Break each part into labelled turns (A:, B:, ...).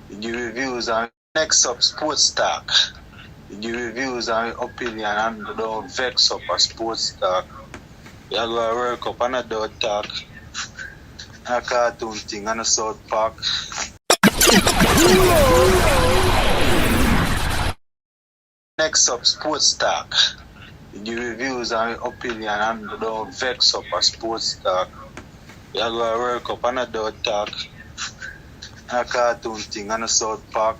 A: The reviews and next up sports talk. The reviews and opinion and don't vex up a sports talk. You go work up and a dog talk. A cartoon thing and a South Park. Next up sports talk. The reviews and opinion and don't vex up a sports talk. You go work up and a dog talk. A cartoon thing and a South Park.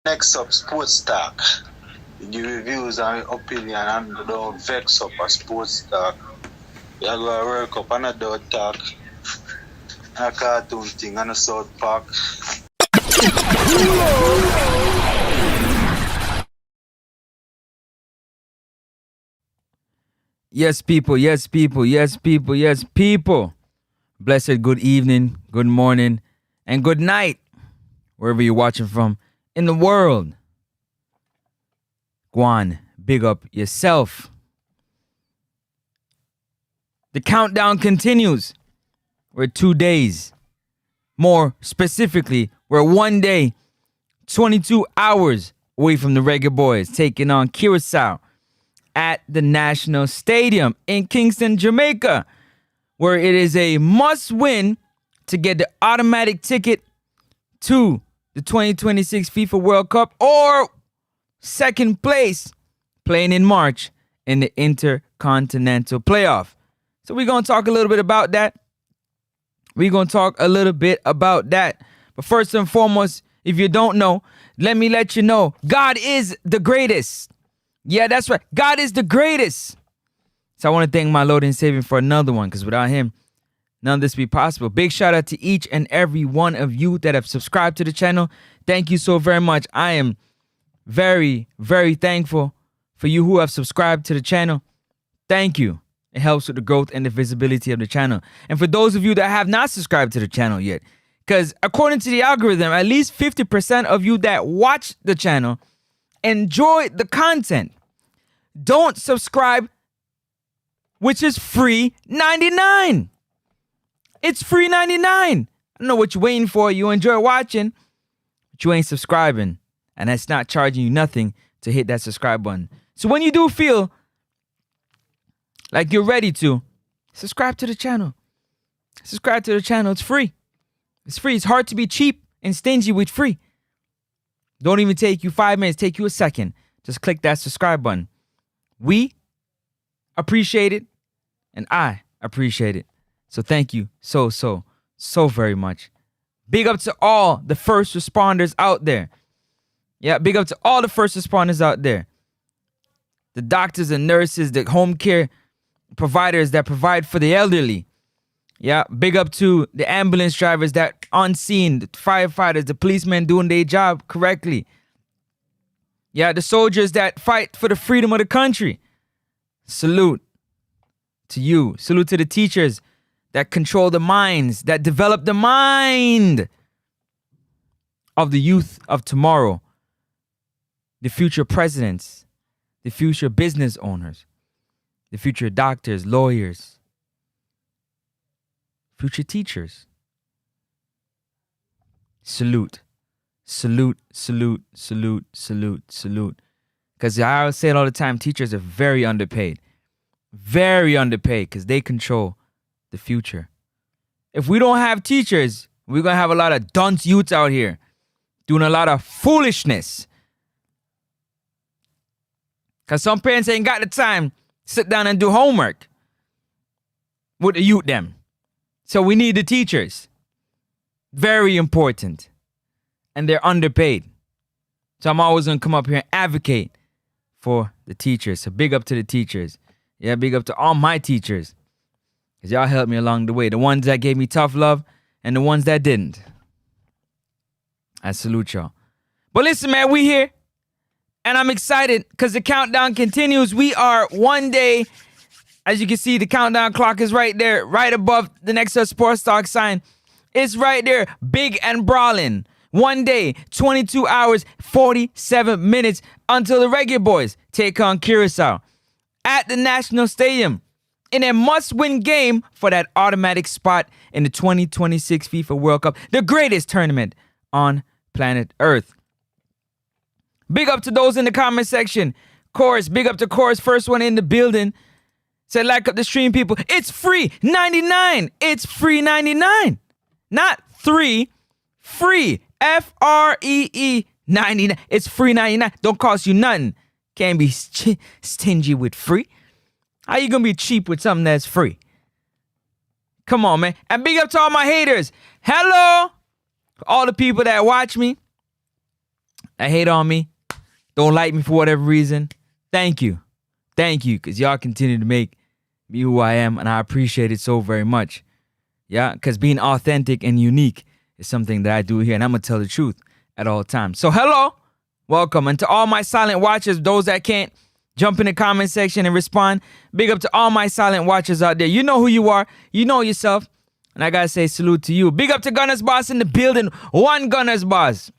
A: Next up sports talk. The reviews and opinion and don't vex up a sports talk. You go work up and a dog talk. A cartoon thing and a South Park.
B: Yes, people, yes, people, yes, people, yes, people. Blessed good evening, good morning, and good night, wherever you're watching from in the world. Guan, big up yourself. The countdown continues. We're 2 days. More specifically, we're 1 day, 22 hours away from the Reggae Boyz taking on Curacao at the National Stadium in Kingston, Jamaica, where it is a must-win to get the automatic ticket to the 2026 FIFA World Cup or second place playing in March in the Intercontinental Playoff. So we're going to talk a little bit about that. But first and foremost, if you don't know, let me let you know, God is the greatest. Yeah, that's right. God is the greatest. So I want to thank my Lord and Savior for another one, because without him, none of this would be possible. Big shout out to each and every one of you that have subscribed to the channel. Thank you so very much. I am very, very thankful for you who have subscribed to the channel. Thank you. It helps with the growth and the visibility of the channel. And for those of you that have not subscribed to the channel yet, because according to the algorithm, at least 50% of you that watch the channel enjoy the content. Don't subscribe, which is free 99. It's free 99. I don't know what you're waiting for. You enjoy watching, but you ain't subscribing. And that's not charging you nothing to hit that subscribe button. So when you do feel like you're ready to, subscribe to the channel. Subscribe to the channel. It's free. It's free. It's hard to be cheap and stingy with free. Don't even take you 5 minutes. Take you a second. Just click that subscribe button. We appreciate it, and I appreciate it. So thank you so very much. Big up to all the first responders out there. Yeah, big up to all the first responders out there. The doctors and nurses, the home care providers that provide for the elderly. Yeah, big up to the ambulance drivers that on scene, the firefighters, the policemen doing their job correctly. Yeah, the soldiers that fight for the freedom of the country. Salute to you. Salute to the teachers that control the minds, that develop the mind of the youth of tomorrow. The future presidents, the future business owners, the future doctors, lawyers, future teachers. Salute. Salute, salute, salute, salute, salute. Because I always say it all the time, teachers are very underpaid. Very underpaid because they control the future. If we don't have teachers, we're going to have a lot of dunce youths out here doing a lot of foolishness. Because some parents ain't got the time to sit down and do homework with the youth them. So we need the teachers. Very important. And they're underpaid. So I'm always going to come up here and advocate for the teachers. So big up to the teachers. Yeah, big up to all my teachers. Because y'all helped me along the way. The ones that gave me tough love and the ones that didn't. I salute y'all. But listen, man, we here. And I'm excited because the countdown continues. We are one day. As you can see, the countdown clock is right there, right above the next Sports Talk sign. It's right there, big and brawling. One day, 22 hours, 47 minutes until the Reggae Boyz take on Curacao at the National Stadium in a must-win game for that automatic spot in the 2026 FIFA World Cup, the greatest tournament on planet Earth. Big up to those in the comment section. Chorus, big up to Chorus, first one in the building. Said, like up the stream, people. It's free 99. It's free 99. Not three. Free. Free 99. It's free 99. Don't cost you nothing. Can't be stingy with free. How you gonna be cheap with something that's free? Come on, man. And big up to all my haters. Hello. All the people that watch me, that hate on me, don't like me for whatever reason. Thank you. Thank you, because y'all continue to make me who I am, and I appreciate it so very much. Yeah, because being authentic and unique is something that I do here, and I'm going to tell the truth at all times. So hello, welcome. And to all my silent watchers, those that can't jump in the comment section and respond, big up to all my silent watchers out there. You know who you are. You know yourself. And I got to say salute to you. Big up to Gunners Boss in the building. One Gunners Boss.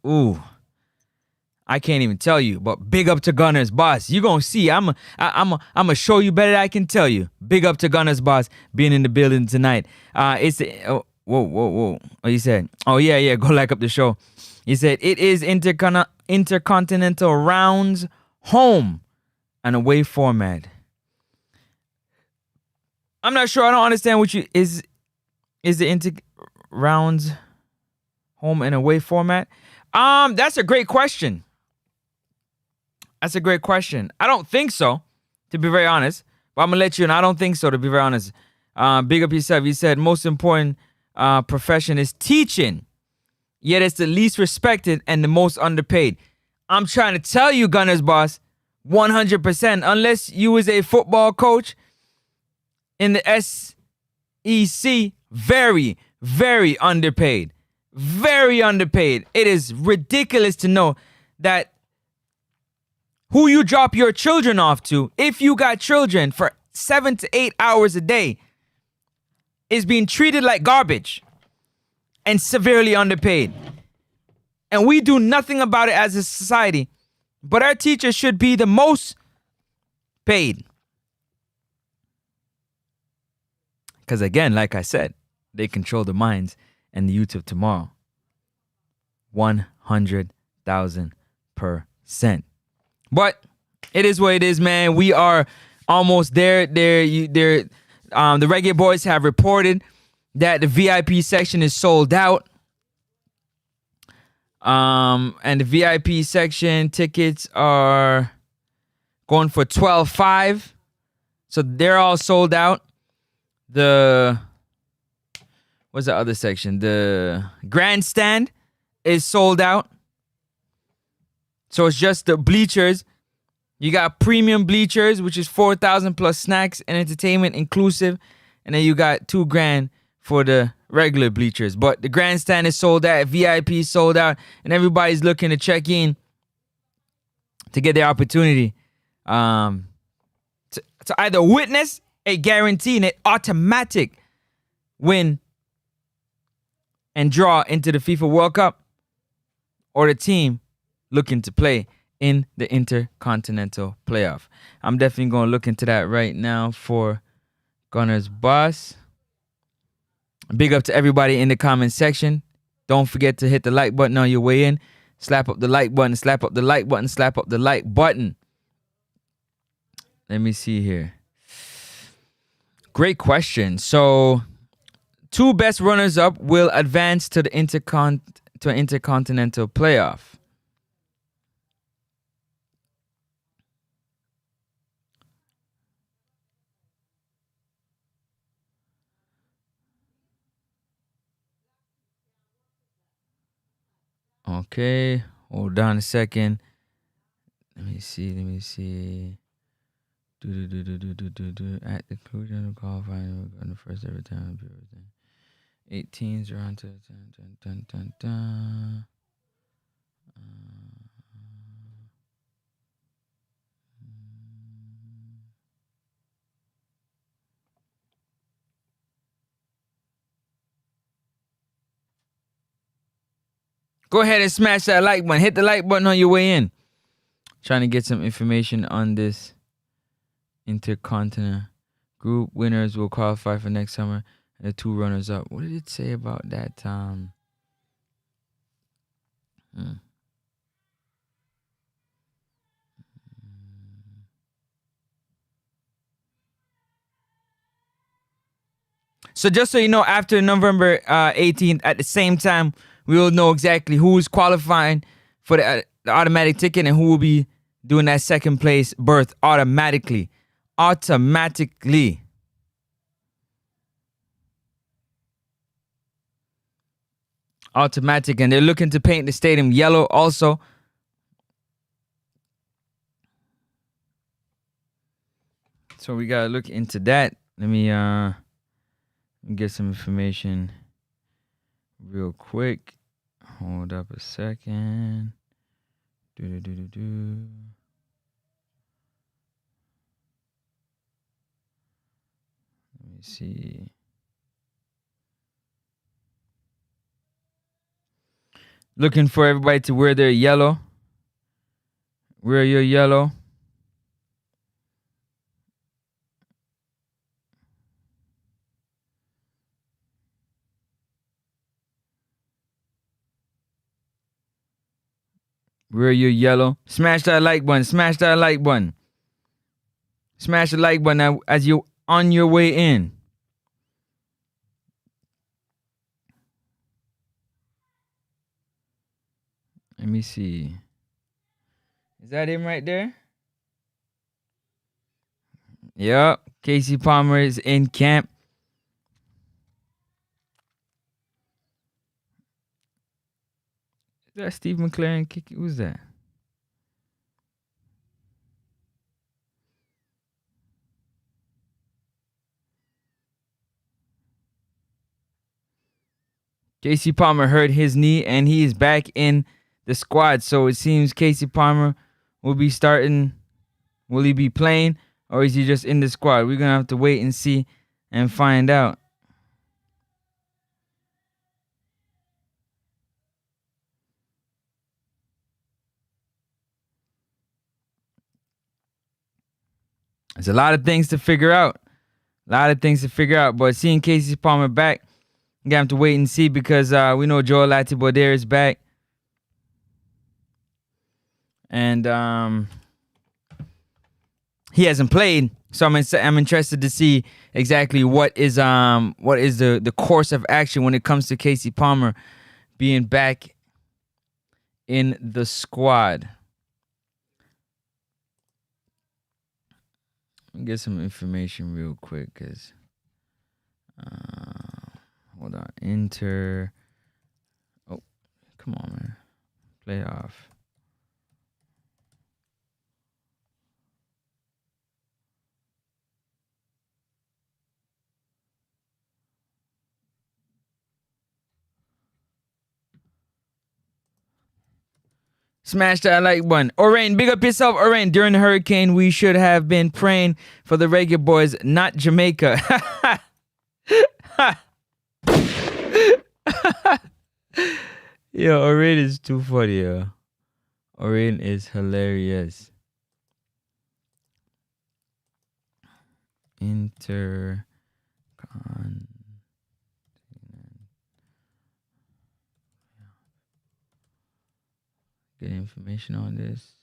B: Ooh. I can't even tell you, but big up to Gunners Boss. You gonna see. I'm gonna show you better than I can tell you. Big up to Gunners Boss being in the building tonight. Whoa. What you said? Oh yeah. Go like up the show. He said it is intercontinental rounds, home and away format. I'm not sure. I don't understand what you is the inter rounds, home and away format. That's a great question. That's a great question. I don't think so, to be very honest. But I'm going to let you know. I don't think so, to be very honest. Big up yourself. You said most important profession is teaching. Yet it's the least respected and the most underpaid. I'm trying to tell you, Gunners Boss, 100%. Unless you was a football coach in the SEC, very, very underpaid. Very underpaid. It is ridiculous to know that who you drop your children off to, if you got children for 7 to 8 hours a day, is being treated like garbage and severely underpaid. And we do nothing about it as a society. But our teachers should be the most paid. Because again, like I said, they control the minds and the youth of tomorrow. 100,000%. But it is what it is, man. We are almost there. The Reggae Boyz have reported that the VIP section is sold out. And the VIP section tickets are going for $12.5. So they're all sold out. What's the other section? The grandstand is sold out. So it's just the bleachers. You got premium bleachers, which is $4,000 plus snacks and entertainment inclusive. And then you got $2,000 for the regular bleachers. But the grandstand is sold out, VIP is sold out, and everybody's looking to check in to get their opportunity to either witness a guarantee and an automatic win and draw into the FIFA World Cup, or the team looking to play in the Intercontinental Playoff. I'm definitely going to look into that right now for Gunners Boss. Big up to everybody in the comment section. Don't forget to hit the like button on your way in. Slap up the like button, slap up the like button, slap up the like button. Let me see here. Great question. So, 2 best runners-up will advance to the Intercontinental Playoff. Okay, hold on a second. Let me see. At the conclusion of qualifying on the first every time. 18s are on to dun, dun, dun, dun. Go ahead and smash that like button. Hit the like button on your way in. Trying to get some information on this intercontinental group. Winners will qualify for next summer, and the 2 runners up. What did it say about that? So just so you know, after November 18th, at the same time, we will know exactly who's qualifying for the automatic ticket and who will be doing that second place berth automatically. Automatically. Automatic. And they're looking to paint the stadium yellow also. So we got to look into that. Let me get some information real quick. Hold up a second. Let me see. Looking for everybody to wear their yellow. Wear your yellow. Wear your yellow. Smash that like button. Smash that like button. Smash the like button as you on your way in. Let me see. Is that him right there? Yep. Casey Palmer is in camp. Is that Steve McLaren kicking? Who's that? Casey Palmer hurt his knee and he is back in the squad. So it seems Casey Palmer will be starting. Will he be playing or is he just in the squad? We're going to have to wait and see and find out. There's a lot of things to figure out. But seeing Casey Palmer back, we're going to have to wait and see because we know Joel Latiboder is back. And he hasn't played. So I'm interested to see exactly what is the course of action when it comes to Casey Palmer being back in the squad. Let me get some information real quick, cause hold on. Oh, come on, man. Playoff. Smash that like button. Orain, big up yourself, Orain. During the hurricane, we should have been praying for the Reggae Boyz, not Jamaica. Yo, Orain is too funny, yo. Orain is hilarious. Get information on this.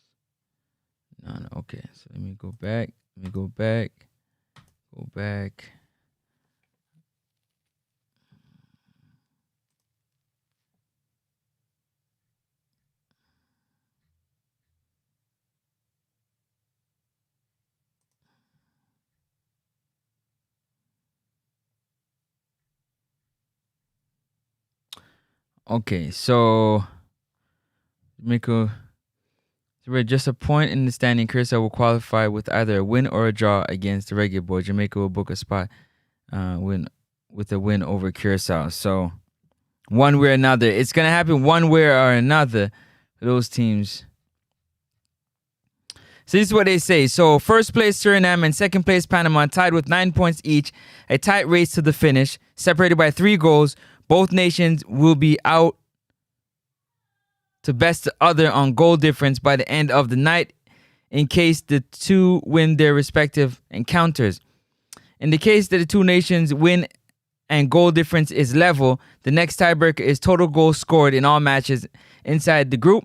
B: No, okay. So let me go back. Go back. Okay, so Jamaica So we're just a point in the standing. Curacao will qualify with either a win or a draw against the Reggae Boyz. Jamaica will book a spot with a win over Curacao. So one way or another, it's gonna happen one way or another for those teams. So this is what they say. So first place Suriname and second place Panama tied with 9 points each. A tight race to the finish, separated by 3 goals. Both nations will be out to best the other on goal difference by the end of the night in case the two win their respective encounters. In the case that the two nations win and goal difference is level, the next tiebreaker is total goals scored in all matches inside the group.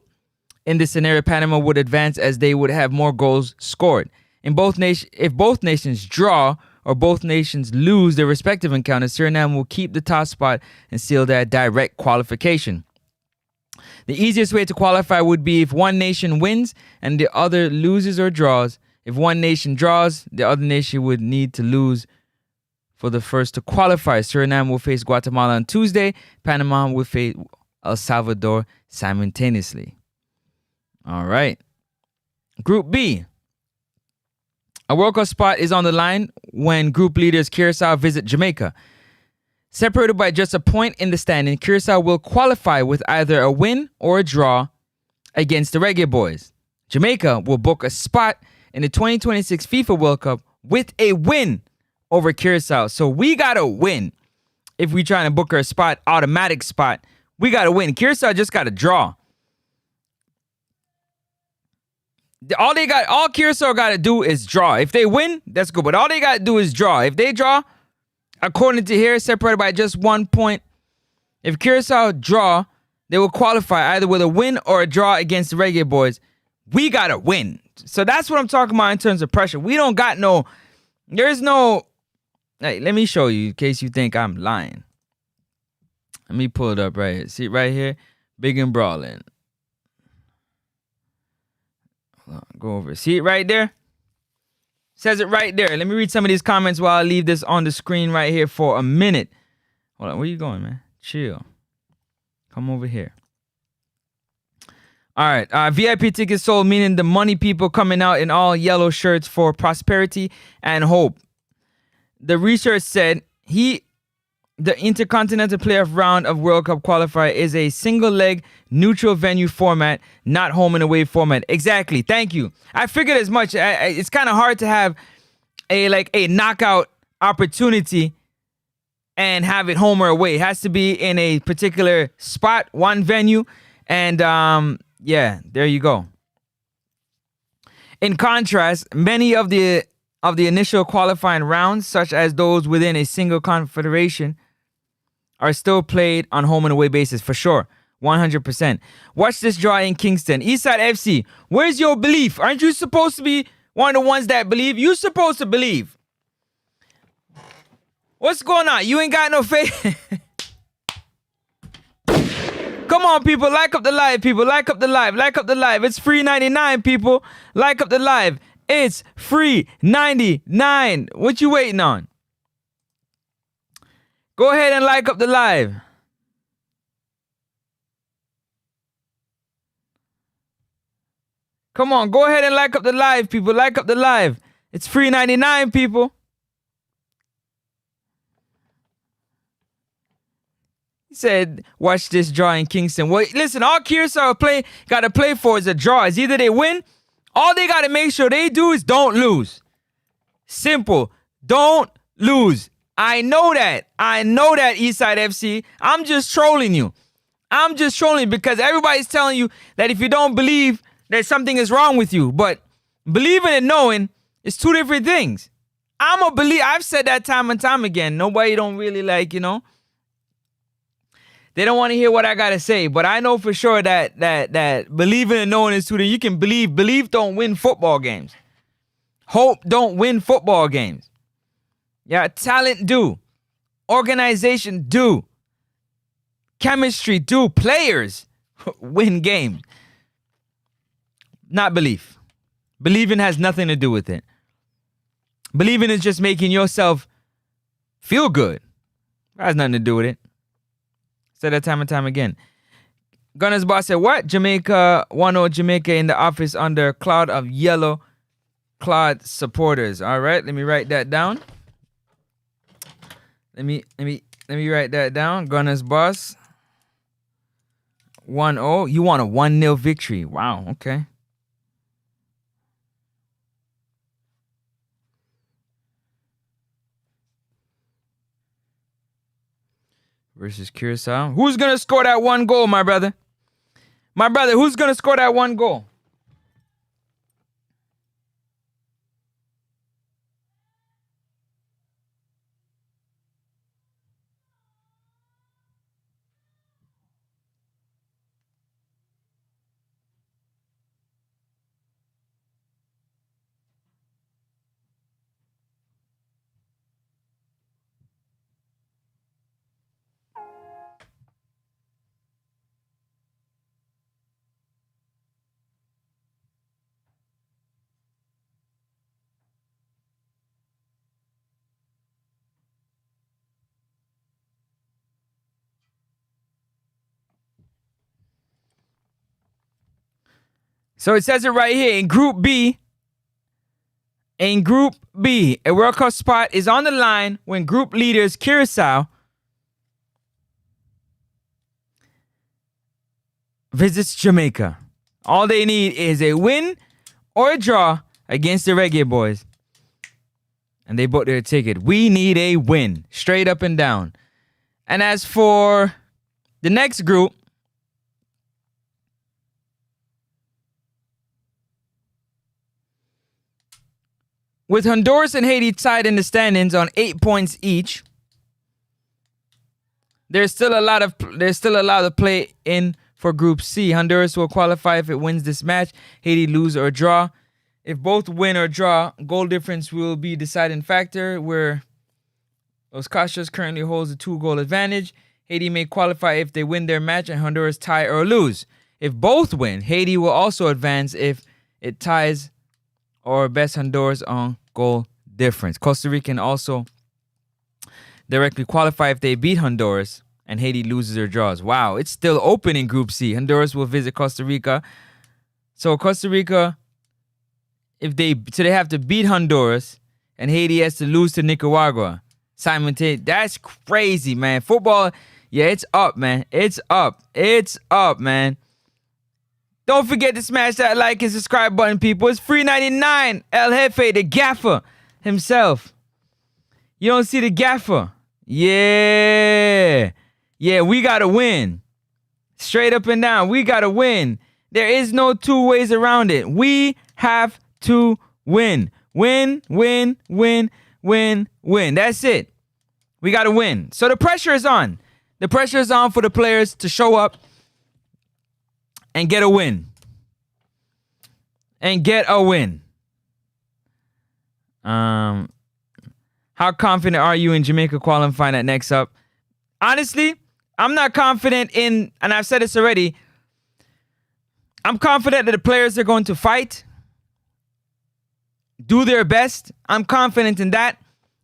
B: In this scenario, Panama would advance as they would have more goals scored. If both nations draw or both nations lose their respective encounters, Suriname will keep the top spot and seal their direct qualification. The easiest way to qualify would be if one nation wins and the other loses or draws. If one nation draws, the other nation would need to lose for the first to qualify. Suriname will face Guatemala on Tuesday. Panama will face El Salvador simultaneously. All right. Group B. A World Cup spot is on the line when group leaders Curacao visit Jamaica. Separated by just a point in the standing, Curacao will qualify with either a win or a draw against the Reggae Boyz. Jamaica will book a spot in the 2026 FIFA World Cup with a win over Curacao. So we got to win. If we trying to book our spot, automatic spot, we got to win. Curacao just got to draw. All Curacao got to do is draw. If they win, that's good. But all they got to do is draw. If they draw, according to here, separated by just 1 point. If Curacao draw, they will qualify either with a win or a draw against the Reggae Boyz. We got to win. So that's what I'm talking about in terms of pressure. We don't got no, there's no, hey, let me show you in case you think I'm lying. Let me pull it up right here. See it right here? Big and brawling. Go over. See it right there? Says it right there. Let me read some of these comments while I leave this on the screen right here for a minute. Hold on. Where you going, man? Chill. Come over here. All right. VIP tickets sold, meaning the money people coming out in all yellow shirts for prosperity and hope. The research said the Intercontinental Playoff round of World Cup qualifier is a single leg neutral venue format, not home and away format. Exactly. Thank you. I figured as much. It's kind of hard to have a knockout opportunity and have it home or away. It has to be in a particular spot, one venue. And yeah, there you go. In contrast, many of the initial qualifying rounds, such as those within a single confederation, are still played on home and away basis for sure. 100%. Watch this draw in Kingston. Eastside FC, where's your belief? Aren't you supposed to be one of the ones that believe? You're supposed to believe. What's going on? You ain't got no faith. Come on, people. Like up the live, people. Like up the live. Like up the live. It's free 99, people. Like up the live. It's free 99. What you waiting on? Go ahead and like up the live. Come on, go ahead and like up the live, people. Like up the live. It's free 99, people. He said, watch this draw in Kingston. Well, listen, all Curacao got to play for is a draw. It's either they win, all they got to make sure they do is don't lose. Simple. Don't lose. I know that. I know that, Eastside FC. I'm just trolling you. I'm just trolling because everybody's telling you that if you don't believe that something is wrong with you. But believing and knowing is two different things. I'm a believer. I've said that time and time again. Nobody don't really they don't want to hear what I got to say. But I know for sure that believing and knowing is two things. You can believe. Belief don't win football games. Hope don't win football games. Yeah, talent do. Organization do. Chemistry do. Players win games. Not belief. Believing has nothing to do with it. Believing is just making yourself feel good. It has nothing to do with it. Said that time and time again. Gunner's boss said, what? Jamaica, 1-0 Jamaica in the office under cloud of yellow clad supporters. All right, let me write that down. Let me write that down. Gunner's boss. 1-0. You want a 1-0 victory. Wow, okay. Versus Curacao. Who's going to score that one goal, my brother? My brother, who's going to score that one goal? So it says it right here in Group B. In Group B, a World Cup spot is on the line when group leaders Curacao visits Jamaica. All they need is a win or a draw against the Reggae Boyz. And they bought their ticket. We need a win, straight up and down. And as for the next group, with Honduras and Haiti tied in the standings on 8 points each, there's still a lot of play in for Group C. Honduras will qualify if it wins this match. Haiti lose or draw. If both win or draw, goal difference will be deciding factor, where Los Cachos currently holds a 2-goal advantage. Haiti may qualify if they win their match and Honduras tie or lose. If both win, Haiti will also advance if it ties or best Honduras on goal difference. Costa Rica can also directly qualify if they beat Honduras and Haiti loses or draws. Wow, it's still open in Group C. Honduras will visit Costa Rica. So Costa Rica, they have to beat Honduras and Haiti has to lose to Nicaragua. That's crazy, man. Football, yeah, it's up, man. It's up. It's up, man. Don't forget to smash that like and subscribe button, people. It's free 99. El Jefe, the gaffer himself. You don't see the gaffer? Yeah. Yeah, we got to win. Straight up and down, we got to win. There is no two ways around it. We have to win. Win, win, win, win, win. That's it. We got to win. So the pressure is on. The pressure is on for the players to show up and get a win. And get a win. How confident are you in Jamaica qualifying at next up? Honestly, I'm not confident in, and I've said this already, I'm confident that the players are going to fight, do their best. I'm confident in that,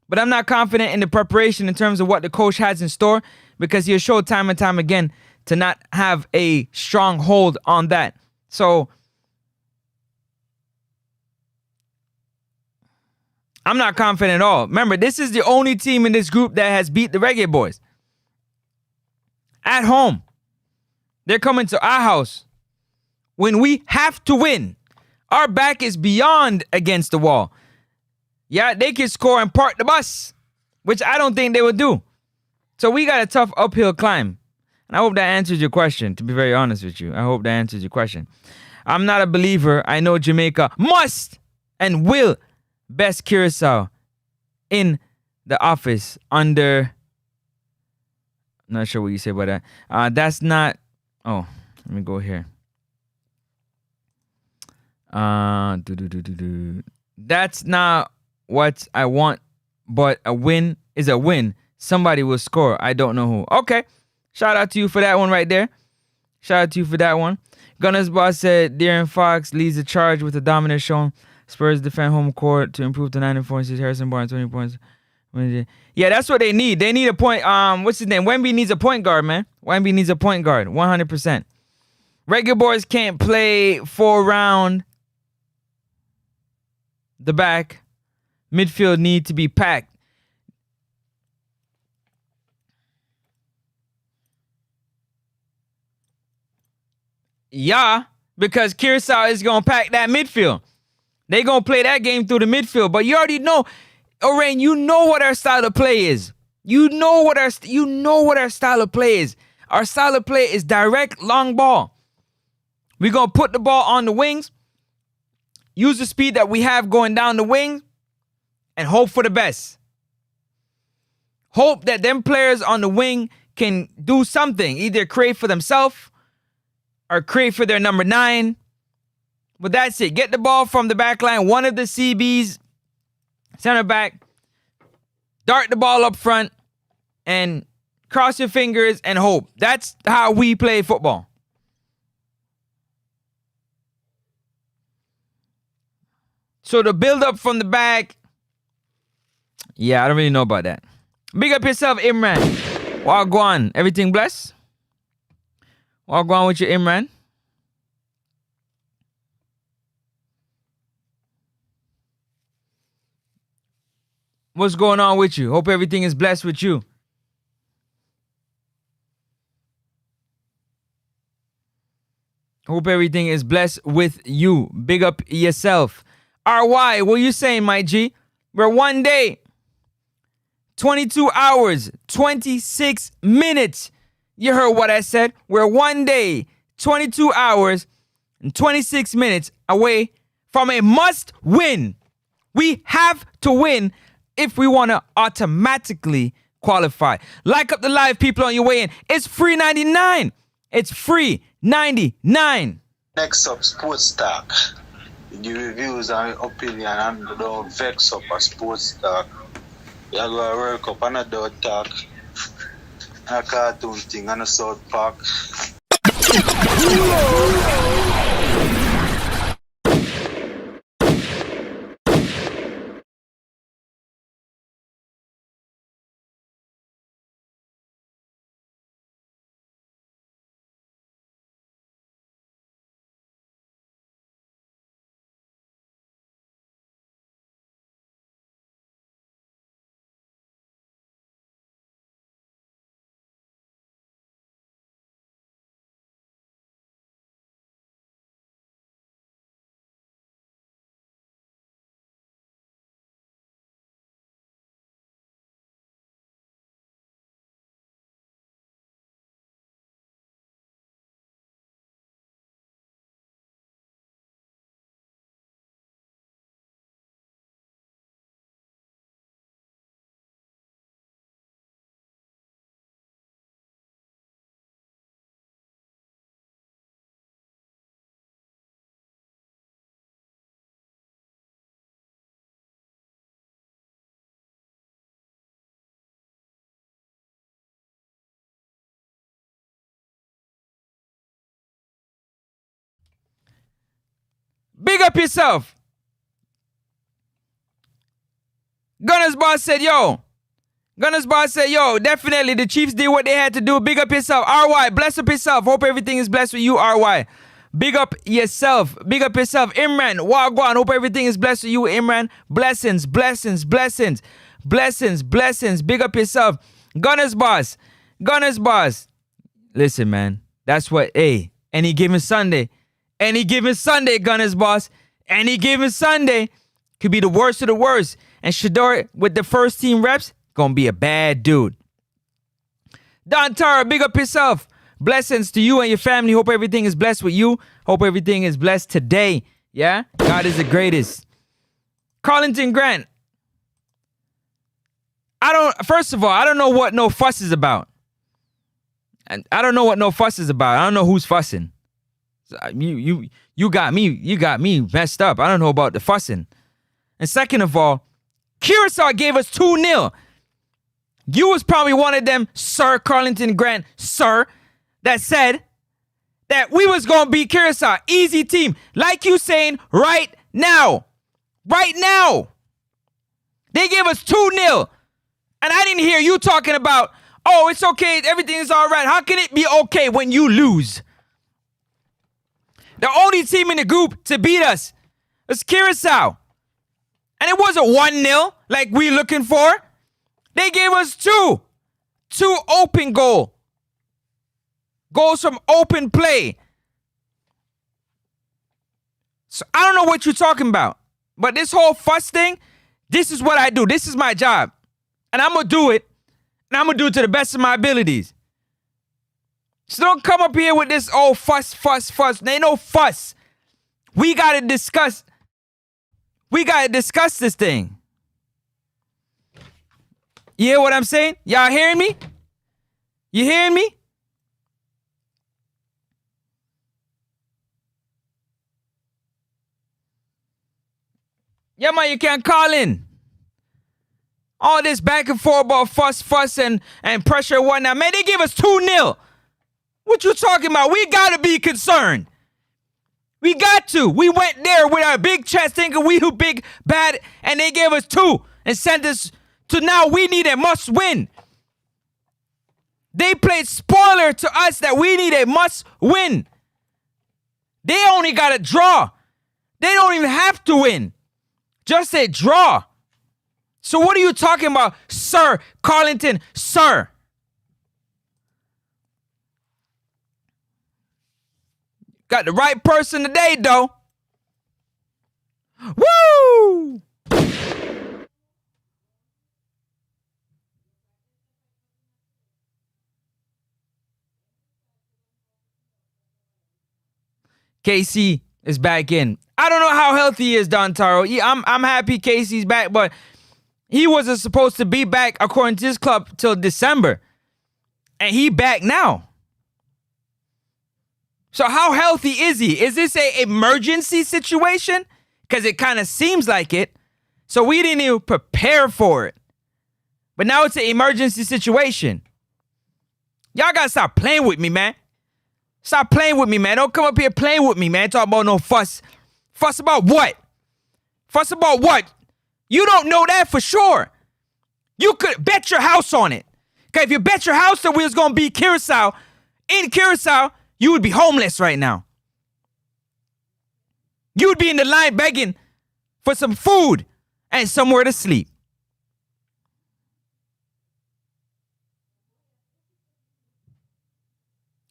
B: but I'm not confident in the preparation in terms of what the coach has in store, because he has showed time and time again to not have a strong hold on that. So I'm not confident at all. Remember, this is the only team in this group that has beat the Reggae Boyz. At home. They're coming to our house. When we have to win, our back is beyond against the wall. Yeah, they can score and park the bus, which I don't think they would do. So we got a tough uphill climb. And I hope that answers your question, to be very honest with you. I hope that answers your question. I'm not a believer. I know Jamaica must and will best Curacao in the office under... I'm not sure what you say about that. That's not... Oh, let me go here. That's not what I want, but a win is a win. Somebody will score. I don't know who. Okay. Shout out to you for that one right there. Shout out to you for that one. Gunner's boss said De'Aaron Fox leads the charge with a dominant showing. Spurs defend home court to improve to 9 points. Harrison Barnes 20 points. Yeah, that's what they need. They need a point. What's his name? Wemby needs a point guard, man. Wemby needs a point guard. 100%. Reggae Boyz can't play 4-round the back. Midfield need to be packed. Yeah, because Curacao is going to pack that midfield. They going to play that game through the midfield. But you already know, Orain, you know what our style of play is. You know what our style of play is. Our style of play is direct long ball. We're going to put the ball on the wings, use the speed that we have going down the wing, and hope for the best. Hope that them players on the wing can do something, either create for themselves or create for their number 9. But that's it. Get the ball from the back line. One of the CBs, center back, dart the ball up front, and cross your fingers and hope. That's how we play football. So the build up from the back, yeah, I don't really know about that. Big up yourself, Imran. Wagwan. Everything blessed? Wagwan with you, Imran. What's going on with you? Hope everything is blessed with you. Hope everything is blessed with you. Big up yourself. RY, what you saying, my G? We're 1 day, 22 hours, 26 minutes. You heard what I said. We're 1 day, 22 hours, and 26 minutes away from a must win. We have to win if we want to automatically qualify. Like up the live, people, on your way in. It's free 99. It's free 99.
A: Next up, Sports Talk. The reviews and opinion, and don't vex up a Sports Talk. You're going to work up on a dog talk, a cartoon thing, and a South Park.
B: Big up yourself. Gunners Boss said, yo. Definitely the Chiefs did what they had to do. Big up yourself. RY, bless up yourself. Hope everything is blessed with you, RY. Big up yourself. Imran, Wagwan. Hope everything is blessed with you, Imran. Blessings. Big up yourself. Gunners Boss. Listen, man. That's what, any given Sunday, Gunners Boss. Any given Sunday could be the worst of the worst. And Shador with the first team reps, gonna be a bad dude. Don Tara, big up yourself. Blessings to you and your family. Hope everything is blessed with you. Hope everything is blessed today. Yeah? God is the greatest. Carlington Grant. First of all, I don't know what no fuss is about. And I don't know what no fuss is about. I don't know who's fussing. You got me messed up. I don't know about the fussing. And second of all, Curacao gave us 2-0. You was probably one of them, Sir Carlington Grant, sir, that said that we was going to beat Curacao. Easy team. Like you saying right now. They gave us 2-0. And I didn't hear you talking about, oh, it's okay, everything is all right. How can it be okay when you lose? The only team in the group to beat us was Curacao. And it wasn't 1-0 like we looking for. They gave us two. Two open goals from open play. So I don't know what you're talking about. But this whole fuss thing, this is what I do. This is my job. And I'm going to do it. And I'm going to do it to the best of my abilities. So don't come up here with this, oh, fuss. There ain't no fuss. We got to discuss. We got to discuss this thing. You hear what I'm saying? Y'all hearing me? You hearing me? Yeah, man, you can't call in. All this back and forth about fuss and pressure and whatnot. Man, they gave us 2-0. What you talking about? We got to be concerned. We got to. We went there with our big chest thinking we were big, bad, and they gave us 2 and sent us to now we need a must win. They played spoiler to us that we need a must win. They only got to draw. They don't even have to win. Just a draw. So what are you talking about, Sir Carlington, sir? Got the right person today, though. Woo! KC is back in. I don't know how healthy he is, Don Taro. I'm happy KC's back, but he wasn't supposed to be back according to his club till December. And he back now. So how healthy is he? Is this a emergency situation? Because it kind of seems like it. So we didn't even prepare for it. But now it's an emergency situation. Y'all got to stop playing with me, man. Stop playing with me, man. Don't come up here playing with me, man. Talk about no fuss. Fuss about what? Fuss about what? You don't know that for sure. You could bet your house on it. Okay, if you bet your house that we was going to beat Curacao, in Curacao, you would be homeless right now. You would be in the line begging for some food and somewhere to sleep.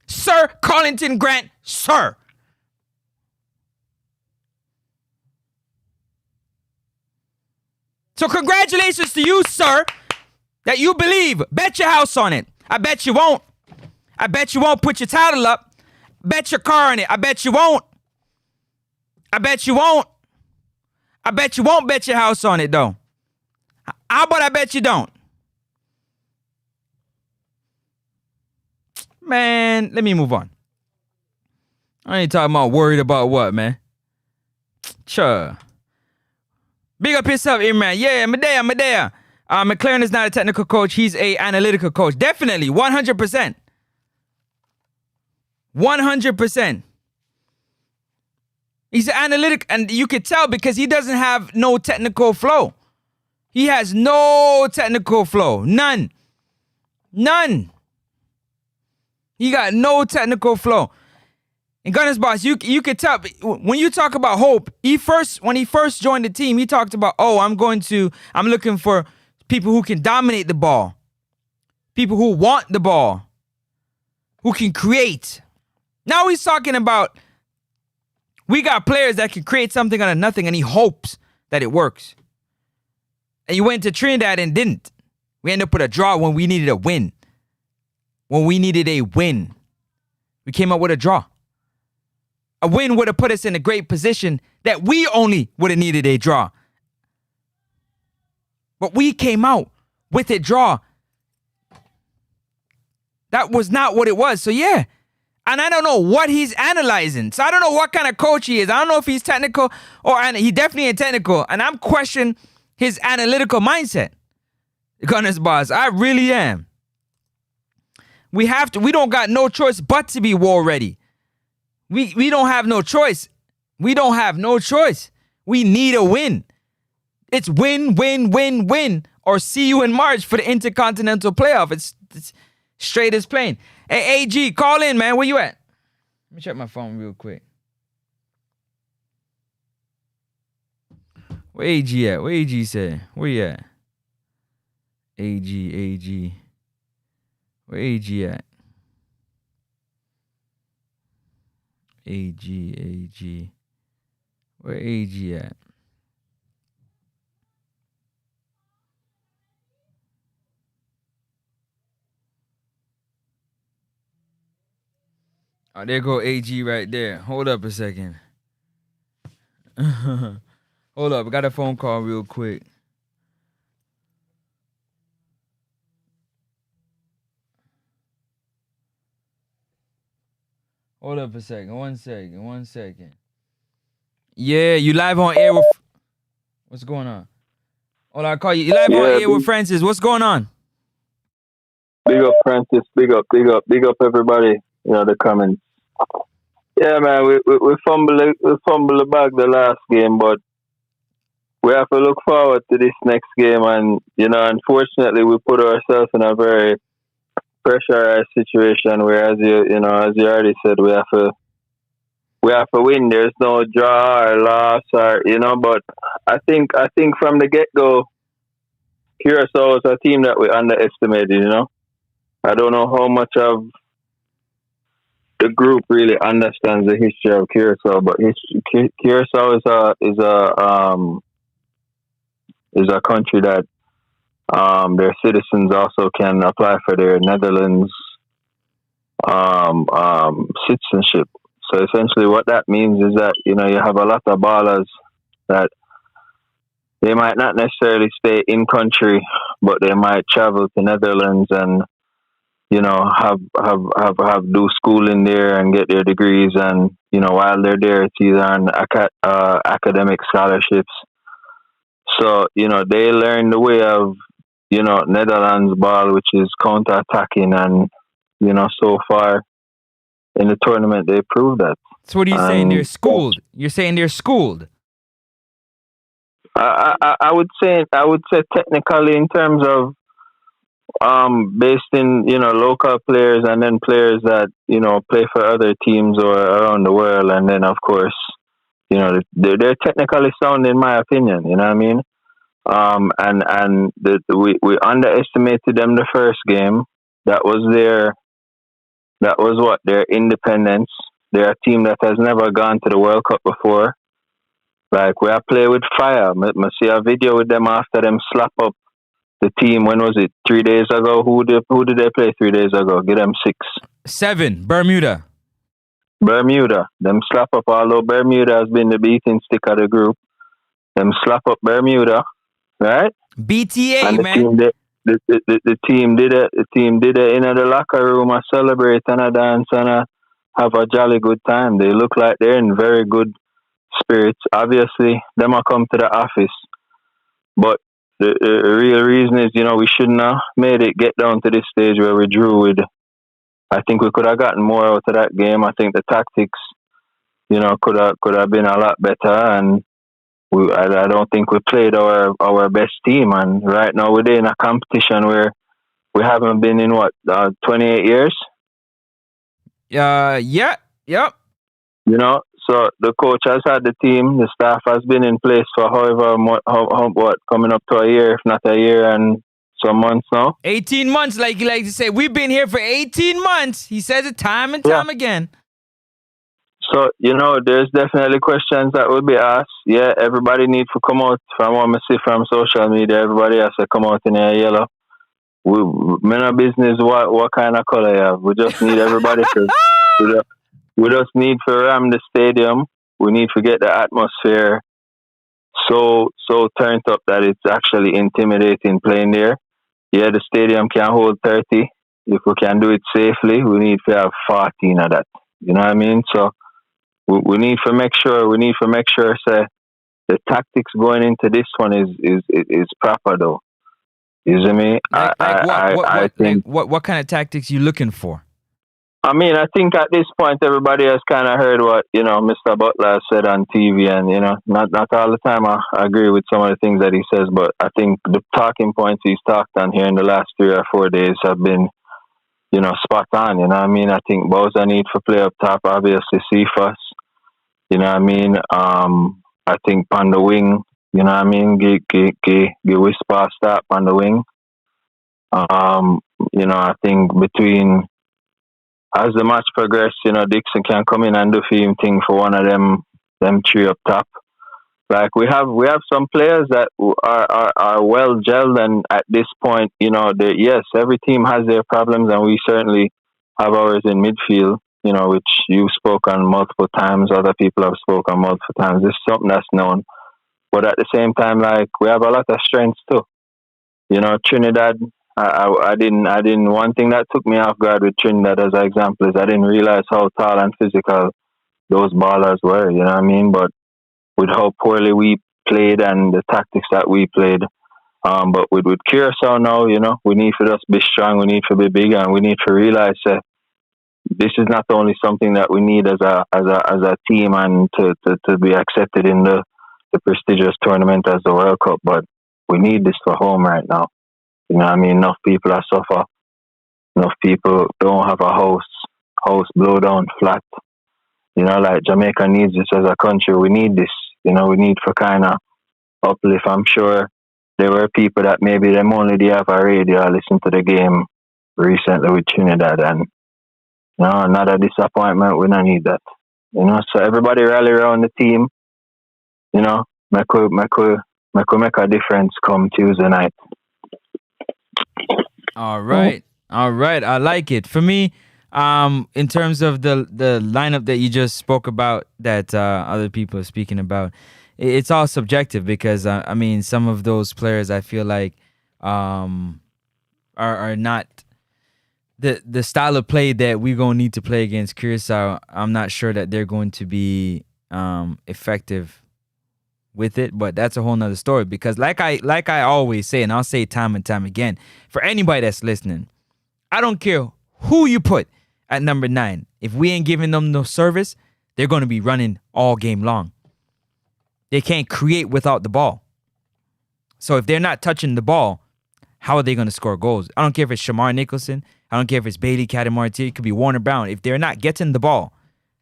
B: Sir Carlington Grant, sir. So congratulations to you, sir, that you believe. Bet your house on it. I bet you won't. I bet you won't put your title up. Bet your car on it. I bet you won't. I bet you won't. I bet you won't bet your house on it, though. How about I bet you don't? Man, let me move on. I ain't talking about worried about what, man. Sure. Big up yourself, Imran. Yeah, I'm there. McLaren is not a technical coach. He's a analytical coach. Definitely, 100%. 100%. He's an analytic, and you could tell because he doesn't have no technical flow. He has no technical flow. None. He got no technical flow. And Gunners Boss, you could tell when you talk about hope. When he first joined the team, he talked about, I'm looking for people who can dominate the ball, people who want the ball, who can create. Now he's talking about we got players that can create something out of nothing, and he hopes that it works. And you went to Trinidad and didn't. We ended up with a draw when we needed a win. We came up with a draw. A win would have put us in a great position that we only would have needed a draw. But we came out with a draw. That was not what it was. So yeah. And I don't know what he's analyzing. So I don't know what kind of coach he is. I don't know if he's technical he definitely ain't technical. And I'm questioning his analytical mindset. Gunners Boss, I really am. We don't got no choice but to be war ready. We don't have no choice. We need a win. It's win, or see you in March for the Intercontinental Playoff. It's straight as plain. Hey, AG, call in, man. Where you at? Let me check my phone real quick. Where AG at? Where AG say? Where you at? AG. Where AG at? AG. Where AG at? Oh, there go AG right there. Hold up a second. Hold up, I got a phone call real quick. Hold up a second. One second. Yeah, you live on air with... What's going on? Hold on, I call you. You live on air with Francis. What's going on?
C: Big up Francis. Big up everybody. You know, the comments. Yeah, man, we fumbled the bag the last game, but we have to look forward to this next game. And, you know, unfortunately, we put ourselves in a very pressurized situation where, as you already said, we have to win. There's no draw or loss or, you know, but I think from the get-go, Curacao is a team that we underestimated, you know. I don't know how much of the group really understands the history of Curacao, but Curacao is a country that their citizens also can apply for their Netherlands citizenship. So essentially, what that means is that, you know, you have a lot of ballers that they might not necessarily stay in country, but they might travel to Netherlands and, you know, have do schooling there and get their degrees, and, you know, while they're there, it's either on academic scholarships. So, you know, they learn the way of, you know, Netherlands ball, which is counter-attacking, and, you know, so far in the tournament they proved that.
B: So what are you saying? They're schooled. You're saying they're schooled.
C: I would say technically, in terms of based in, you know, local players and then players that, you know, play for other teams or around the world, and then of course, you know, they're technically sound in my opinion. You know what I mean? We underestimated them the first game. That was their independence. They're a team that has never gone to the World Cup before. Like, we have played with fire. I see a video with them after them slap up the team. When was it? 3 days ago? Who did they play 3 days ago? Give them 6.
B: 7. Bermuda.
C: Them slap up, although Bermuda has been the beating stick of the group. Them slap up Bermuda, right?
B: BTA,
C: and
B: man.
C: The team did it. The team did it in the locker room. I celebrate and I dance and I have a jolly good time. They look like they're in very good spirits. Obviously, them are come to the office, but the real reason is, you know, we shouldn't have made it get down to this stage where we drew with. I think we could have gotten more out of that game. I think the tactics, you know, could have been a lot better, and I don't think we played our best team. And right now we're in a competition where we haven't been in 28 years.
B: Yeah. Yep.
C: You know, so the coach has had the team, the staff has been in place for coming up to a year, if not a year and some months now.
B: 18 months, like you like to say. We've been here for 18 months. He says it time and time again.
C: So, you know, there's definitely questions that will be asked. Yeah, everybody needs to come out. From what I see from social media, everybody has to come out in a yellow. We no business what kind of color you have. We just need everybody to... We just need to ram the stadium. We need to get the atmosphere so turned up that it's actually intimidating playing there. Yeah, the stadium can hold 30. If we can do it safely, we need to have 14 of that. You know what I mean? So we need to make sure. Say the tactics going into this one is proper though. You see me?
B: I think what kind of tactics you looking for?
C: I mean, I think at this point everybody has kind of heard what, you know, Mr. Butler said on TV, and, you know, not all the time I agree with some of the things that he says, but I think the talking points he's talked on here in the last 3 or 4 days have been, you know, spot on. You know what I mean? I think Bowser need to play up top, obviously Cephas. You know what I mean? I think on the wing, You know what I mean? Give Whisper stop on the wing. You know, I think between as the match progresses, you know, Dixon can come in and do the thing for one of them three up top. Like we have some players that are well gelled, and at this point, you know, yes, every team has their problems, and we certainly have ours in midfield. You know, which you've spoken multiple times, other people have spoken multiple times. This is something that's known, but at the same time, like we have a lot of strengths too. You know, Trinidad. I didn't. One thing that took me off guard with Trinidad, as an example, is I didn't realize how tall and physical those ballers were. You know what I mean? But with how poorly we played and the tactics that we played. But with Curacao now, you know, we need for us to be strong, we need to be big, and we need to realize that this is not only something that we need as a team and to be accepted in the prestigious tournament as the World Cup, but we need this for home right now. You know what I mean? Enough people are suffer. Enough people don't have a house blow down flat. You know, like Jamaica needs this as a country. We need this. You know, we need for kind of uplift. I'm sure there were people that maybe them only they have a radio listen to the game recently with Trinidad, and no, another disappointment. We don't need that. You know, so everybody rally around the team. You know, make a difference come Tuesday night.
B: All right. I like it. For me, in terms of the lineup that you just spoke about, that other people are speaking about, it's all subjective because I mean, some of those players I feel like are not the style of play that we're gonna need to play against Curacao. I'm not sure that they're going to be effective with it, but that's a whole nother story. Because like I always say, and I'll say time and time again, for anybody that's listening, I don't care who you put at number 9. If we ain't giving them no service, they're going to be running all game long. They can't create without the ball. So if they're not touching the ball, how are they going to score goals? I don't care if it's Shamar Nicholson. I don't care if it's Bailey Catamarti. It could be Warner Brown. If they're not getting the ball,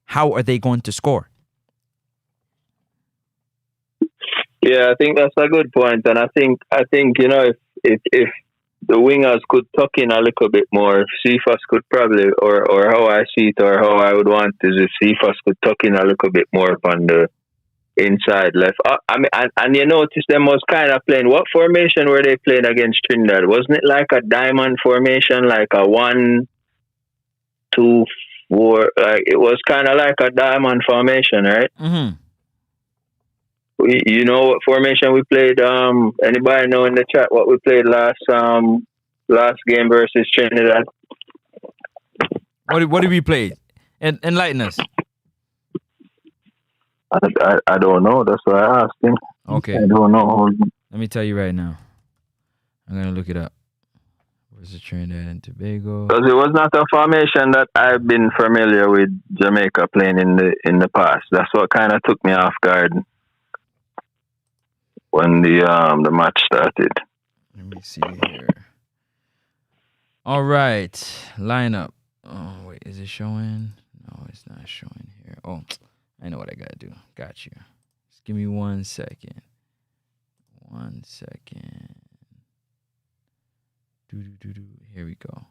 B: how are they going to score?
C: Yeah, I think that's a good point, and I think you know if the wingers could tuck in a little bit more, if Cephas could probably, or how I see it, or how I would want is if Cephas could tuck in a little bit more upon the inside left. I mean, and you notice them was kind of playing. What formation were they playing against Trinidad? Wasn't it like a diamond formation, like a 1, 2, 4? Like it was kind of like a diamond formation, right?
B: Mm-hmm.
C: You know what formation we played? Anybody know in the chat what we played last game versus Trinidad?
B: What did we play? Enlighten us.
C: I don't know. That's why I asked him.
B: Okay.
C: I don't know.
B: Let me tell you right now. I'm gonna look it up. Where's the Trinidad and Tobago?
C: Because it was not a formation that I've been familiar with Jamaica playing in the past. That's what kind of took me off guard when the match started.
B: Let me see here. All right, lineup. Oh wait, is it showing? No, it's not showing here. Oh, I know what I gotta do. Got you. Just give me 1 second. 1 second. Do. Here we go.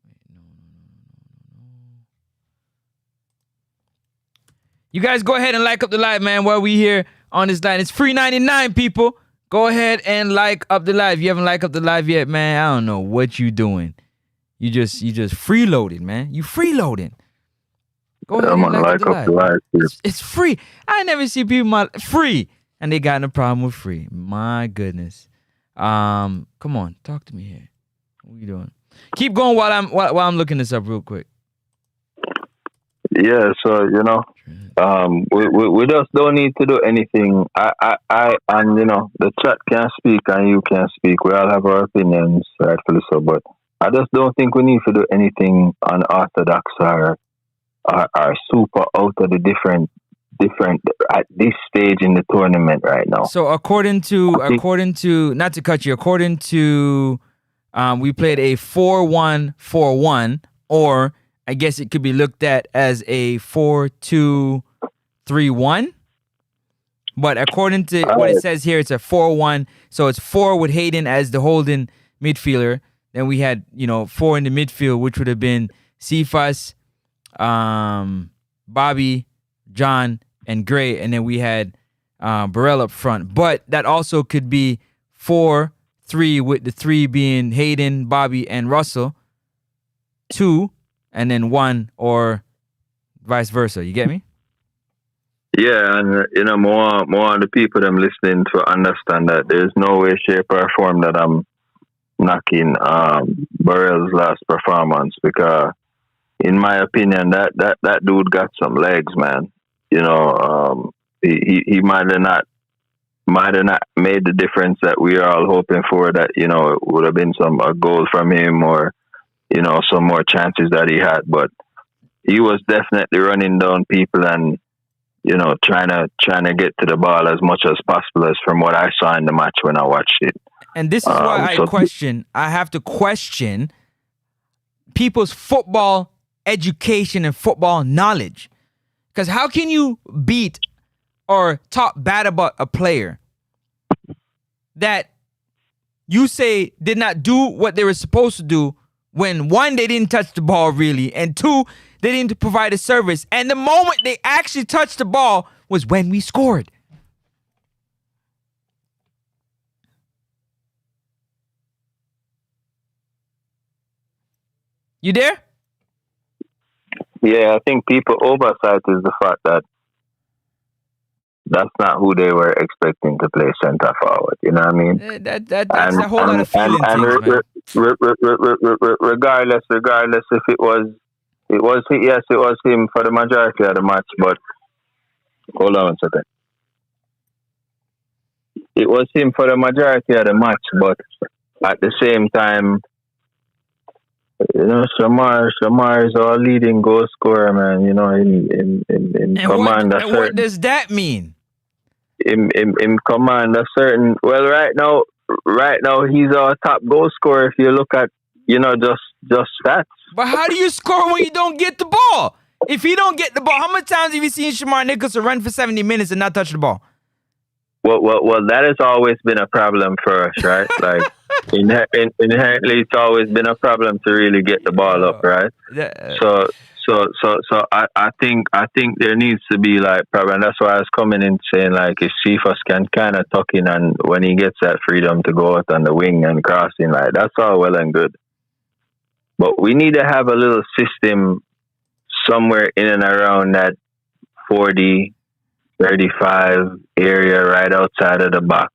B: Wait, no. You guys go ahead and like up the live, man, while we here on this line. It's free 99, people. Go ahead and like up the live. If you haven't liked up the live yet, man, I don't know what you doing. You just freeloading, man. You freeloading. Go ahead and like up the live. It's free. I never see people free, and they got no problem with free. My goodness. Come on, talk to me here. What are you doing? Keep going while I'm looking this up real quick.
C: Yeah, so you know, we just don't need to do anything. I and you know, the chat can speak and you can speak. We all have our opinions, rightfully so. But I just don't think we need to do anything unorthodox or super out of the different at this stage in the tournament right now.
B: So according to not to cut you, according to we played a 4-1-4-1, or I guess it could be looked at as a 4-2-3-1. But according to
C: All
B: what it
C: right.
B: says here, it's a 4-1. So it's 4 with Hayden as the holding midfielder. Then we had, 4 in the midfield, which would have been Cephas, Bobby, John, and Gray. And then we had Burrell up front. But that also could be 4-3, with the 3 being Hayden, Bobby, and Russell. 2, and then 1, or vice versa. You get me?
C: Yeah, and more of the people them listening to understand that there's no way, shape, or form that I'm knocking Burrell's last performance, because in my opinion that dude got some legs, man. He might have not made the difference that we are all hoping for, that it would have been a goal from him, or some more chances that he had, but he was definitely running down people and trying to get to the ball as much as possible, as from what I saw in the match when I watched it.
B: And this is why I have to question people's football education and football knowledge. Because how can you beat or talk bad about a player that you say did not do what they were supposed to do, when 1, they didn't touch the ball really, and 2, they didn't provide a service. And the moment they actually touched the ball was when we scored. You there?
C: Yeah, I think people oversight is the fact that that's not who they were expecting to play centre forward. You know what I mean?
B: That's a whole lot of feeling things, man.
C: Regardless if it was him for the majority of the match, but hold on a second. It was him for the majority of the match, but at the same time, Shamar is our leading goal scorer, man. In command.
B: What does that mean?
C: In command a certain. Well, right now he's our top goal scorer. If you look at just stats.
B: But how do you score when you don't get the ball? If you don't get the ball, how many times have you seen Shamar Nicholson run for 70 minutes and not touch the ball?
C: Well, that has always been a problem for us, right? Like inherently, it's always been a problem to really get the ball up, right? So I think there needs to be like problem. That's why I was coming in saying, like, if Cephas can kind of tuck in, and when he gets that freedom to go out on the wing and crossing, like, that's all well and good. But we need to have a little system somewhere in and around that 40, 35 area right outside of the box.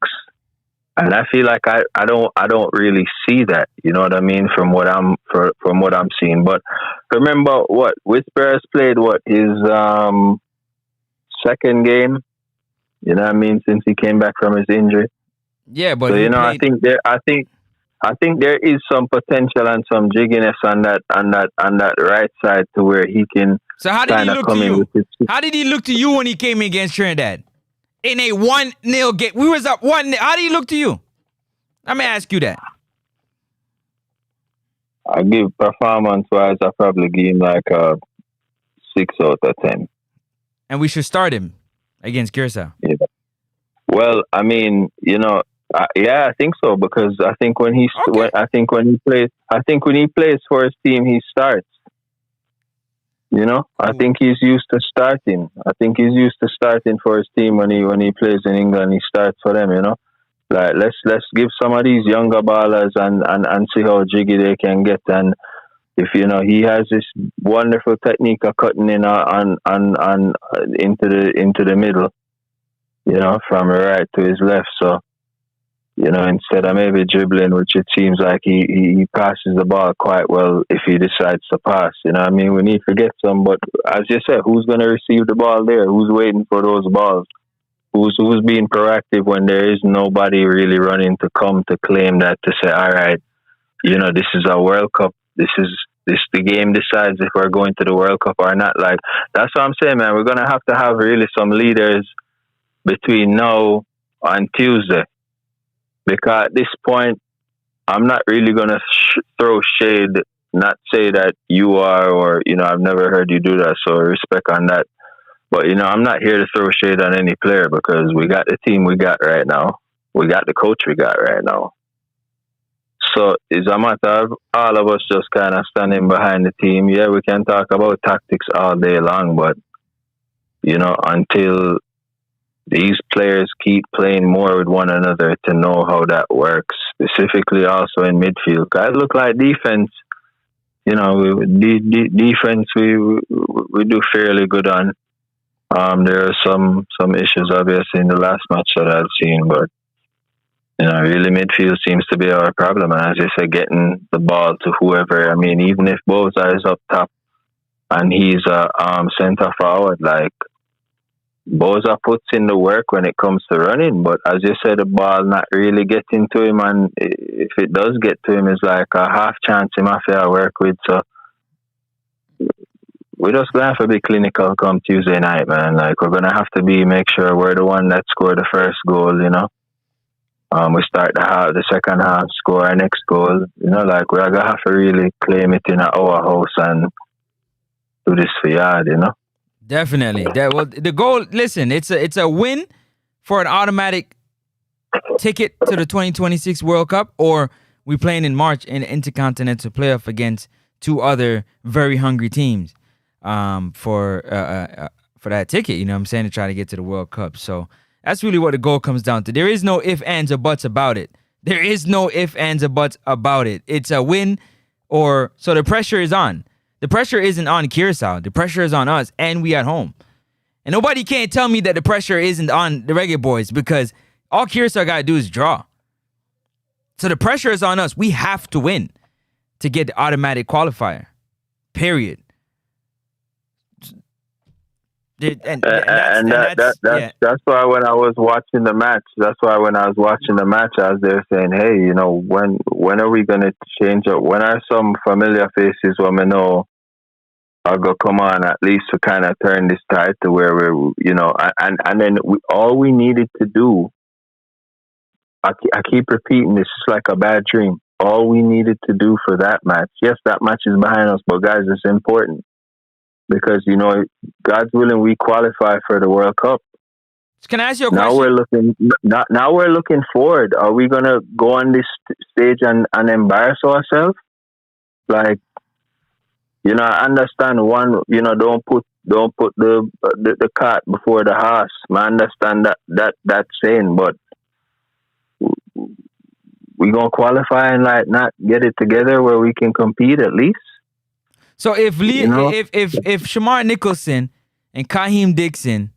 C: And I feel like I don't really see that, you know what I mean, from what I'm seeing. But remember Whisperers played his second game, you know what I mean, since he came back from his injury.
B: Yeah, but
C: so I think there is some potential and some jigginess on that right side, to where he can.
B: So how did he look to you? How did he look to you when he came against Trinidad? In a 1-0 game. We was up 1-0. How did he look to you? Let me ask you that.
C: I give performance-wise, I probably give him like a 6 out of 10.
B: And we should start him against Curacao.
C: Yeah. Well, I mean, I think so, because I think when he plays for his team, he starts. I think he's used to starting. I think he's used to starting for his team when he plays in England. He starts for them. Like, let's give some of these younger ballers and see how jiggy they can get. And if he has this wonderful technique of cutting in on into the middle, from right to his left. So, instead of maybe dribbling, which it seems like he passes the ball quite well if he decides to pass. You know what I mean? We need to get some, but as you said, who's going to receive the ball there? Who's waiting for those balls? Who's being proactive when there is nobody really running to come to claim that, to say, all right, this is a World Cup. This the game decides if we're going to the World Cup or not. Like, that's what I'm saying, man. We're going to have really some leaders between now and Tuesday. Because at this point, I'm not really going to throw shade, not say that you are, or, I've never heard you do that, so respect on that. But I'm not here to throw shade on any player because we got the team we got right now. We got the coach we got right now. So it's a matter of all of us just kind of standing behind the team. Yeah, we can talk about tactics all day long, but until these players keep playing more with one another to know how that works, specifically also in midfield. Guys look like defense. Defense we do fairly good on. There are some issues obviously in the last match that I've seen, but really midfield seems to be our problem. And as you said, getting the ball to whoever. I mean, even if Boza is up top and he's a centre forward, like Boza puts in the work when it comes to running, but as you said, the ball not really getting to him, and if it does get to him, it's like a half chance him have to work with. So we're just gonna have to be clinical come Tuesday night, man. Like we're gonna have to make sure we're the one that scored the first goal. We start the second half, score our next goal. Like we're gonna have to really claim it in our house and do this for yard.
B: Definitely. The goal. Listen, it's a win for an automatic ticket to the 2026 World Cup, or we playing in March in the Intercontinental Playoff against two other very hungry teams for that ticket. You know what I'm saying, to try to get to the World Cup. So that's really what the goal comes down to. There is no ifs, ands, or buts about it. There is no ifs, ands, or buts about it. It's a win, so the pressure is on. The pressure isn't on Curacao. The pressure is on us, and we at home. And nobody can't tell me that the pressure isn't on the Reggae Boyz, because all Curacao got to do is draw. So the pressure is on us. We have to win to get the automatic qualifier. Period.
C: That's why when I was watching the match, I was there saying, hey, when are we going to change up? When are some familiar faces when we know are going to come on at least to kind of turn this tide to where we're, and then all we needed to do, I keep repeating this, it's like a bad dream. All we needed to do for that match, yes, that match is behind us, but guys, it's important. Because, God's willing, we qualify for the World Cup.
B: Can I ask you a question?
C: Now we're looking forward. Are we going to go on this stage and embarrass ourselves? Like, I understand don't put the cart before the horse. I understand that saying, but we going to qualify and not get it together where we can compete at least?
B: So if Shamar Nicholson and Kaheem Dixon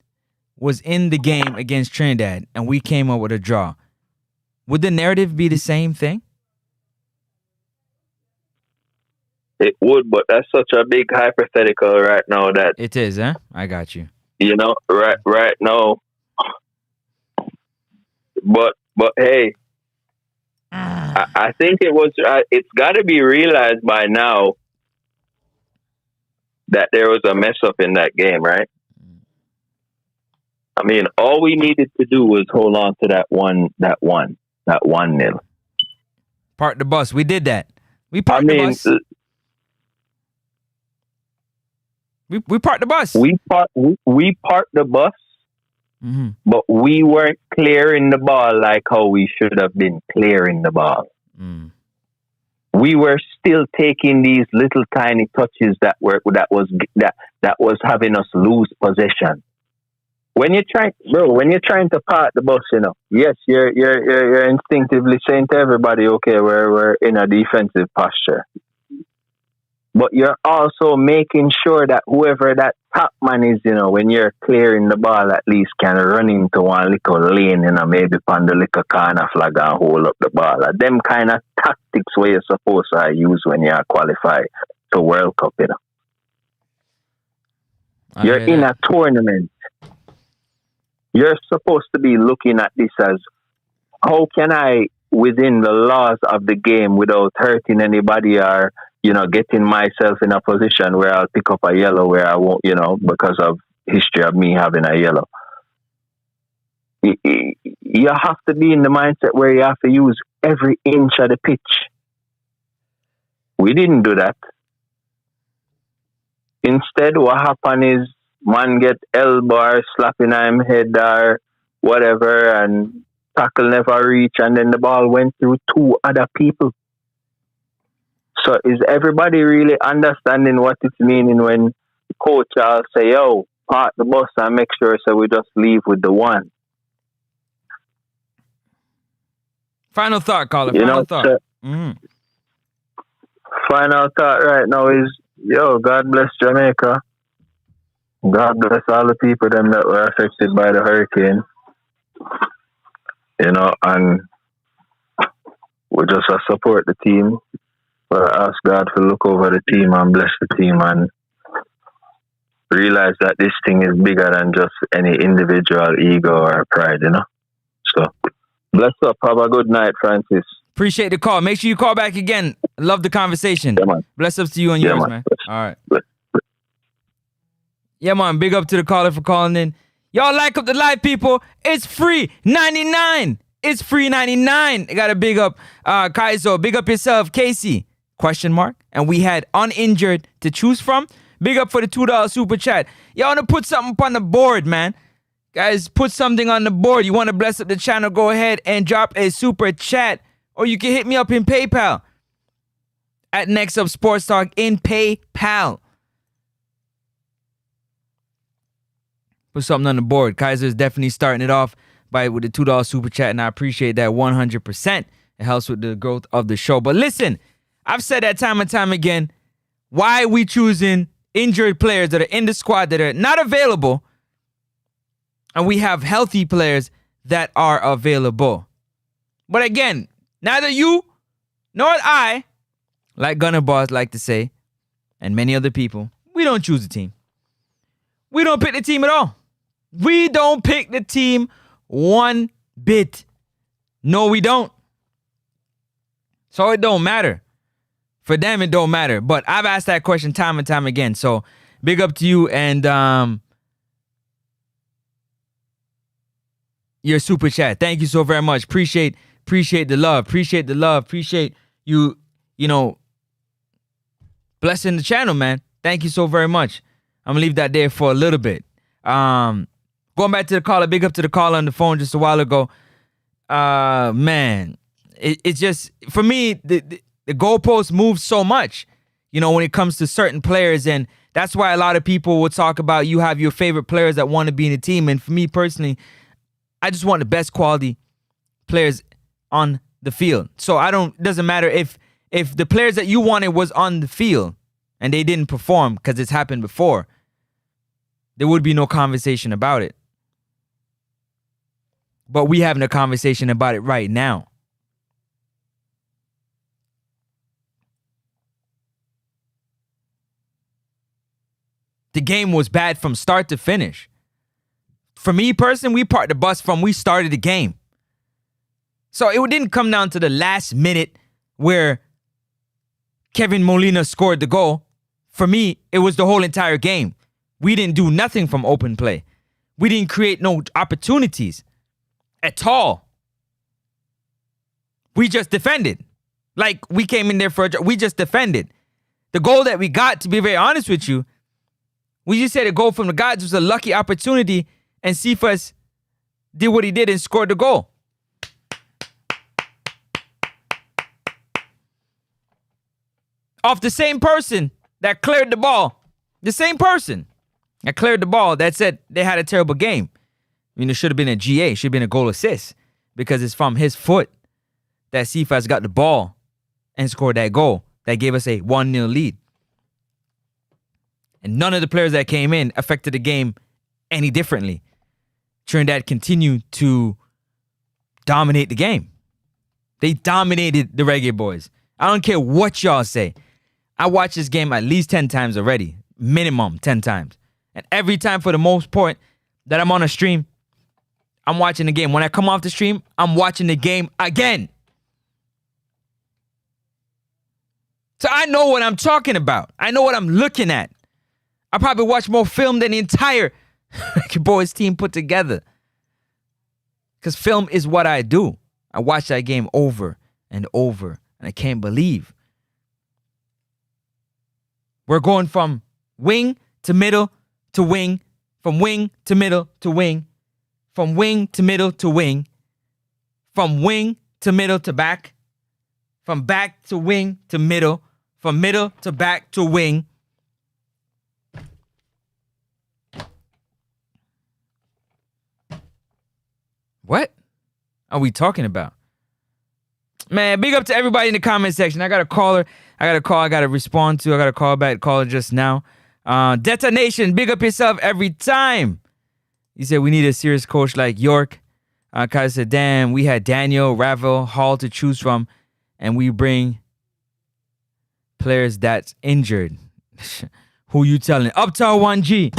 B: was in the game against Trinidad and we came up with a draw, would the narrative be the same thing?
C: It would, but that's such a big hypothetical right now that
B: it is, huh? I got you.
C: Right now. But hey, I think it's got to be realized by now that there was a mess up in that game, right? I mean, all we needed to do was hold on to that 1-0.
B: Park the bus. We did that. We parked the bus. We parked the bus.
C: We parked the bus, but we weren't clearing the ball like how we should have been clearing the ball. We were still taking these little tiny touches that was having us lose possession. When you're trying to park the bus, yes, you're instinctively saying to everybody, okay, we're in a defensive posture. But you're also making sure that whoever that top man is, when you're clearing the ball, at least can run into one little lane, maybe on the little corner flag and hold up the ball. Them kind of tactics where you're supposed to use when you qualify to World Cup, You're in a tournament. You're supposed to be looking at this as, how can I, within the laws of the game, without hurting anybody or getting myself in a position where I'll pick up a yellow where I won't, because of history of me having a yellow. You have to be in the mindset where you have to use every inch of the pitch. We didn't do that. Instead, what happened is man get elbow or slapping him head or whatever, and tackle never reach, and then the ball went through two other people. So is everybody really understanding what it's meaning when the coach will say, yo, park the bus and make sure so we just leave with the one?
B: Final thought, caller. Final thought.
C: Final thought right now is, yo, God bless Jamaica. God bless all the people them that were affected by the hurricane. You know, and we just support the team. But ask God to look over the team and bless the team and realize that this thing is bigger than just any individual ego or pride, you know? So, bless up. Have a good night, Francis.
B: Appreciate the call. Make sure you call back again. Love the conversation.
C: Yeah, man.
B: Bless ups to you and yours, man. All right. Yeah, man. Big up to the caller for calling in. Y'all like up the live, people. It's free 99. It's free 99. I got to big up Kaizo. Big up yourself, Casey. Question mark. And we had uninjured to choose from. Big up for the $2 super chat. Y'all want to put something up on the board, man. Guys, put something on the board. You want to bless up the channel, go ahead and drop a super chat. Or you can hit me up in PayPal. At Next Up Sports Talk in PayPal. Put something on the board. Kaiser's definitely starting it off with the $2 super chat, and I appreciate that 100%. It helps with the growth of the show. But listen, I've said that time and time again. Why are we choosing injured players that are in the squad that are not available, and we have healthy players that are available? But again, neither you nor I, like Gunner Boss like to say, and many other people, we don't choose the team. We don't pick the team at all. We don't pick the team one bit. No, we don't. So it don't matter. For them, it don't matter. But I've asked that question time and time again. So big up to you and your super chat. Thank you so very much. Appreciate the love. Appreciate the love. Appreciate you, blessing the channel, man. Thank you so very much. I'm going to leave that there for a little bit. Going back to the caller, big up to the caller on the phone just a while ago. Man, it's just, for me, the goalposts move so much, when it comes to certain players. And that's why a lot of people will talk about you have your favorite players that want to be in the team. And for me personally, I just want the best quality players on the field. So it doesn't matter if the players that you wanted was on the field and they didn't perform because it's happened before, there would be no conversation about it. But we having a conversation about it right now. The game was bad from start to finish. For me personally, we parked the bus from we started the game. So it didn't come down to the last minute where Kevin Molina scored the goal. For me, it was the whole entire game. We didn't do nothing from open play. We didn't create no opportunities at all. We just defended. Like we came in there we just defended. The goal that we got, to be very honest with you, we just said a goal from the guys was a lucky opportunity, and Cephas did what he did and scored the goal. Off the same person that cleared the ball. The same person that cleared the ball that said they had a terrible game. I mean, it should have been a GA. It should have been a goal assist because it's from his foot that Cephas got the ball and scored that goal that gave us a 1-0 lead. And none of the players that came in affected the game any differently. Trinidad continued to dominate the game. They dominated the Reggae Boyz. I don't care what y'all say. I watched this game at least 10 times already. Minimum 10 times. And every time, for the most part, that I'm on a stream, I'm watching the game. When I come off the stream, I'm watching the game again. So I know what I'm talking about. I know what I'm looking at. I probably watch more film than the entire Reggae Boyz team put together. Because film is what I do. I watch that game over and over. And I can't believe we're going from wing to middle to wing From wing to middle to wing. From wing to middle to wing. From wing to middle to back. From back to wing to middle. From middle to back to wing. What are we talking about? Man, big up to everybody in the comment section. I got a caller. I got to respond to. I got to call back. Caller just now. Detonation, big up yourself every time. He said we need a serious coach like York. Kyle said, damn, we had Daniel, Ravel, Hall to choose from, and we bring players that's injured. Who you telling? Uptown 1G.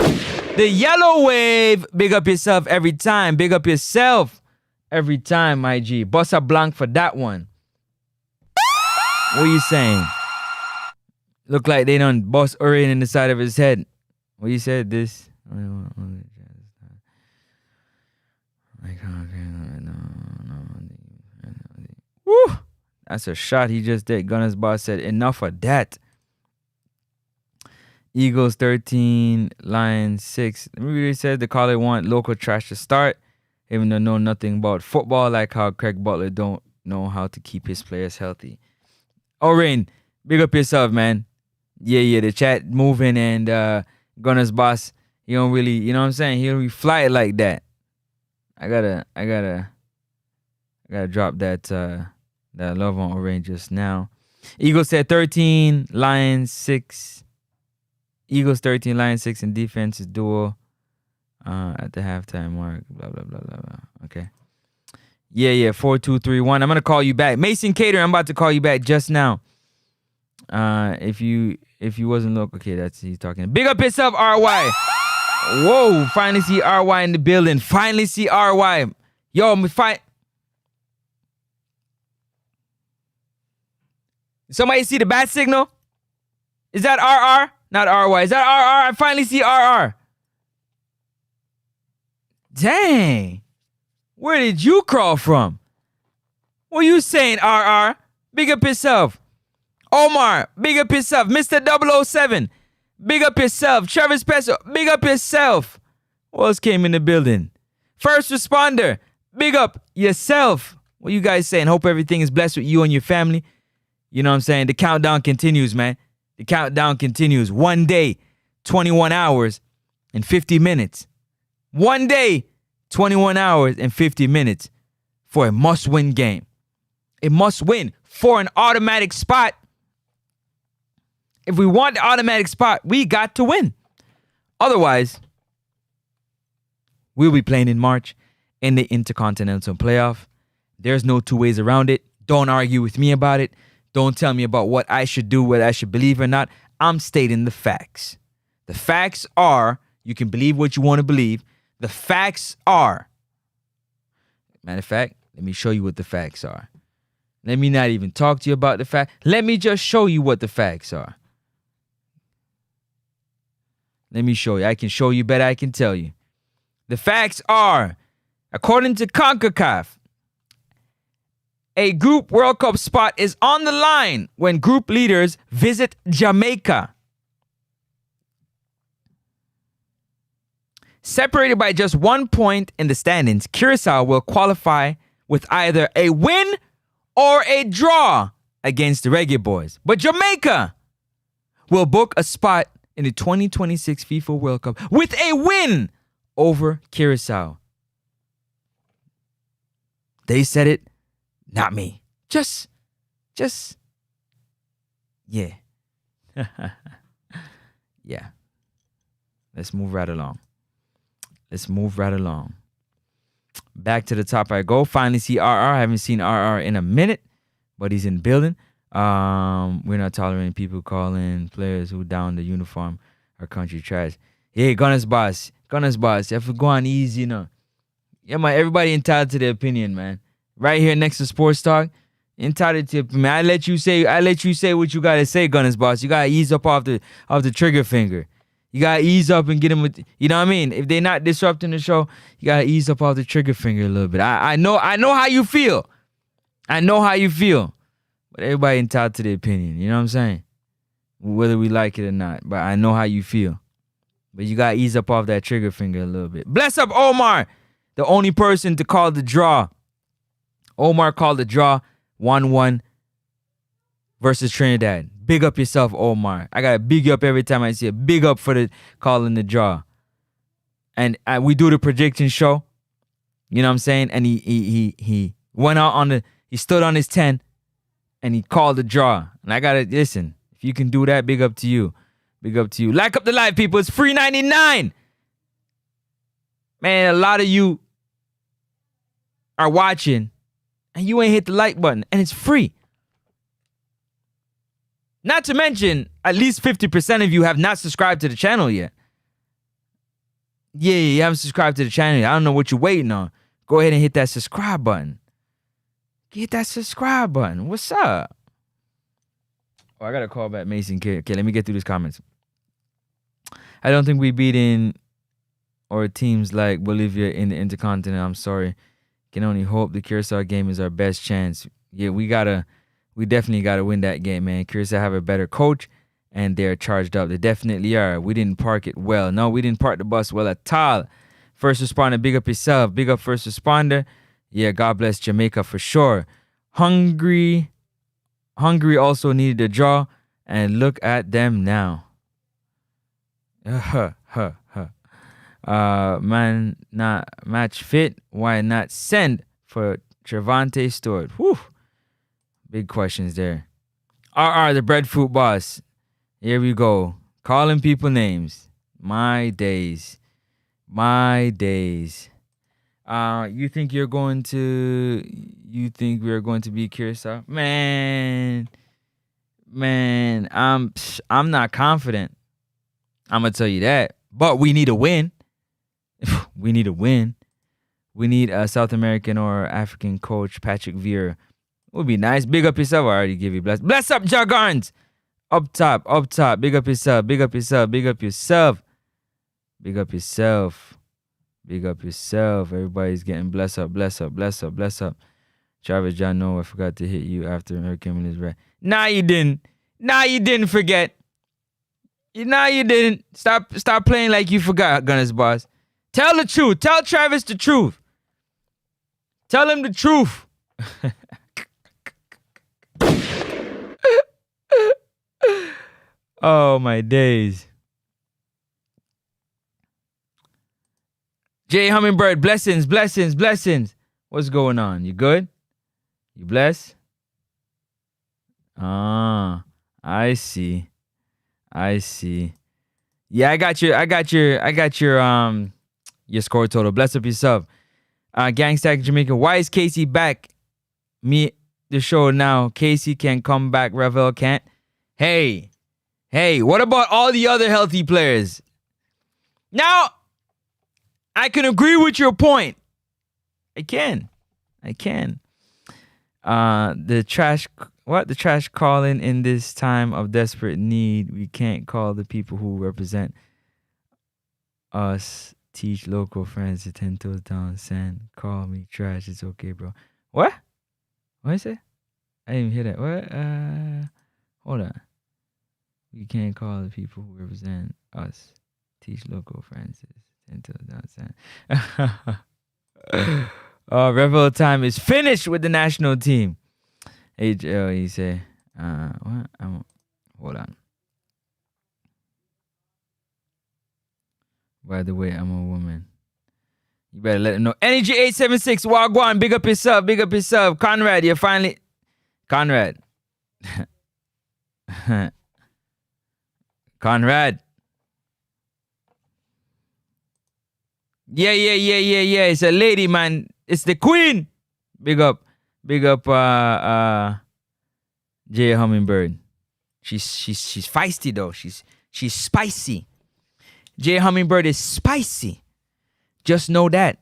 B: The Yellow Wave, big up yourself every time. Big up yourself every time, my G. Bossa Blanc for that one. What are you saying? Look like they done bust Orion in the side of his head. What you said this? Woo! That's a shot he just did. Gunner's boss said, enough of that. Eagles 13, Lions 6. Maybe they said the caller want local trash to start, even though know nothing about football, like how Craig Butler don't know how to keep his players healthy. Rain, big up yourself, man. Yeah, the chat moving and Gunner's boss, he don't really, you know what I'm saying? He don't really fly it like that. I gotta drop that love on Rain just now. Eagles said 13, Lions 6. Eagles 13, Lions 6 in defense is dual at the halftime mark. Blah, blah, blah, blah, blah. Okay. Yeah, 4-2-3-1. I'm going to call you back. Mason Cater, I'm about to call you back just now. If you wasn't local, okay, that's he's talking. Big up yourself, RY. Whoa, finally see RY in the building. Finally see RY. Yo, somebody see the bat signal? Is that RR? Not RY. Is that RR? I finally see RR. Dang. Where did you crawl from? What are you saying, RR? Big up yourself. Omar, big up yourself. Mr. 007, big up yourself. Travis Peso, big up yourself. Who else came in the building? First responder, big up yourself. What you guys saying? Hope everything is blessed with you and your family. You know what I'm saying? The countdown continues, man. The countdown continues. 1 day, 21 hours, and 50 minutes. 1 day, 21 hours, and 50 minutes for a must-win game. A must-win for an automatic spot. If we want the automatic spot, we got to win. Otherwise, we'll be playing in March in the Intercontinental Playoff. There's no two ways around it. Don't argue with me about it. Don't tell me about what I should do, whether I should believe or not. I'm stating the facts. The facts are, you can believe what you want to believe. The facts are. Matter of fact, let me show you what the facts are. Let me not even talk to you about the fact. Let me just show you what the facts are. Let me show you. I can show you better. I can tell you. The facts are, according to CONCACAF, a Group World Cup spot is on the line when group leaders visit Jamaica. Separated by just 1 point in the standings, Curacao will qualify with either a win or a draw against the Reggae Boyz. But Jamaica will book a spot in the 2026 FIFA World Cup with a win over Curacao. They said it, not me. Just, yeah. Yeah. Let's move right along. Back to the top I go. Finally see RR. I haven't seen RR in a minute, but he's in the building. We're not tolerating people calling players who down the uniform our country trash. Hey, Gunners boss. You have to go on easy, you know. Yeah, man, everybody entitled to their opinion, man. Right here next to Sports Talk. Entitled to man. I let you say what you gotta say, Gunners boss. You gotta ease up off the trigger finger. You gotta ease up and get them with, you know what I mean? If they're not disrupting the show, you gotta ease up off the trigger finger a little bit. I know how you feel. But everybody entitled to their opinion. You know what I'm saying? Whether we like it or not. But I know how you feel. But you gotta ease up off that trigger finger a little bit. Bless up Omar, the only person to call the draw. Omar called the draw 1-1 versus Trinidad. Big up yourself, Omar. I gotta big you up every time I see it. Big up for the calling the draw. And we do the prediction show. You know what I'm saying? And he went out on he stood on his 10 and he called the draw. And I gotta listen. If you can do that, big up to you. Big up to you. Like up the live, people. It's free 99. Man, a lot of you are watching and you ain't hit the like button. And it's free. Not to mention, at least 50% of you have not subscribed to the channel yet. Yeah, you haven't subscribed to the channel yet. I don't know what you're waiting on. Go ahead and hit that subscribe button. Hit that subscribe button. What's up? Oh, I got to call back Mason. Okay, let me get through these comments. I don't think we beat in or teams like Bolivia in the Intercontinental. I'm sorry. Can only hope the Curacao game is our best chance. Yeah, we definitely gotta win that game, man. Curacao have a better coach and they're charged up. They definitely are. We didn't park it well. No, we didn't park the bus well at all. First responder, big up yourself. Big up first responder. Yeah, God bless Jamaica for sure. Hungary also needed a draw, and look at them now. Man, not match fit. Why not send for Trevante Stewart? Whew. Big questions there. RR, the breadfruit boss. Here we go. Calling people names. My days. My days. You think we're going to beat Curacao? Man, I'm not confident. I'm gonna tell you that. But we need a win. We need a win. We need a South American or African coach, Patrick Vieira. Would be nice. Big up yourself. I already give you bless. Bless up, Jargons. Up top. Big up yourself. Big up yourself. Big up yourself. Big up yourself. Big up yourself. Everybody's getting bless up. Travis John, no, I forgot to hit you after Hurricane is right. Nah, you didn't. Forget. Nah, you didn't. Stop playing like you forgot, Gunners boss. Tell the truth. Tell Travis the truth. Tell him the truth. Oh, my days. Jay Hummingbird, blessings. What's going on? You good? You blessed? Ah, I see. Yeah, I got your score total. Bless up yourself. Gangstack Jamaica. Why is Casey back? Me the show now. Casey can come back. Ravel can't. Hey, what about all the other healthy players? Now, I can agree with your point. I can. The trash calling in this time of desperate need. We can't call the people who represent us. Teach local friends to 10 toes down. Sand. Call me trash. It's okay, bro. What? What is it? I didn't even hear that. What? Hold on. We can't call the people who represent us. Teach local friends to 10 toes down. Sand. Revel time is finished with the national team. HL, he said. What? Hold on. By the way, I'm a woman. You better let him know. Energy 876, Wagwan, big up yourself. Conrad, you're finally... Conrad. Yeah. It's a lady, man. It's the queen. Big up, Jay Hummingbird. She's feisty though. She's spicy. Jay Hummingbird is spicy. Just know that.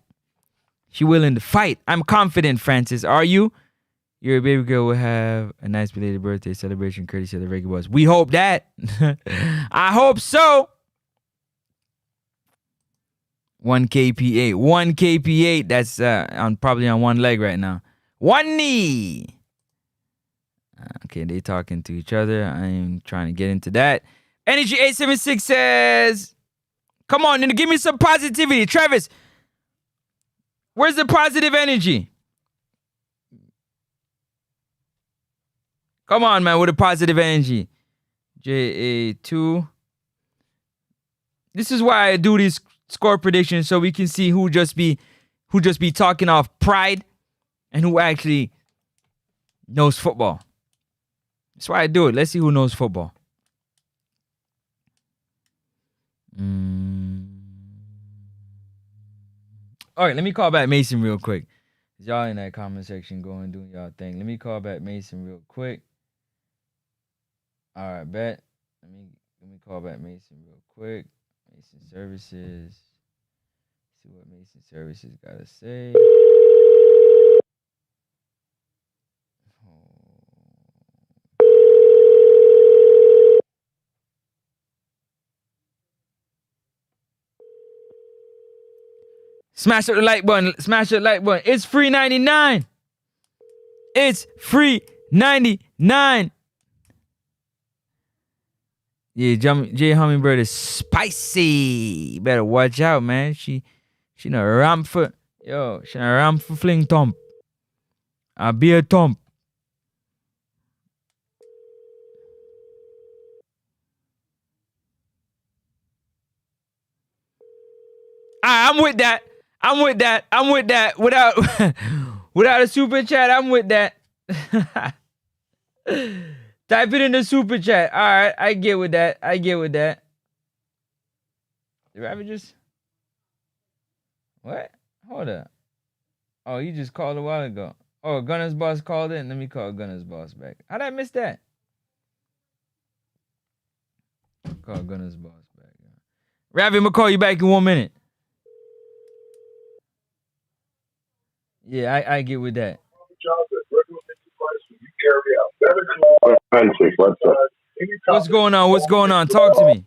B: She willing to fight. I'm confident, Francis. Are you? Your baby girl will have a nice belated birthday celebration courtesy of the Reggae Boyz. We hope that. I hope so. 1 kp8. That's probably on one leg right now. One knee. Okay, they talking to each other. I am trying to get into that. Energy 876 says, Come on, and give me some positivity. Travis, where's the positive energy? Come on, man, with a positive energy. JA2. This is why I do these score predictions, so we can see who just be talking off pride and who actually knows football. That's why I do it. Let's see who knows football. All right, let me call back Mason real quick. Y'all in that comment section going doing y'all thing. Let me call back Mason real quick. All right, bet. Let me call back Mason real quick. Mason Services. See what Mason Services gotta say. Smash up the like button. Smash the like button. It's free 99. It's free 99. Yeah, J Hummingbird is spicy. Better watch out, man. She no ramp for she no ramp for fling thump. A beer thump. I'm with that. Without a super chat, I'm with that. Type it in the super chat. All right, I get with that. The Ravagers? What? Hold up. Oh, you just called a while ago. Oh, Gunner's boss called in. Let me call Gunner's boss back. How'd I miss that? Call Gunner's boss back. Ravi, I'm gonna call you back in 1 minute. Yeah, I get with that. What's going on? Talk to me.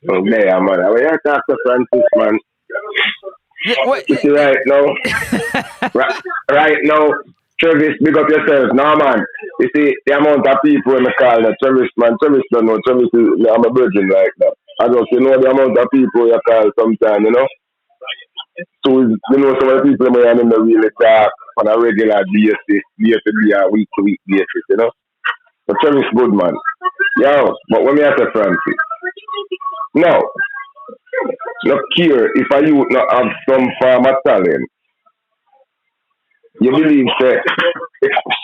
C: Oh, man, man. I mean, talk to Francis, man.
B: Yeah, what?
C: You see, right now, Travis, big up yourself. No, man. You see, the amount of people in the call that Travis don't know. Travis is, I'm a virgin right now. I just, the amount of people you call sometimes, So, some of the people may have really talk on a regular basis, day-to-day, week-to-week basis, But Travis good, man. Yo, but when me have to Francis, no care if a youth not have some form of talent. You believe that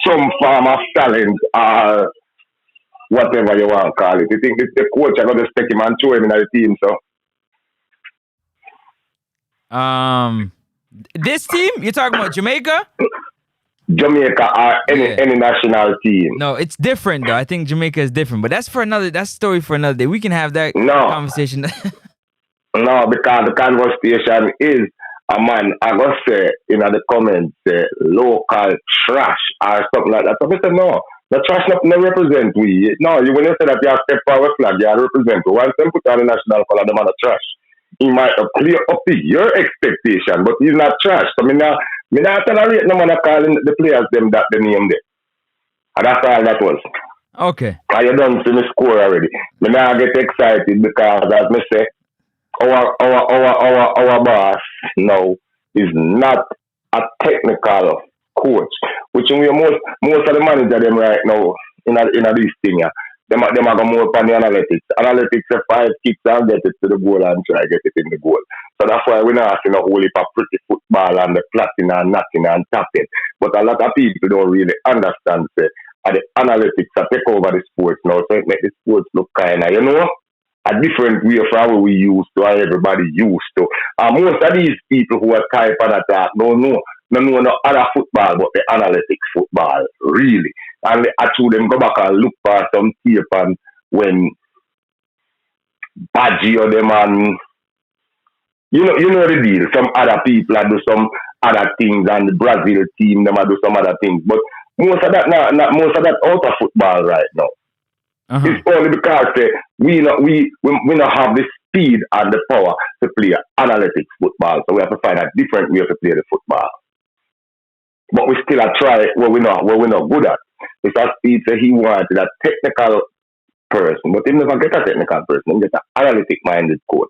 C: some form of talent or whatever you want to call it. You think the coach are going to stick him and throw him in the team, so?
B: This team? You're talking about Jamaica?
C: Jamaica or any national team.
B: No, it's different though. I think Jamaica is different, but that's story for another day. We can have that conversation.
C: No, because the conversation is a man, I go say in the comments, local trash or something like that. So I said, no, the trash not represent we. No, when you say that you have step power flag, you represent. Once them put on the national color, them on the trash. He might clear up to your expectation, but he's not trash. So me not tolerate no man calling the players them that the name there. And that's all that was.
B: Okay.
C: And you done see me score already. Me now get excited because as me say, our boss now is not a technical coach, which we most of the manager them right now in this thing. Them are going more upon the analytics. Analytics are 5 kicks and get it to the goal and try to get it in the goal. So that's why we're not seeing a whole heap of pretty football and the platting and knocking and tapping. But a lot of people don't really understand say, the analytics that take over the sports now, so it make the sports look kind of, a different way from how we used to, how everybody used to. Most of these people who are type of attack don't know no other football but the analytics football, really. And actually them go back and look for some tape and when Badgie or them and you know the deal. Some other people do some other things and the Brazil team them do some other things. But most of that out of football right now. Uh-huh. It's only because we not have the speed and the power to play analytics football. So we have to find a different way to play the football. But we still try what we're not good at. Because Steve said he wanted a technical person, but he never get a technical person, he get an analytic minded coach.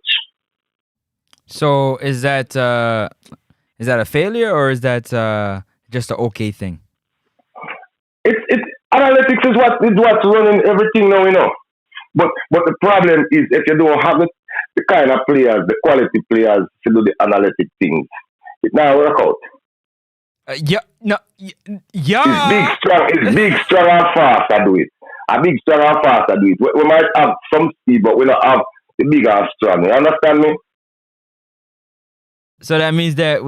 B: So is that a failure or is that just an okay thing?
D: It's analytics is what's running everything now, you know. But the problem is if you don't have the kind of players, the quality players to do the analytic things, it now work out.
B: Yeah, no, yeah.
D: It's big, strong, and fast to do it. A big, strong, and fast to do it. We might have some speed, but we don't have the big and strong. You understand me?
B: So that means that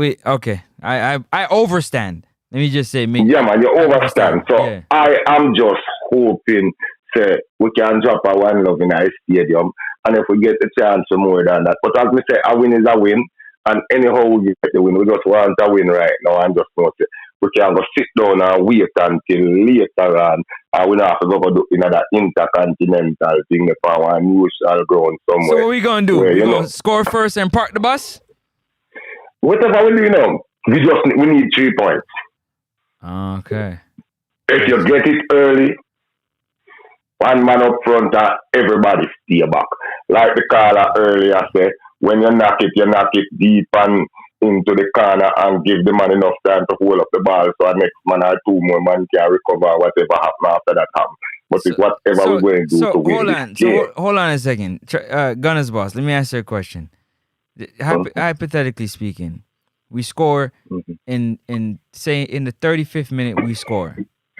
B: I overstand. Let me just say,
D: yeah, man, you overstand. So yeah. I am just hoping say we can drop a 1-0 in our stadium, and if we get a chance for more than that. But as we say, a win is a win, and anyhow we get the win, we just want a win right now, and just know we can go sit down and wait until later on, and we don't have to go do another intercontinental thing for one neutral ground somewhere.
B: So what we gonna do? We gonna score first and park the bus?
D: Whatever we do now, we need 3 points.
B: Okay.
D: If you get it early, one man up front and everybody stay back. Like the caller earlier said, when you knock it deep and into the corner and give the man enough time to hold up the ball so the next man or 2 more man can recover whatever happens after that happens. But it's whatever we're going to do to win.
B: Hold on a second. Gunners boss, let me ask you a question. Hypothetically speaking, we score in the 35th minute we score.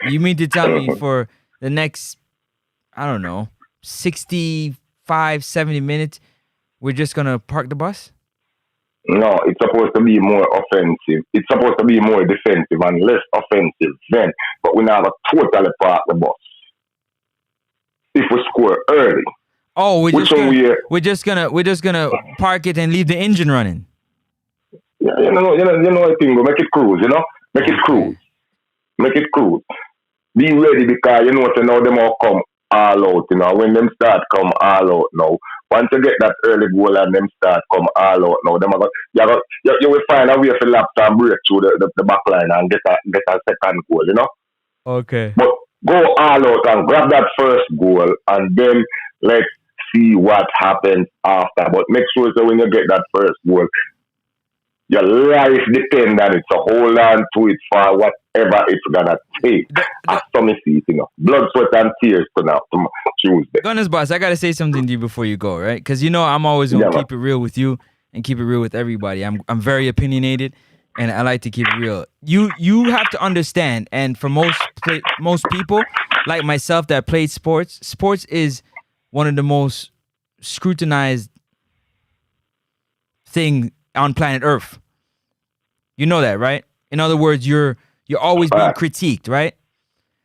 B: You mean to tell me for the next, I don't know, 65, 70 minutes, we're just going to park the bus?
D: No, it's supposed to be more offensive. It's supposed to be more defensive and less offensive then. But we now totally park the bus. If we score early.
B: Oh, we're just gonna park it and leave the engine running.
D: Yeah, you know I think, but make it cruise, you know? Make it cruise. Be ready because you know so now them all come all out, you know. When them start come all out now. Once you get that early goal and them start come all out now, you will find a way for laps and break through the back line and get a second goal, you know?
B: Okay.
D: But go all out and grab that first goal and then let's see what happens after. But make sure so when you get that first goal, your life depends on it. So hold on to it for whatever it's gonna take. Blood, sweat, and tears to Tuesday.
B: Gunners boss, I gotta say something to you before you go, right? Because you know I'm always gonna keep it real with you and keep it real with everybody. I'm very opinionated and I like to keep it real. You have to understand, and for most people like myself that played sports is one of the most scrutinized thing on planet Earth. You know that, right? In other words, you're always being critiqued, right?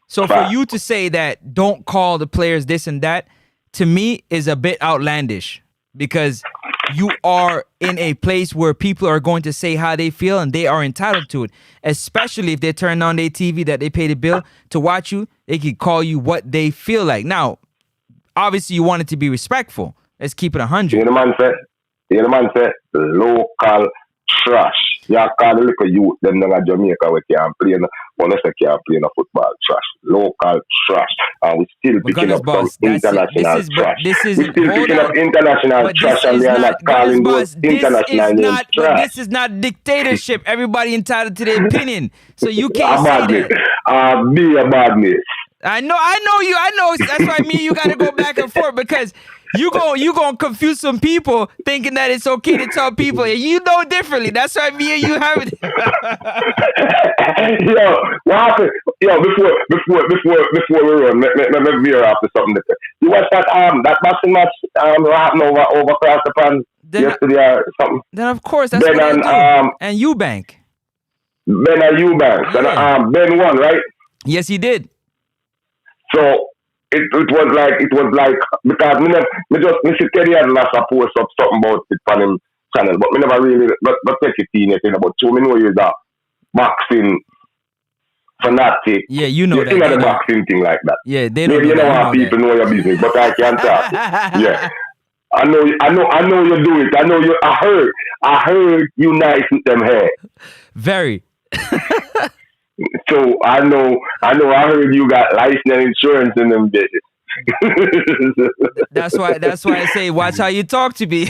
B: So for you to say that don't call the players this and that, to me is a bit outlandish because you are in a place where people are going to say how they feel and they are entitled to it, especially if they turn on their TV that they pay the bill to watch you. They can call you what they feel like. Now, obviously, you want it to be respectful. Let's keep it 100.
D: You know the man said, local trash. Yeah, call the little youth, them down in Jamaica where can't play, unless they can't play no football, trash. Local trash. And we still picking up some international trash. We still picking up international trash and we are not calling those international names trash.
B: But this is not dictatorship. Everybody entitled to their opinion. So you can't say that.
D: Be a badness.
B: I know you. I know. That's why me and you got to go back and forth because you gonna confuse some people thinking that it's okay to tell people and you know differently. That's why me and you have it.
D: Yo, what happened? Yo, before we run, let me veer after something different. You watch that boxing match happened over across the pond yesterday or something?
B: Then of course that's
D: Ben
B: what I do. And Eubank.
D: Ben and Eubank. Yeah. And Ben won, right?
B: Yes, he did.
D: So it was like because me see Teddy had last a post up something about it on him channel, but me never really but take it in anything about two. Me know you're that boxing fanatic.
B: Yeah, you know
D: you
B: that.
D: You know the boxing thing like that.
B: Yeah, they don't.
D: Maybe you know how people know your business, but I can't talk. Yeah. I know you do it. I heard you nice with them hair.
B: Very.
D: So I heard you got license and insurance in them bitches.
B: That's why I say watch how you talk to me.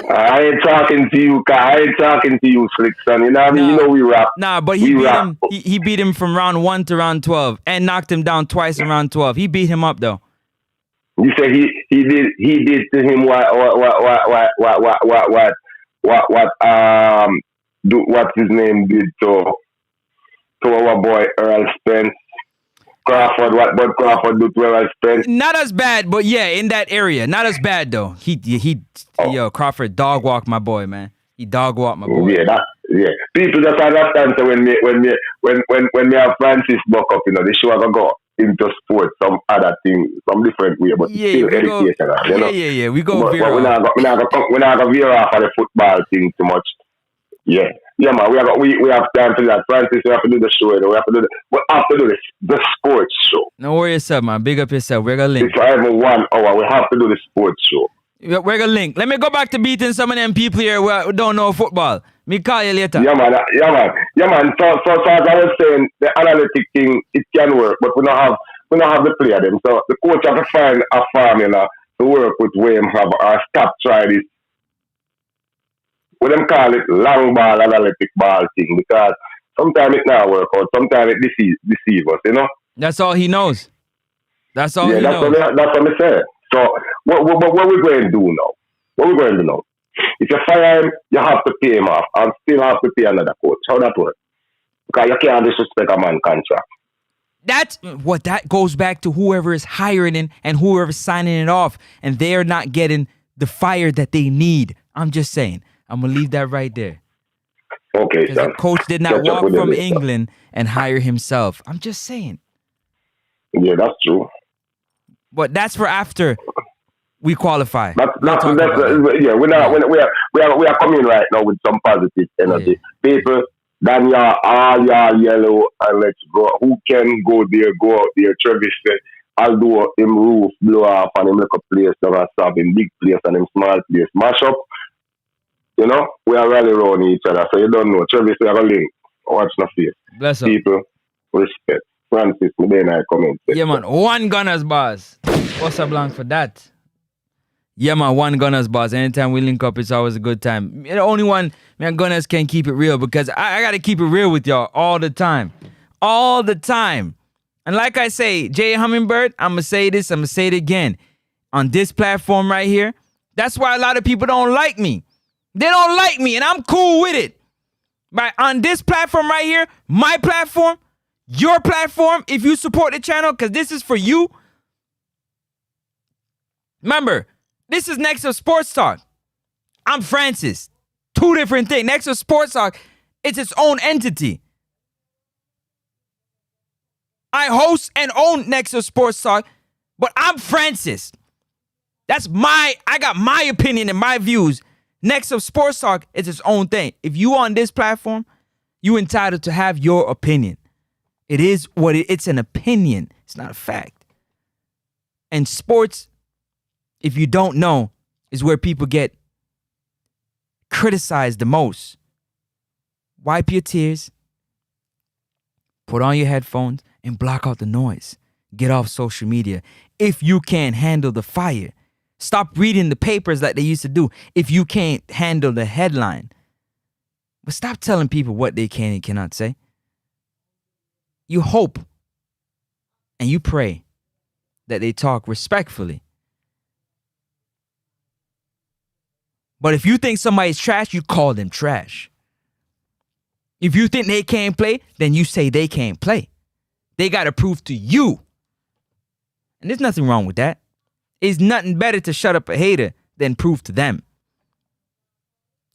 D: I ain't talking to you, Slick son. You know what I mean? You know we rap.
B: Nah, but he beat him from round 1 to round 12 and knocked him down twice in round 12. He beat him up though.
D: You say he did to him what his name did to our boy Earl Spence. Crawford, what Bud Crawford do to Earl Spence?
B: Not as bad, but yeah, in that area. Not as bad though. Yo, Crawford dog walked my boy, man. He dog walked my boy.
D: Yeah. People just understand so when me have Francis Buck up, you know, the show gonna go into sports, some other thing, some different way, but still education.
B: Yeah. We go veer
D: off. We're not gonna veer off of the football thing too much. Yeah, man. We have time to do that. Francis, we have to do the show. We have to do the sports show.
B: No worry yourself, man. Big up yourself. We're gonna link.
D: It's even 1 hour. We have to do the sports show.
B: We're gonna link. Let me go back to beating some of them people here who don't know football. Me call you later.
D: Yeah, man. So as I was saying, the analytic thing, it can work, but we don't have the player them. So the coach have to find a formula to work with Wayne have or stop try this. What them call it long ball analytic ball thing, because sometimes it not work out, sometimes it deceive us, you know?
B: That's all he knows. That's all he
D: knows. That's what I say. So what we're going to do now? What we're going to do now? If you fire him, you have to pay him off and still have to pay another coach. How that work? Because you can't disrespect a man's contract.
B: That goes back to whoever is hiring and whoever's signing it off, and they're not getting the fire that they need. I'm just saying. I'm going to leave that right there.
D: Okay,
B: because the coach did not walk from England and hire himself. I'm just saying.
D: Yeah, that's true.
B: But that's for after we qualify.
D: We are coming right now with some positive energy. Yeah. People, then all yellow and let's go. Who can go out there? Travis said, I'll do him roof blow off and him look a place that have in big place and him small place. Mash up. You know, we are rally around each other, so you don't know. Travis, we have a link. Watch my face.
B: Bless
D: people, respect. Francis, then I comment.
B: Yeah, man. One Gunners, boss. What's up, Blanc, for that? Yeah, man. One Gunners, boss. Anytime we link up, it's always a good time. The only one, man, Gunners can keep it real because I got to keep it real with y'all all the time. All the time. And like I say, Jay Hummingbird, I'm going to say this, I'm going to say it again. On this platform right here, that's why a lot of people don't like me. They don't like me, and I'm cool with it. But on this platform right here, my platform, your platform, if you support the channel, because this is for you. Remember, this is Next of Sports Talk. I'm Francis. Two different things. Next of Sports Talk, it's its own entity. I host and own Next of Sports Talk, but I'm Francis. I got my opinion and my views. Next of Sports Talk is its own thing. If you on this platform, you entitled to have your opinion. It is what it's an opinion. It's not a fact. And sports, if you don't know, is where people get criticized the most. Wipe your tears, put on your headphones, and block out the noise. Get off social media. If you can't handle the fire, stop reading the papers like they used to do if you can't handle the headline. But stop telling people what they can and cannot say. You hope and you pray that they talk respectfully. But if you think somebody's trash, you call them trash. If you think they can't play, then you say they can't play. They got to prove to you. And there's nothing wrong with that. It's nothing better to shut up a hater than prove to them.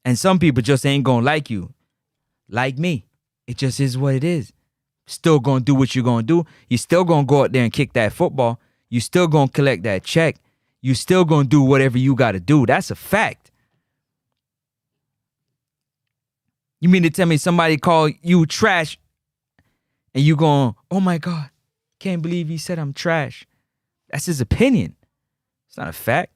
B: And some people just ain't gonna like you. Like me. It just is what it is. Still gonna do what you're gonna do. You still gonna go out there and kick that football. You still gonna collect that check. You still gonna do whatever you gotta do. That's a fact. You mean to tell me somebody call you trash and you going, oh my God, can't believe he said I'm trash. That's his opinion. It's not a fact.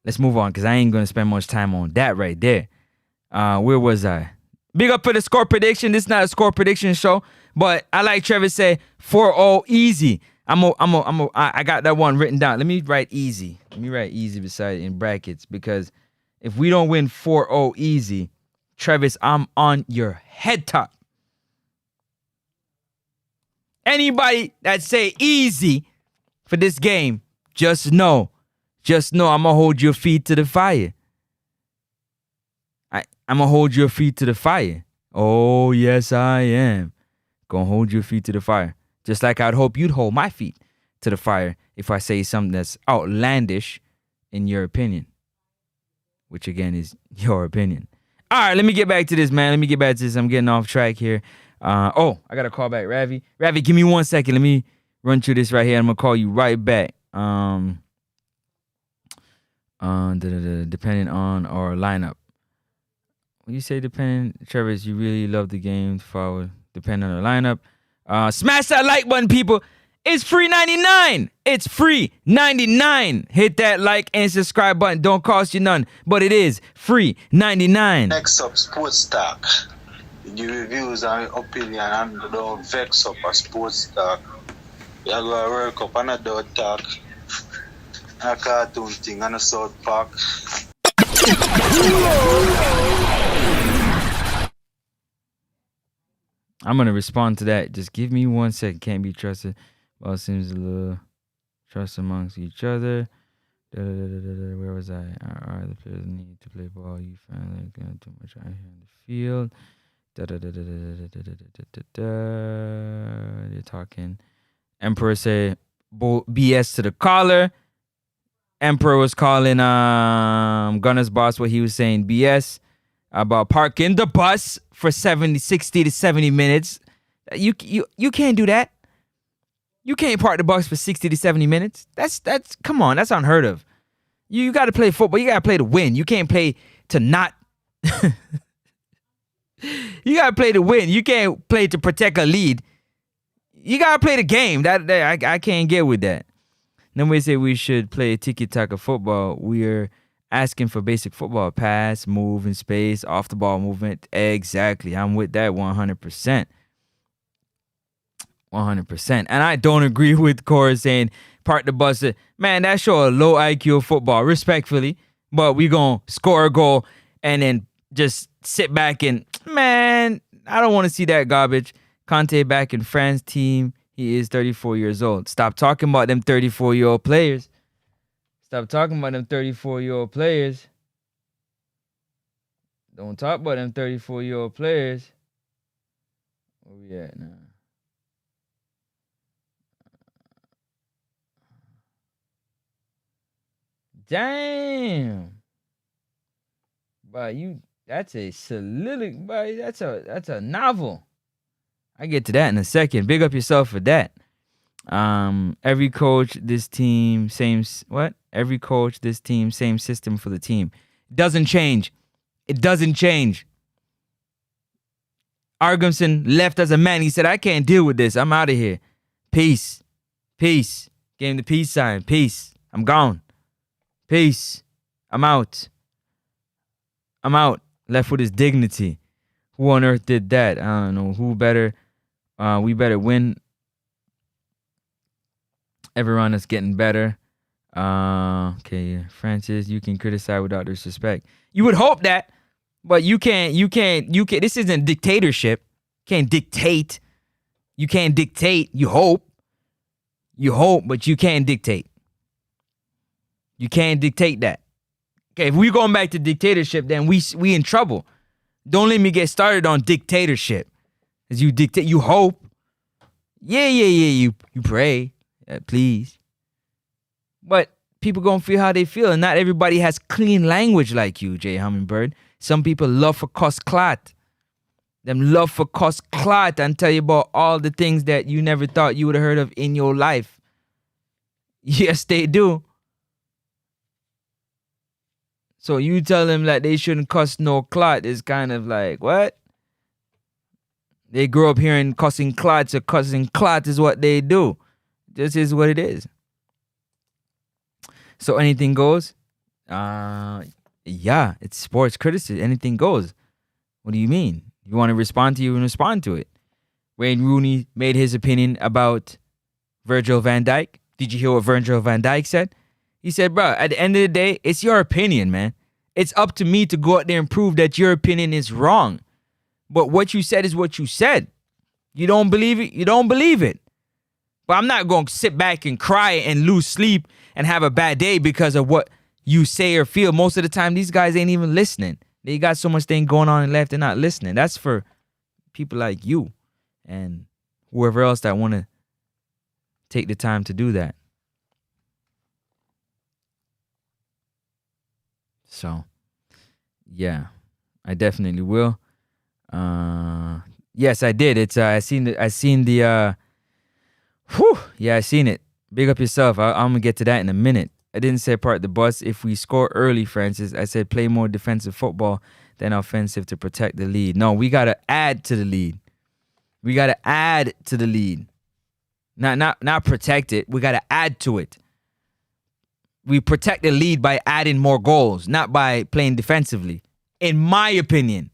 B: Let's move on because I ain't going to spend much time on that right there. Where was I? Big up for the score prediction. This is not a score prediction show, but I like Trevor say 4-0 easy. I got that one written down. Let me write easy. Let me write easy beside it in brackets, because if we don't win 4-0 easy, Travis, I'm on your head top. Anybody that say easy for this game, just know I'm gonna hold your feet to the fire. I'm gonna hold your feet to the fire. Oh, yes, I am. Gonna hold your feet to the fire. Just like I'd hope you'd hold my feet to the fire if I say something that's outlandish in your opinion. Which, again, is your opinion. All right, let me get back to this, man. I'm getting off track here. I got to call back Ravi. Ravi, give me 1 second. Let me run through this right here. I'm going to call you right back. Depending on our lineup. When you say depending, Travis, you really love the game forward. Depending on the lineup. Smash that like button, people. It's free 99. It's free 99. Hit that like and subscribe button. Don't cost you none, but it is free 99.
A: Next up, Sports Talk. The reviews and opinion, and don't vex up a Sports Talk. You go to World Cup and a dog talk. And a cartoon thing and a South Park.
B: I'm going to respond to that. Just give me 1 second. Can't be trusted. Well, it seems a little trust amongst each other. Where was I? All right, the players need to play ball. You find like too much out here in the field. They're talking. Emperor said BS to the caller. Emperor was calling Gunner's boss what he was saying BS about parking the bus for 60 to 70 minutes. You can't do that. You can't park the bus for 60 to 70 minutes. That's come on, that's unheard of. You got to play football. You got to play to win. You can't play to not. You got to play to win. You can't play to protect a lead. You got to play the game. I can't get with that. Nobody say we should play tiki-taka football. We're asking for basic football. Pass, move in space, off the ball movement. Exactly. I'm with that 100%. 100%. And I don't agree with Corey saying park the bus. Man, that show a low IQ of football, respectfully. But we going to score a goal and then just sit back and, man, I don't want to see that garbage. Conte back in France team. He is 34 years old. Stop talking about them 34-year-old players. Stop talking about them 34-year-old players. Don't talk about them 34-year-old players. Where we at now? Damn. But that's a soliloquy, but that's a novel. I get to that in a second. Big up yourself for that. Every coach, this team, same system for the team. Doesn't change. It doesn't change. Argumson left as a man. He said, I can't deal with this. I'm out of here. Peace. Peace. Gave him the peace sign. Peace. I'm gone. Peace. I'm out. I'm out. Left with his dignity. Who on earth did that? I don't know. Who better? We better win. Everyone is getting better. Okay, Francis, you can criticize without disrespect. You would hope that, but you can't. This isn't dictatorship. Can't dictate. You can't dictate. You hope, but you can't dictate. You can't dictate that. Okay, if we're going back to dictatorship, then we in trouble. Don't let me get started on dictatorship. As you dictate, you hope. Yeah. You pray, please. But people gonna feel how they feel, and not everybody has clean language like you, Jay Hummingbird. Some people love for cuss clot. Them love for cuss clot and tell you about all the things that you never thought you would have heard of in your life. Yes, they do. So you tell them that they shouldn't cuss no clot is kind of like, what? They grew up hearing cussing clot, so cussing clot is what they do. This is what it is. So anything goes? Yeah, it's sports criticism. Anything goes. What do you mean? You want to respond to you and respond to it. Wayne Rooney made his opinion about Virgil van Dijk. Did you hear what Virgil van Dijk said? He said, bro, at the end of the day, it's your opinion, man. It's up to me to go out there and prove that your opinion is wrong. But what you said is what you said. You don't believe it? You don't believe it. But I'm not going to sit back and cry and lose sleep and have a bad day because of what you say or feel. Most of the time, these guys ain't even listening. They got so much thing going on in left, they're not listening. That's for people like you and whoever else that want to take the time to do that. So, yeah, I definitely will. Yes, I did. It's I seen the yeah, I seen it. Big up yourself. I'm gonna get to that in a minute. I didn't say part the bus. If we score early, Francis, I said play more defensive football than offensive to protect the lead. No, we gotta add to the lead. We gotta add to the lead. Not protect it. We gotta add to it. We protect the lead by adding more goals, not by playing defensively. In my opinion,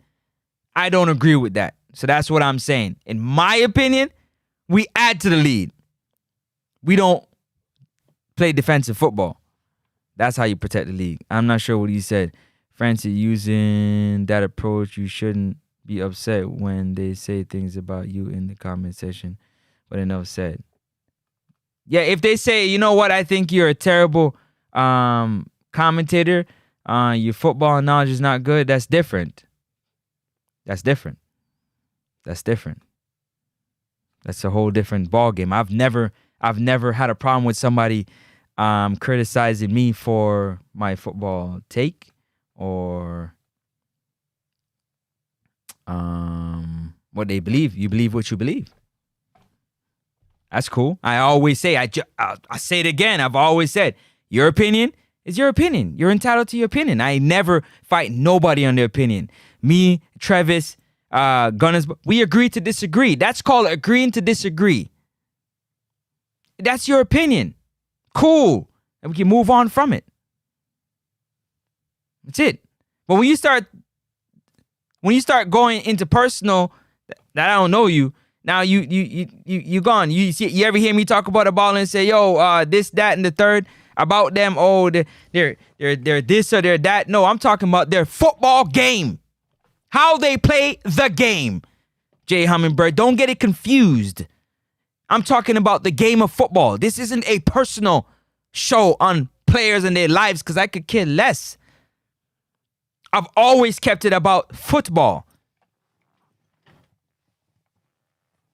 B: I don't agree with that. So that's what I'm saying. In my opinion, we add to the lead. We don't play defensive football. That's how you protect the league. I'm not sure what he said. Francis, using that approach, you shouldn't be upset when they say things about you in the comment section, but enough said. Yeah, if they say, you know what, I think you're a terrible commentator, your football knowledge is not good, that's different. That's different. That's different. That's a whole different ball game. I've never had a problem with somebody criticizing me for my football take or what they believe. You believe what you believe. That's cool. I always say, I say it again. I've always said, your opinion is your opinion. You're entitled to your opinion. I never fight nobody on their opinion. Me, Travis, Gunners, we agree to disagree. That's called agreeing to disagree. That's your opinion. Cool. And we can move on from it. That's it. But when you start going into personal, that I don't know you, now you gone. You ever hear me talk about a ball and say, yo, this, that, and the third about them? Oh, they're this or they're that. No, I'm talking about their football game. How they play the game. Jay Hummingbird, don't get it confused. I'm talking about the game of football. This isn't a personal show on players and their lives because I could care less. I've always kept it about football.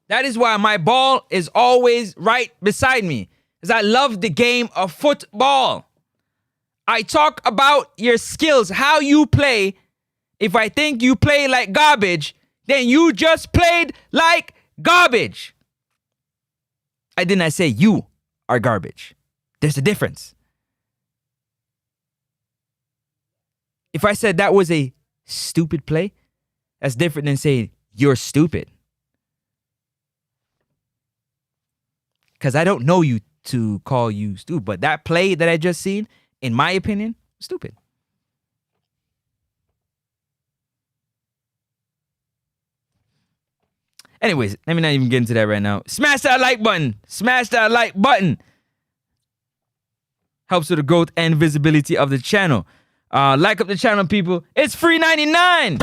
B: That is why my ball is always right beside me, because I love the game of football. I talk about your skills, how you play. If I think you play like garbage, then you just played like garbage. I did not say you are garbage. There's a difference. If I said that was a stupid play, that's different than saying you're stupid. Because I don't know you to call you stupid. But that play that I just seen, in my opinion, stupid. Anyways, let me not even get into that right now. Smash that like button. Smash that like button. Helps with the growth and visibility of the channel. Like up the channel, people. It's free 99.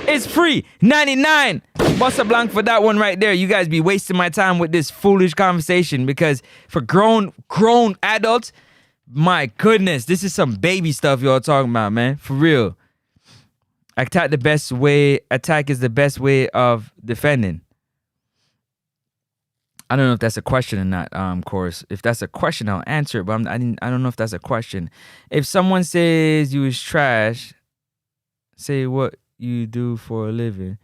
B: It's free 99. Bust a blank for that one right there. You guys be wasting my time with this foolish conversation because for grown adults, my goodness, this is some baby stuff y'all talking about, man. For real. Attack is the best way of defending. I don't know if that's a question or not, Chorus. If that's a question, I'll answer it, but I don't know if that's a question. If someone says you is trash, say what you do for a living.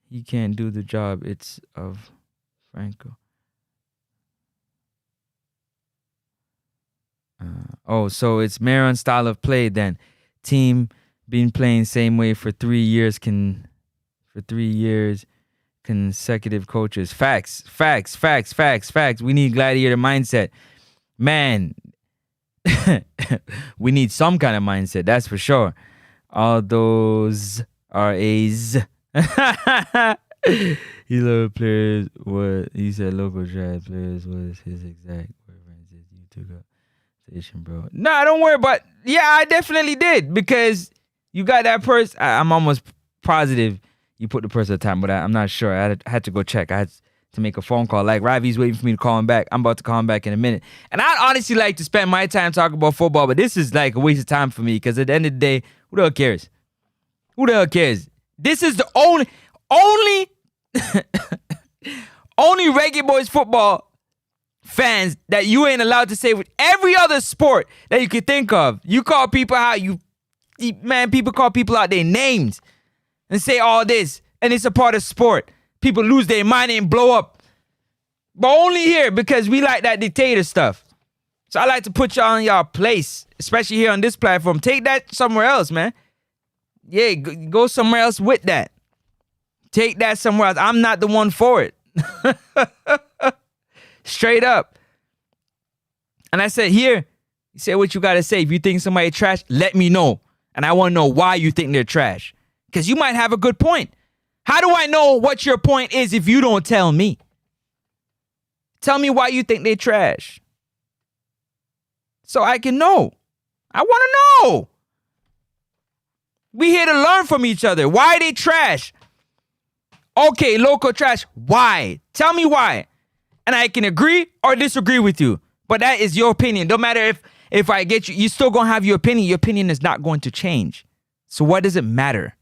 B: You can't do the job. It's of Franco. So it's Maron's style of play then. Team been playing same way for 3 years consecutive coaches. Facts. We need gladiator mindset. Man, we need some kind of mindset, that's for sure. All those are A's. He loved players. What he said, local trash players was his exact references. You took up station, bro. Nah, don't worry. But yeah, I definitely did because you got that person. I'm almost positive you put the person at the time, but I'm not sure. I had to go check. I had to make a phone call. Like Ravi's waiting for me to call him back. I'm about to call him back in a minute. And I'd honestly like to spend my time talking about football, but this is like a waste of time for me because at the end of the day, who the hell cares? Who the hell cares? This is the only Reggae Boyz football fans that you ain't allowed to say with every other sport that you could think of. You call people out, people call people out their names and say all this, and it's a part of sport. People lose their mind and blow up. But only here because we like that dictator stuff. So I like to put y'all in y'all place, especially here on this platform. Take that somewhere else, man. Yeah, go somewhere else with that. Take that somewhere else. I'm not the one for it. Straight up. And I said, here, you say what you got to say. If you think somebody trash, let me know. And I want to know why you think they're trash. Because you might have a good point. How do I know what your point is if you don't tell me? Tell me why you think they trash. So I can know. I want to know. We here to learn from each other. Why they trash? Okay, local trash. Why? Tell me why. And I can agree or disagree with you. But that is your opinion. Don't matter if I get you. You're still going to have your opinion. Your opinion is not going to change. So what does it matter?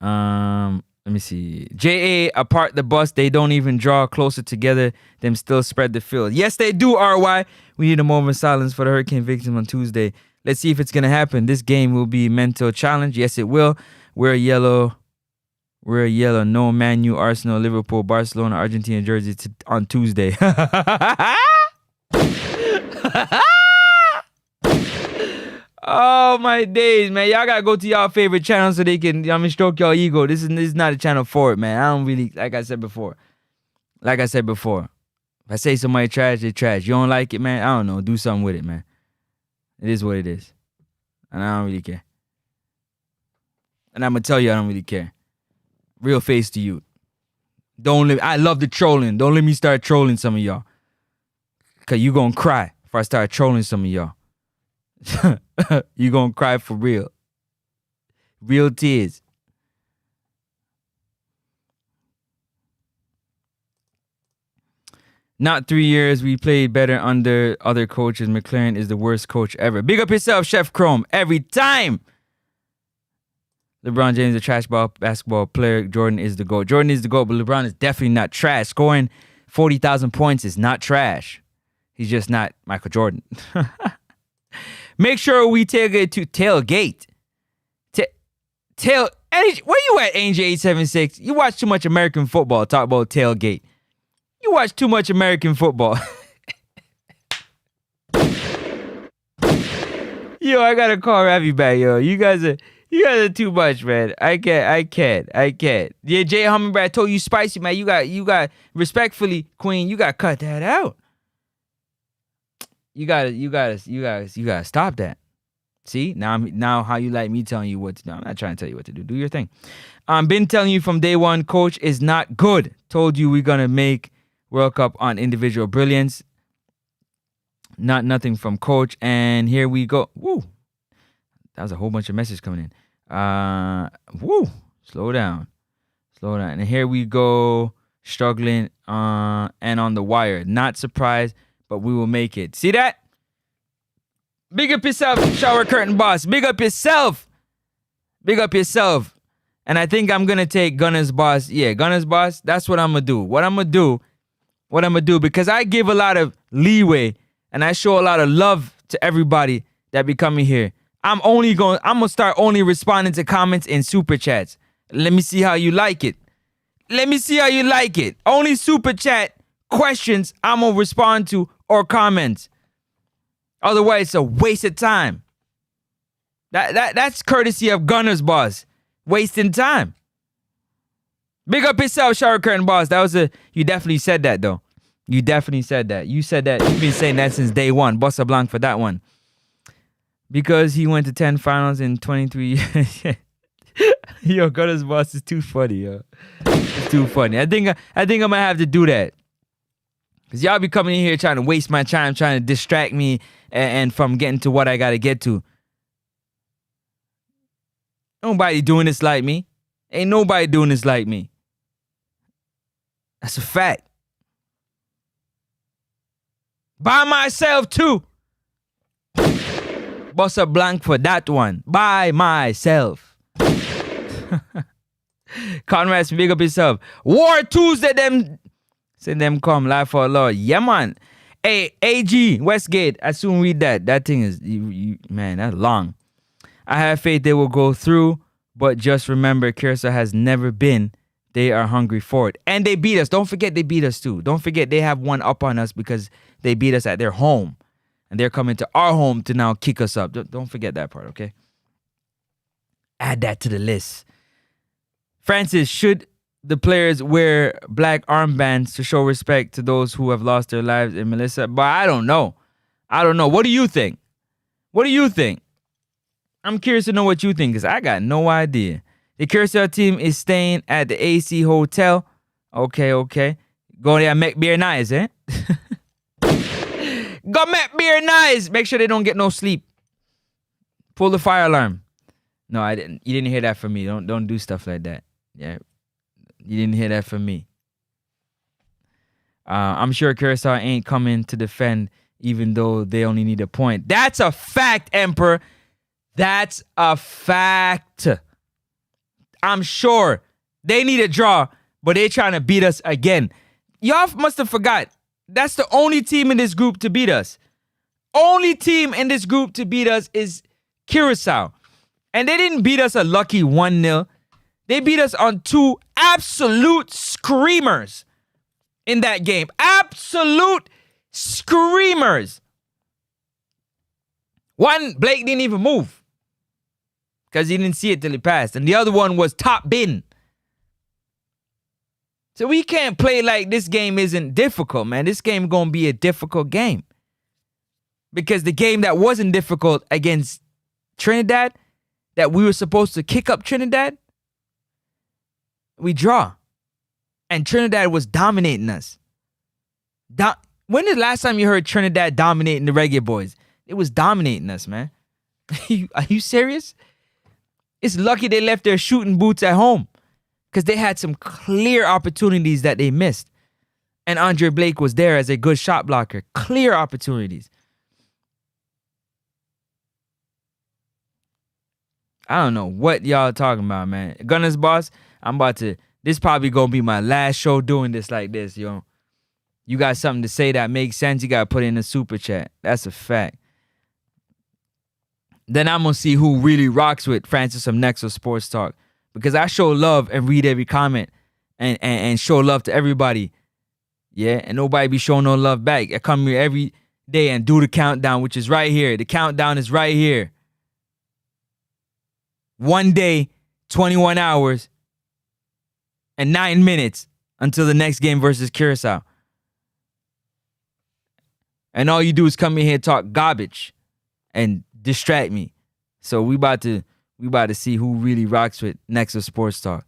B: Let me see. J.A. apart the bus. They don't even draw closer together. Them still spread the field. Yes, they do, R.Y. We need a moment of silence for the hurricane victim on Tuesday. Let's see if it's going to happen. This game will be a mental challenge. Yes, it will. We're yellow. No Man U, Arsenal, Liverpool, Barcelona, Argentina jersey on Tuesday. Oh, my days, man. Y'all got to go to y'all favorite channel so they can, stroke y'all ego. This is not a channel for it, man. I don't really, like I said before. If I say somebody trash, they trash. You don't like it, man? I don't know. Do something with it, man. It is what it is. And I don't really care. And I'm going to tell you I don't really care. Real face to you. I love the trolling. Don't let me start trolling some of y'all. Because you going to cry if I start trolling some of y'all. You going to cry for real. Real tears. Not 3 years. We played better under other coaches. McLaren is the worst coach ever. Big up yourself, Chef Chrome. Every time. LeBron James is a trash basketball player. Jordan is the GOAT. Jordan is the GOAT, but LeBron is definitely not trash. Scoring 40,000 points is not trash. He's just not Michael Jordan. Make sure we tailgate to tailgate. Where you at, Angel 876? You watch too much American football. Talk about tailgate. You watch too much American football. Yo, I gotta call Ravi back, yo. You guys are too much, man. I can't. Yeah, Jay Hummingbird, I told you spicy, man. You got respectfully, Queen, you gotta cut that out. You gotta stop that. See? Now how you like me telling you what to do. I'm not trying to tell you what to do. Do your thing. Been telling you from day one, coach is not good. Told you we're gonna make World Cup on individual brilliance. Nothing from coach. And here we go. Woo. That was a whole bunch of messages coming in. Woo. Slow down. And here we go. Struggling and on the wire. Not surprised, but we will make it. See that? Big up yourself, shower curtain boss. Big up yourself. And I think I'm going to take Gunner's boss. Yeah, Gunner's boss. That's what I'm going to do. Because I give a lot of leeway and I show a lot of love to everybody that be coming here. I'm going to start only responding to comments in super chats. Let me see how you like it. Only super chat questions I'm going to respond to or comments. Otherwise, it's a waste of time. That's courtesy of Gunner's boss. Wasting time. Big up yourself, shower curtain boss. You definitely said that, though. You said that. You've been saying that since day one. Bossa Blanc for that one. because he went to 10 finals in 23 years. Yo, Gunner's Boss is too funny, yo. It's too funny. I think I might have to do that. Because y'all be coming in here trying to waste my time, trying to distract me and from getting to what I got to get to. Nobody doing this like me. Ain't nobody doing this like me. That's a fact. By myself, too. Bust a blank for that one. By myself. Conrad, big up yourself. War Tuesday, them. Send them come live for a Lord. Yeah, man. Hey, AG, Westgate. I soon read that. That thing is, man, that's long. I have faith they will go through, but just remember, Curacao has never been. They are hungry for it. And they beat us. Don't forget they beat us too. Don't forget they have one up on us because they beat us at their home. And they're coming to our home to now kick us up. Don't forget that part, okay? Add that to the list. Francis, should the players wear black armbands to show respect to those who have lost their lives in Melissa? But I don't know. What do you think? I'm curious to know what you think because I got no idea. The Curacao team is staying at the AC Hotel. Okay. Go there and make beer nice, eh? Go make beer nice. Make sure they don't get no sleep. Pull the fire alarm. No, I didn't. You didn't hear that from me. Don't do stuff like that. Yeah. You didn't hear that from me. I'm sure Curacao ain't coming to defend even though they only need a point. That's a fact, Emperor. That's a fact. I'm sure they need a draw, but they're trying to beat us again. Y'all must have forgot. That's the only team in this group to beat us. Only team in this group to beat us is Curacao. And they didn't beat us a lucky 1-0. They beat us on 2 absolute screamers in that game. Absolute screamers. One, Blake didn't even move because he didn't see it till he passed. And the other one was top bin. So we can't play like this game isn't difficult, man. This game going to be a difficult game. Because the game that wasn't difficult against Trinidad, that we were supposed to kick up Trinidad, we draw. And Trinidad was dominating us. When is the last time you heard Trinidad dominating the Reggae Boyz? It was dominating us, man. Are you serious? It's lucky they left their shooting boots at home because they had some clear opportunities that they missed. And Andre Blake was there as a good shot blocker. Clear opportunities. I don't know what y'all talking about, man. Gunner's Boss, this probably gonna be my last show doing this like this, yo. You got something to say that makes sense, you gotta put it in the super chat. That's a fact. Then I'm gonna see who really rocks with Francis from Nexus Sports Talk. Because I show love and read every comment and show love to everybody. Yeah, and nobody be showing no love back. I come here every day and do the countdown, which is right here. The countdown is right here. 1 day, 21 hours, and 9 minutes until the next game versus Curacao. And all you do is come in here and talk garbage and distract me. So we about to see who really rocks with Nexus Sports Talk.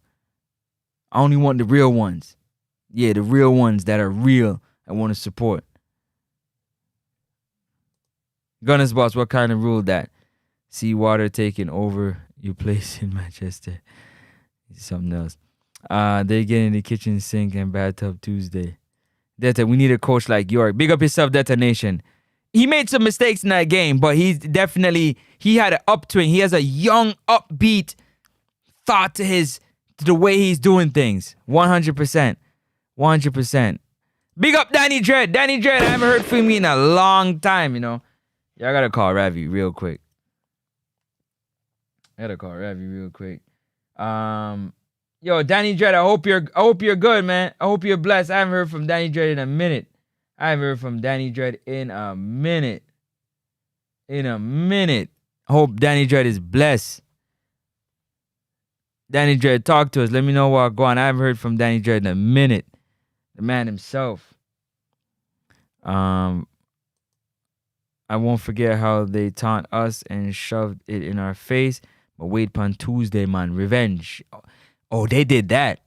B: I only want the real ones. Yeah, the real ones that are real and want to support. Gunner's Boss, what kind of rule that? Seawater taking over your place in Manchester. Something else. They get in the kitchen sink and bathtub Tuesday. Delta, we need a coach like York. Big up yourself, Delta Nation. He made some mistakes in that game, but he had an upswing. He has a young, upbeat thought to the way he's doing things. 100%. 100%. Big up Danny Dredd. Danny Dredd, I haven't heard from you in a long time, you know. Yeah, I gotta call Ravi real quick. Yo, Danny Dredd, I hope you're good, man. I hope you're blessed. I haven't heard from Danny Dredd in a minute. I hope Danny Dredd is blessed. Danny Dredd, talk to us. Let me know what's going on. I haven't heard from Danny Dredd in a minute. The man himself. I I won't forget how they taunt us and shoved it in our face. But wait upon Tuesday, man. Revenge. Oh, they did that.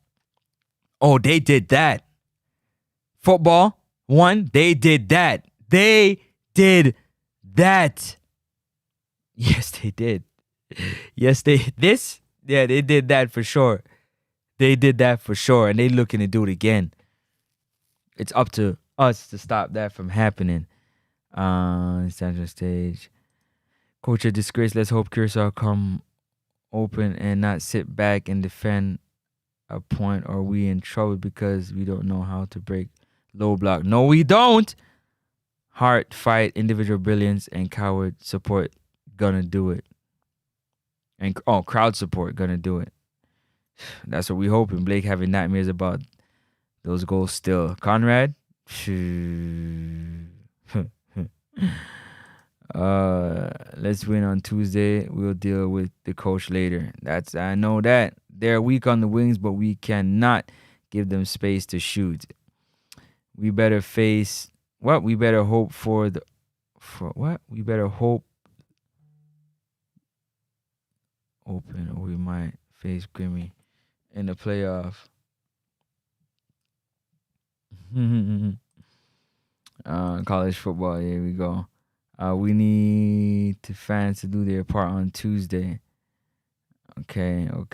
B: Oh, they did that. Football, one, they did that. They did that. Yes, they did. Yes, they did that for sure. They did that for sure. And they looking to do it again. It's up to us to stop that from happening. Center stage. Coach, a disgrace. Let's hope Curacao come open and not sit back and defend a point, or we in trouble because we don't know how to break low block. No, we don't. Heart, fight, individual brilliance, and coward support gonna do it. And crowd support gonna do it. That's what we hoping. Blake having nightmares about those goals still. Conrad. Let's win on Tuesday. We'll deal with the coach later. I know that. They're weak on the wings, but we cannot give them space to shoot. We better face what? We better hope for what? We better hope open, or we might face Grimmy in the playoff. College football, here we go. We need the fans to do their part on Tuesday. Okay. All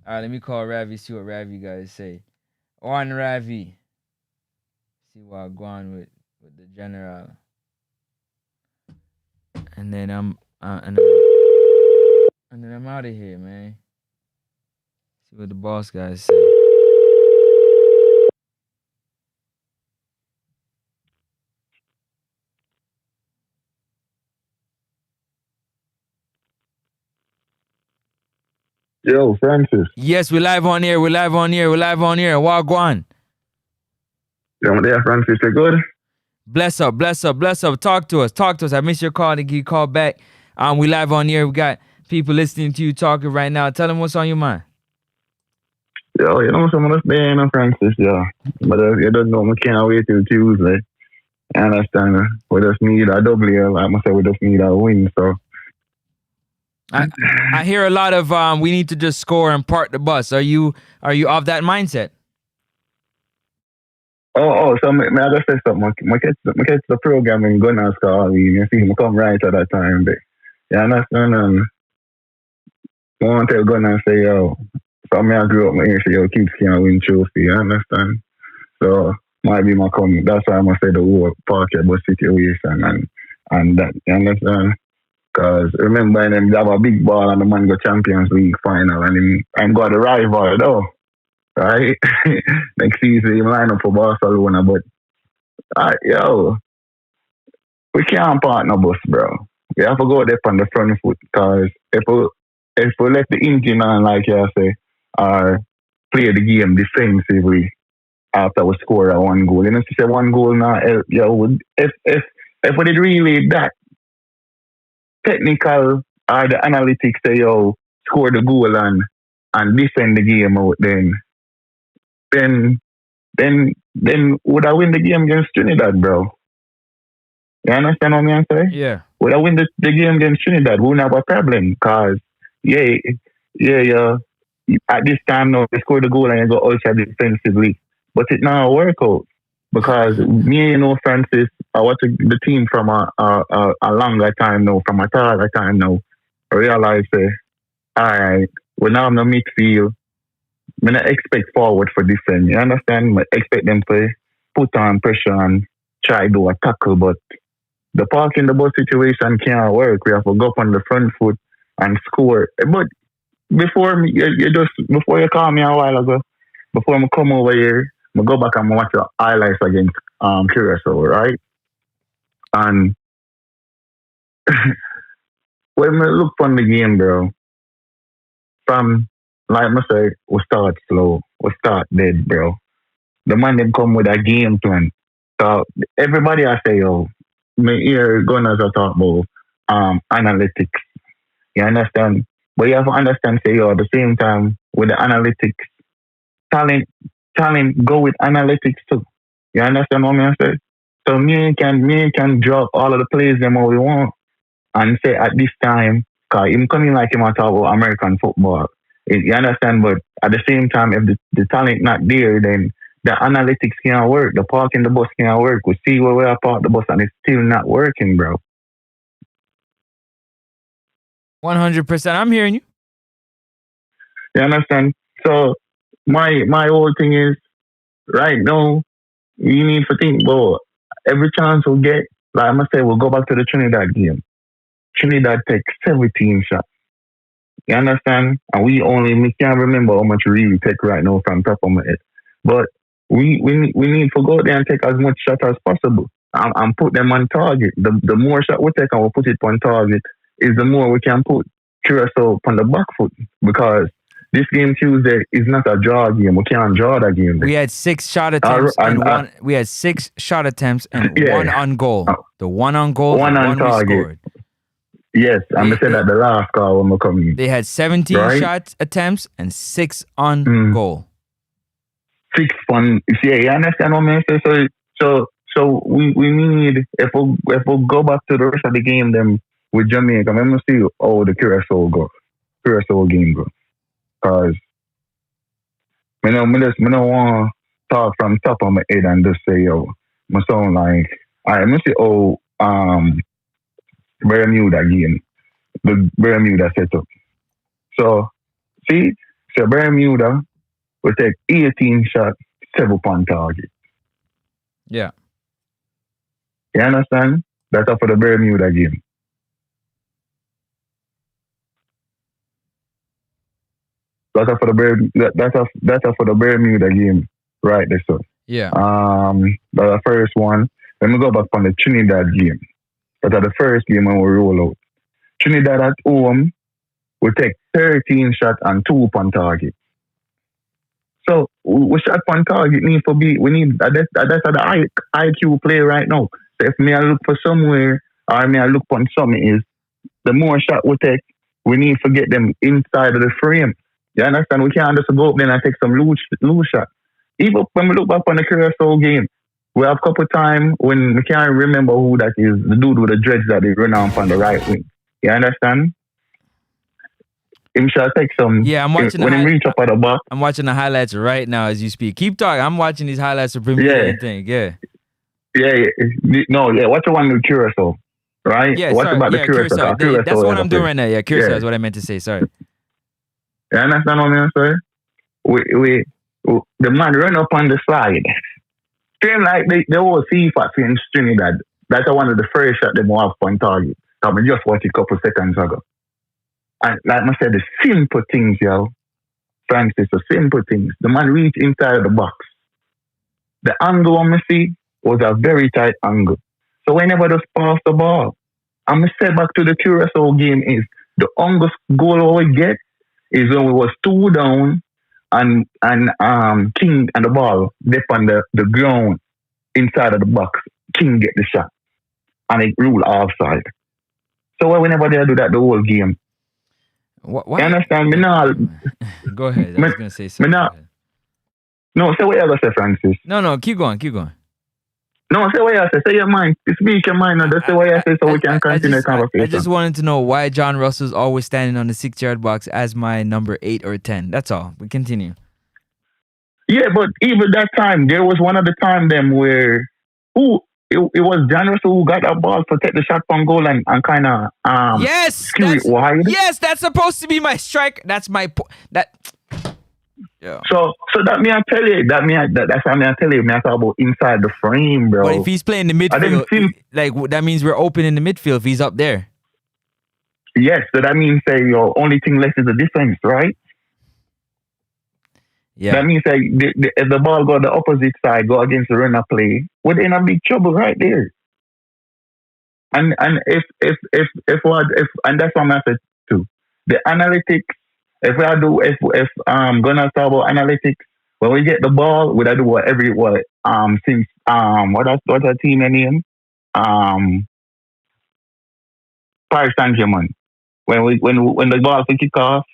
B: right, let me call Ravi, see what Ravi guys say. On Ravi. See what I'm going with the general. And then I'm out of here, man. See what the boss guys say.
C: Yo, Francis.
B: Yes, we're live on here. Wagwan.
C: Yo, there, Francis. You good?
B: Bless up. Talk to us. I missed your call. To get called back. We live on here. We got people listening to you talking right now. Tell them what's on your mind.
C: Yo, you know some of us there, Francis, yeah. But you don't know, we can't wait till Tuesday. I understand. We just need a W. Like I said, we just need a win, so.
B: I hear a lot of we need to just score and park the bus. Are you of that mindset?
C: So I just say something. My kids the program in Gunners call me. You see me come right at that time. But you understand? And I want to tell Gunners say, yo, so I grew up my ear, say, yo, kids can't win trophy. You understand? So might be my comment. That's why I'm going to say the whole park bus situation and that. You understand? Because remember, they have a big ball and the man go Champions League final and I'm got a rival though. Right? Next season, he line up for Barcelona, but yo, we can't partner bus, bro. We have to go there on the front foot because if we let the engine on, like you say, or play the game defensively after we score a one goal. You know, say one goal now, yo, if we did really that technical or the analytics say, yo, score the goal and defend the game out, then would I win the game against Trinidad, bro? You understand what I'm saying?
B: Yeah.
C: Would I win the game against Trinidad? We wouldn't have a problem because, yeah. At this time now, they score the goal and you go ultra defensively. But it now work out because me and Francis, I watch the team from a longer time now, from a taller time now. I realize, all right, we now have no midfield. I don't expect forward for defense. You understand? I expect them to put on pressure and try to do a tackle, but the parking the bus situation can't work. We have to go up on the front foot and score. But before you call me a while ago, before I come over here, I go back and watch the highlights against Curacao, right? And when we look on the game, bro, from like I say, we start slow, we start dead, bro. The man them come with a game plan. So everybody I say, yo, me hear Gunners are talk about analytics. You understand? But you have to understand, say, yo, at the same time, with the analytics, talent go with analytics too. You understand what I'm saying?
E: So me can drop all of the plays them all we want and say at this time, cause him coming like him talk about American football. You understand? But at the same time, if the talent not there, then the analytics can't work. The parking the bus can't work. We see where we are parked the bus and it's still not working, bro.
B: 100%. I'm hearing you.
E: You understand? So my whole thing is right now, you need to think about every chance we get. Like I must say, we'll go back to the Trinidad game. Trinidad takes 17 shots. You understand? And we can't remember how much we really take right now from top of my head. But we need to go there and take as much shot as possible and put them on target. The more shot we take and we put it on target is the more we can put Curacao on the back foot, because this game Tuesday is not a draw game. We can't draw that game.
B: We had 6 shot attempts we had 6 shot attempts and one on goal. The one on goal,
E: one on target.
B: We scored.
E: Yes, I'm saying that the last call when we come in.
B: They had 17 shot attempts and 6 on goal.
E: 6 on. You understand what I mean? So we need, if we go back to the rest of the game then with Jamaica, let me see how the Curacao game go. Because I don't want to talk from top of my head and just say, yo, my sound like, let me see Bermuda game, the Bermuda setup. So Bermuda will take 18 shots, 7 on target.
B: Yeah.
E: You understand? That's up for the Bermuda game. That's up for the Bermuda game, right there, so.
B: Yeah.
E: That's the first one. Let me go back on the Trinidad game. That's the first game when we roll out. Trinidad at home will take 13 shots and 2 on target. So we shot on target need to be. That's the IQ play right now. So if me I look for somewhere or me I look on something is the more shot we take, we need to get them inside of the frame. You understand? We can't just go up there and take some loose shot. Even when we look back on the Curacao game, we have a couple times when we can't remember who that is, the dude with the dreads that they run on the right wing. You understand? Him shall take some.
B: Yeah, I'm watching.
E: When he reach up at the box.
B: I'm watching the highlights right now as you speak. Keep talking. I'm watching these highlights of Premier League thing. Yeah.
E: No, what's the one with Curacao? Right?
B: Yeah,
E: what about the Curacao?
B: That's what I'm doing right now. Yeah, Curacao is what I meant to say. Sorry.
E: You understand what I'm saying? We the man run up on the side. Same like the whole CFAT in Trinidad. That's one of the first shot they have on target. I just watched it a couple seconds ago. And like I said, the simple things, yo. Francis, the simple things. The man reached inside of the box. The angle on me see was a very tight angle. So whenever they pass the ball, I'm going to say back to the Curacao game is the longest goal we get is when we was 2 down and King and the ball left on the ground inside of the box. King get the shot. And it rule offside. So whenever they do that the whole game.
B: What?
E: You understand? Me now.
B: Go ahead. I was going to say something.
E: No, say what you say, Francis.
B: No, keep going.
E: No, say what you say. Say your mind. Speak your mind and just say what you say so we can continue the conversation.
B: I just wanted to know why John Russell's always standing on the 6-yard box as my number 8 or 10. That's all. We continue.
E: Yeah, but even that time, there was one of the time them where it was John Russell who got that ball to take the shot from goal and kind of skew it wide.
B: Yes, that's supposed to be my strike. That's my yeah.
E: So that me I tell you that's why me I tell you me I talk about inside the frame, bro.
B: But if he's playing the midfield, like that means we're open in the midfield if he's up there.
E: Yes, so that means your only thing left is the defense, right?
B: Yeah.
E: That means if the ball go the opposite side, go against the runner play, we're in a big trouble right there. And if and that's what I said too. The analytics. If gonna talk about analytics, when we get the ball, we do since what's our team name? Paris Saint-Germain. When the ball we kick off,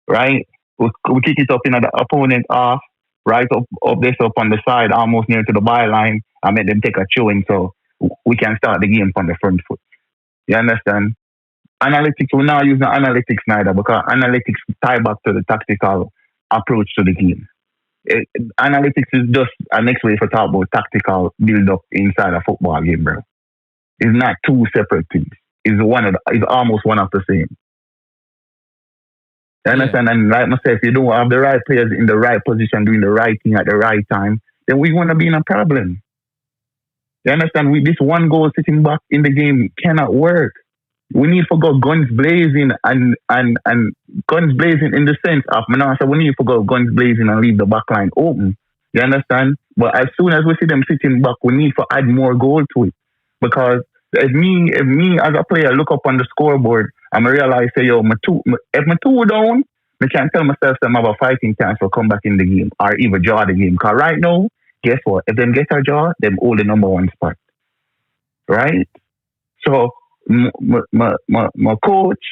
E: right? We kick it up in the opponent off, right up this up on the side, almost near to the byline, I made them take a throwing so we can start the game from the front foot. You understand? Analytics, we're not using analytics neither because analytics tie back to the tactical approach to the game. Analytics is just a next way for talk about tactical build-up inside a football game, bro. It's not two separate things. It's almost one of the same. You understand? And like myself, if you don't have the right players in the right position doing the right thing at the right time, then we're going to be in a problem. You understand? This one goal sitting back in the game cannot work. We need to go guns blazing and guns blazing in the sense of, we need to go guns blazing and leave the back line open. You understand? But as soon as we see them sitting back, we need to add more goal to it. Because if me as a player look up on the scoreboard and I realize, say, if my two down, I can't tell myself that I have a fighting chance to come back in the game or even draw the game. Because right now, guess what? If them get a draw, them hold the number one spot. Right? So, my coach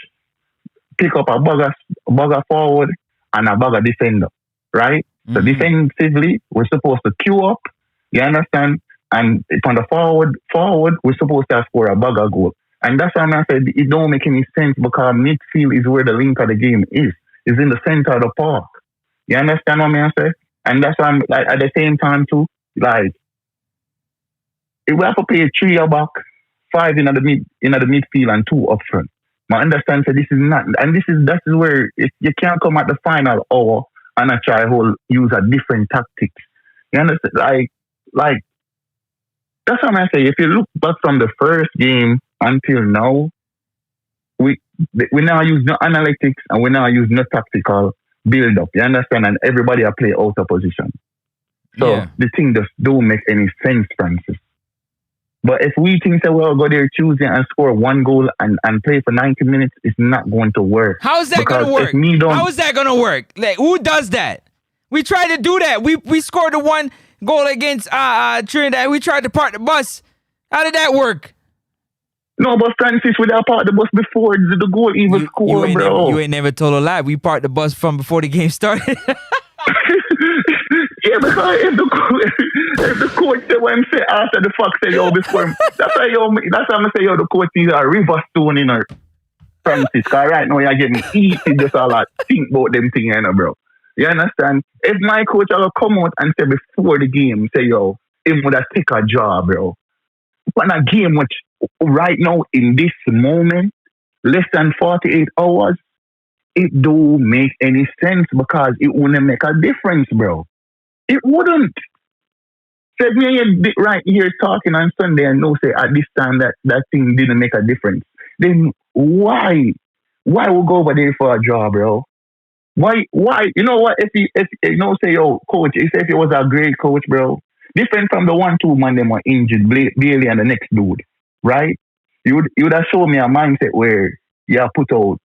E: pick up a bugger forward and a bugger defender, right? Mm-hmm. So defensively, we're supposed to queue up, you understand? And on the forward, we're supposed to score a bugger goal. And that's why I said it don't make any sense because midfield is where the link of the game is. It's in the center of the park. You understand what I say? And that's why I'm like at the same time too, like if we have to play 3 back, 5 in the midfield and 2 up front. I understand that this is not, and that is where you can't come at the final hour and use a different tactics. You understand? Like that's what I say. If you look back from the first game until now, we now use no analytics and we now use no tactical build up. You understand? And everybody are play out of position. So the thing just don't make any sense, Francis. But if we think that we'll go there Tuesday and score 1 goal and play for 90 minutes, it's not going to work.
B: How is that going to work? How is that going to work? Like, who does that? We tried to do that. We scored the 1 goal against Trinidad. We tried to park the bus. How did that work?
E: No, but Francis, we have parked the bus before the goal even scored, bro.
B: You ain't never told a lie. We parked the bus from before the game started.
E: Yeah, because if the coach say what I'm saying after the fact say before that's why I'm say the coach is a river stone in her Francis. Because right now you're getting easy just a lot think about them things, bro. You understand? If my coach will come out and say before the game, say him would have take a job, bro. But a game which right now in this moment, less than 48 hours, it don't make any sense because it wouldn't make a difference, bro. It wouldn't. Said me right here talking on Sunday and no say at this time that thing didn't make a difference. Then why we go over there for a job, bro? Why? You know what? If you know say coach, if he was a great coach, bro, different from the 1-2 man them were injured, Bailey and the next dude, right? You would have shown me a mindset where you put out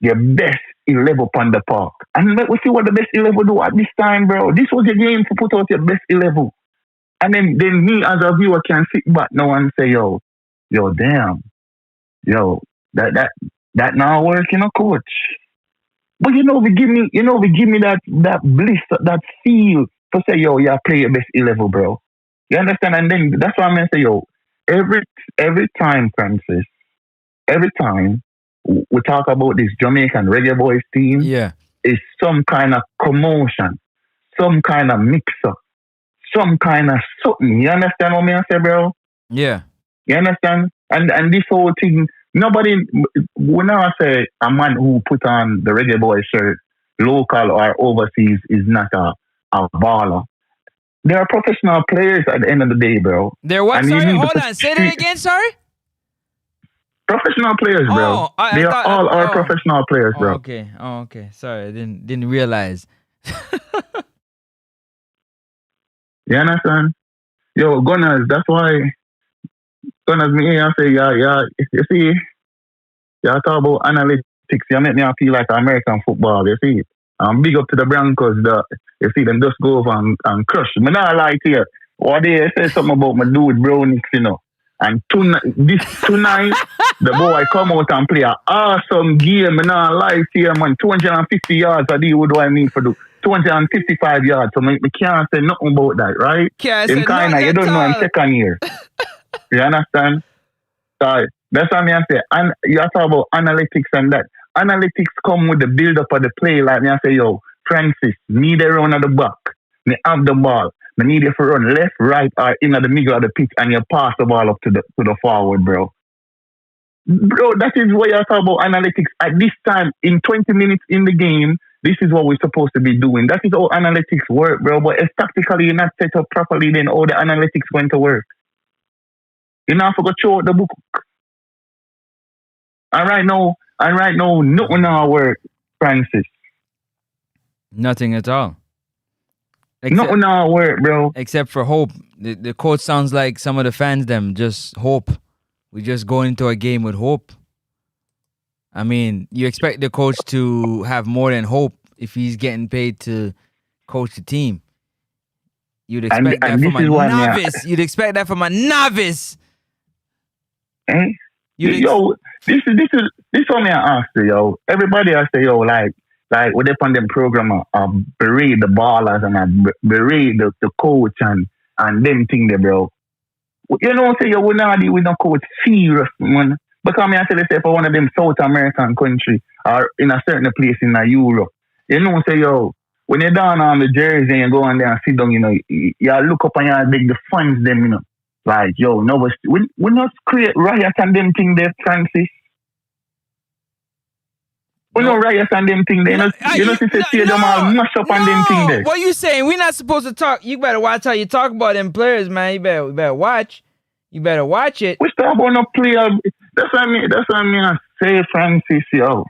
E: your best 11 on the park. And let us see what the best 11 do at this time, bro. This was your game to put out your best 11. And then me as a viewer can sit back now and say, damn, that not working, coach. But we give me that bliss, that feel to say, you play your best 11, bro. You understand? And then that's why I'm gonna say, every time, Francis, every time we talk about this Jamaican Reggae Boyz team, it's some kind of commotion, some kind of mix-up, some kind of something. You understand what I say, bro?
B: Yeah.
E: You understand? And this whole thing, when I say a man who put on the Reggae Boyz shirt, local or overseas, is not a baller. They are professional players at the end of the day, bro.
B: They're what? Sorry, hold on. Say that again, sorry?
E: Professional players, bro. They are all professional players, bro.
B: Okay. Sorry, I didn't realize.
E: You understand? Gunners, that's why Gunners me here and say, you see, you talk about analytics, you make me feel like American football, you see. Big up to the Broncos, you see them just go over and crush. I not lie to you. What they say something about my dude Brownix, And tonight, the boy come out and play an awesome game. I not lie to you, man. 250 yards a day, what do I need for do? 255 yards. So me can't say nothing about that, right?
B: Can't
E: Him
B: say
E: kinda,
B: nothing
E: you
B: at
E: don't know him
B: all.
E: second year. You understand? So that's what I say. And you talk about analytics and that. Analytics come with the build up of the play. Like me, I say, yo, Francis, need a run at the back. Me have the ball. Me need you to run left, right, or in the middle of the pitch, and you pass the ball up to the forward, bro. Bro, that is what you talk about analytics. At this time, in 20 minutes in the game, this is what we're supposed to be doing. That is how analytics work, bro. But if tactically you're not set up properly, then all the analytics going to work. You know, I forgot to throw out the book. And right now, nothing now work, Francis.
B: Nothing at all.
E: Nothing now work, bro.
B: Except for hope. The coach sounds like some of the fans, them just hope. We just go into a game with hope. I mean, you expect the coach to have more than hope if he's getting paid to coach the team. You'd expect that from a novice. You'd expect that from a novice.
E: Eh? Yo, this is what me I ask you, yo. Everybody I say, yo, like we depend on them program berate the ballers and berate the coach and them thing there, bro. You know, say you would not deal with no coach serious, man. Because I tell you, say for one of them South American country or in a certain place in Europe, you know, say yo, when you're down on the jersey and you go on there and sit down, you know, you look up and you beg the fans them, you know. Like, yo, no, we not create riot and them thing there, Francis. We no riot and them thing there. You know, since they see them all mash up and them thing there.
B: What you saying? We're not supposed to talk. You better watch how you talk about them players, man. You better watch. You better watch it.
E: We talk about no player. That's what I mean. I say, Francis, yo.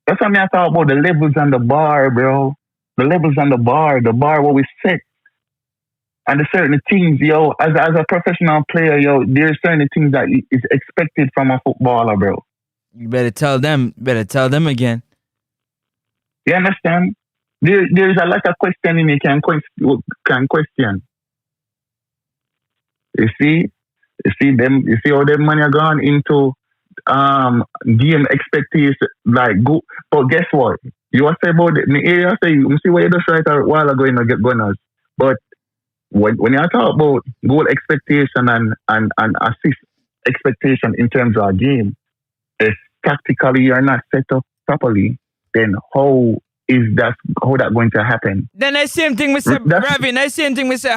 E: That's what I talk about the levels on the bar, bro. The levels on the bar what we set. And there's certain things, yo, as a professional player, yo, there's certain things that is expected from a footballer, bro.
B: You better tell them again.
E: You understand? There's a lot of questioning you can question. You see how them money are gone into game expectation, like go. But guess what? You want to say about it? You see what you just right a while ago, you know, get gunners. But when you talk about goal expectation and assist expectation in terms of a game, if tactically you're not set up properly, then how that going to happen?
B: Then that same thing we said, Ravi. That same thing we said.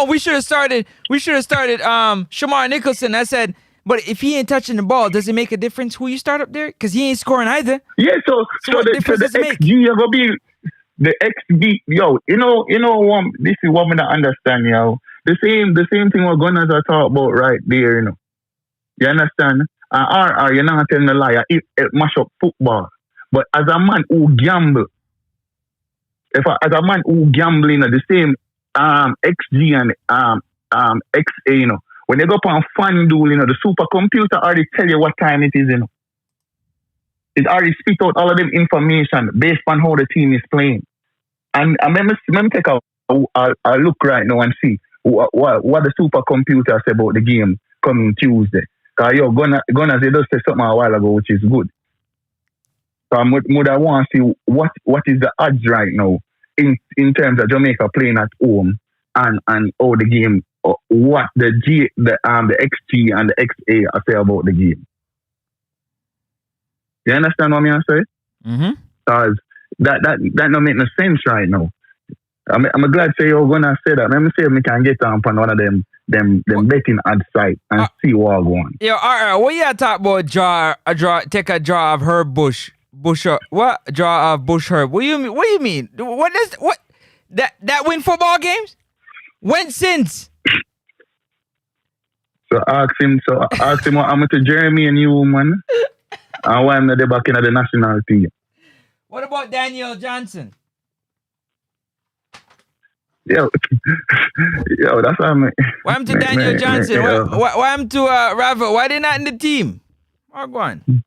B: We should have started Shamar Nicholson. I said, but if he ain't touching the ball, does it make a difference who you start up there? Because he ain't scoring either.
E: Yeah, so the XG you're gonna be the XG, yo. You know, this is what we don't understand, yo. The same thing what Gunners are talking about right there, you know. You understand? You're not telling a lie. It mash up football. But as a man who gamble, you know, the same XG and XA, you know, when they go up on FanDuel, you know, the supercomputer already tell you what time it is, you know. It already spit out all of them information based on how the team is playing. And let me take a look right now and see what the supercomputer say about the game coming Tuesday. Because yo, Gunners, they just said something a while ago, which is good. So I want to see what is the odds right now in terms of Jamaica playing at home and how the game, what the XG and the XA are say about the game. You understand what I say?
B: Mm-hmm.
E: Because that don't make no sense right now. I'm glad say you're gonna say that. Let me see if we can get on one of them betting ad site and see what go on.
B: Yo, what you talk about? Take a draw of Herb Bush. What draw of Bush Herb? What you mean? What that win football games? When since?
E: So ask him what happened to Jeremy and you, man. And why I'm not back in the national team.
B: What about Daniel Johnson?
E: Yo, that's what I mean.
B: Why happened to Daniel Johnson? Why happened to Ravel? Why they not in the team? Oh, go on.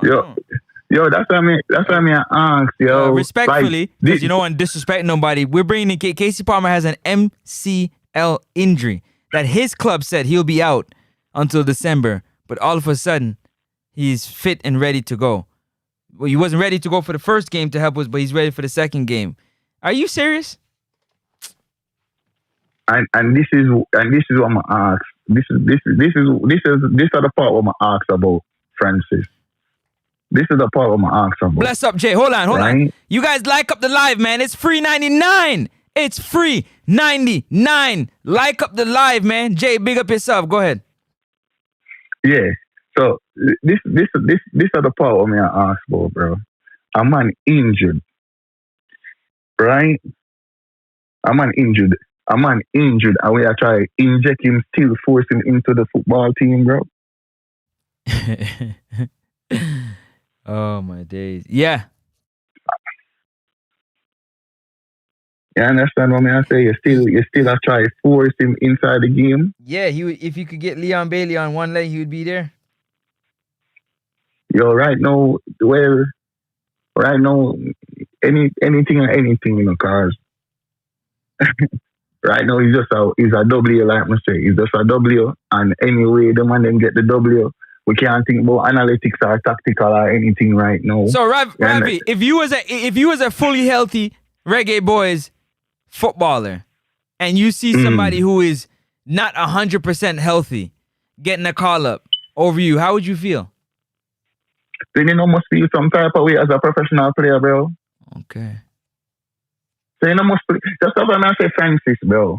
E: Yo, that's what I mean. Ask, yo.
B: Respectfully, because you don't want to disrespect nobody, we're bringing in Casey Palmer has an MCL injury that his club said he'll be out until December, but all of a sudden, he's fit and ready to go. Well, he wasn't ready to go for the first game to help us, but he's ready for the second game. Are you serious?
E: And this is what I'm gonna ask. This are the part what I'm gonna ask about Francis. This is the part I'm gonna ask about.
B: Bless up, Jay. Hold on. You guys like up the live, man. It's free 99. It's free 99. Like up the live, man. Jay, big up yourself. Go ahead.
E: Yeah. So this are the part I'm gonna ask about, bro. A man injured, right? A man injured, and we are trying to inject him, still force him into the football team, bro.
B: Oh my days. Yeah.
E: You understand what I say? You still are trying to force him inside the game.
B: Yeah, if you could get Leon Bailey on one leg, he would be there.
E: Yo, right now, anything, you know, cause right now he's a W, like I say. He's just a W, and anyway, the man then get the W. We can't think about analytics or tactical or anything right now.
B: So, Ravi, if you was a fully healthy Reggae Boyz footballer, and you see somebody who is not 100% healthy getting a call up over you, how would you feel?
E: Then you know must feel some type of way as a professional player, bro.
B: Okay.
E: So you know must just as I say Francis, bro.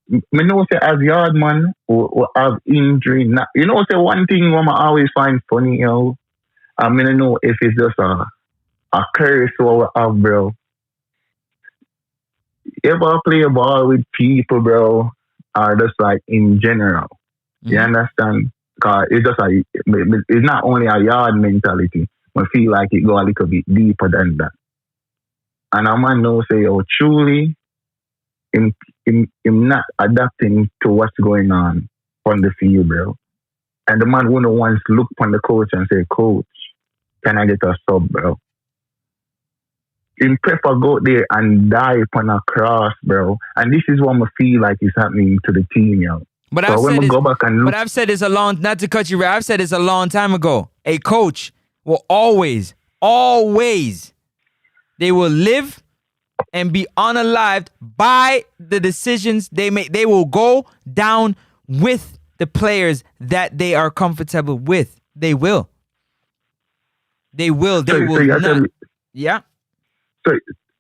E: Me know say as yard man who have injury. You know say one thing what I always find funny, you know. I mean I know if it's just a curse what we have, bro. You ever play a ball with people, bro, or just like in general. You understand? Cause it's just it's not only a yard mentality. I feel like it go a little bit deeper than that. And a man know say, oh, truly, him not adapting to what's going on the field, bro. And the man wouldn't once look on the coach and say, Coach, can I get a sub, bro? Him prefer go there and die upon a cross, bro. And this is what I feel like is happening to the team, yo.
B: But
E: so
B: I've said this a long, not to cut you, I've said this a long time ago. A coach will always, they will live and be unalived by the decisions they make. They will go down with the players that they are comfortable with. They will. They will not. Yeah.
E: So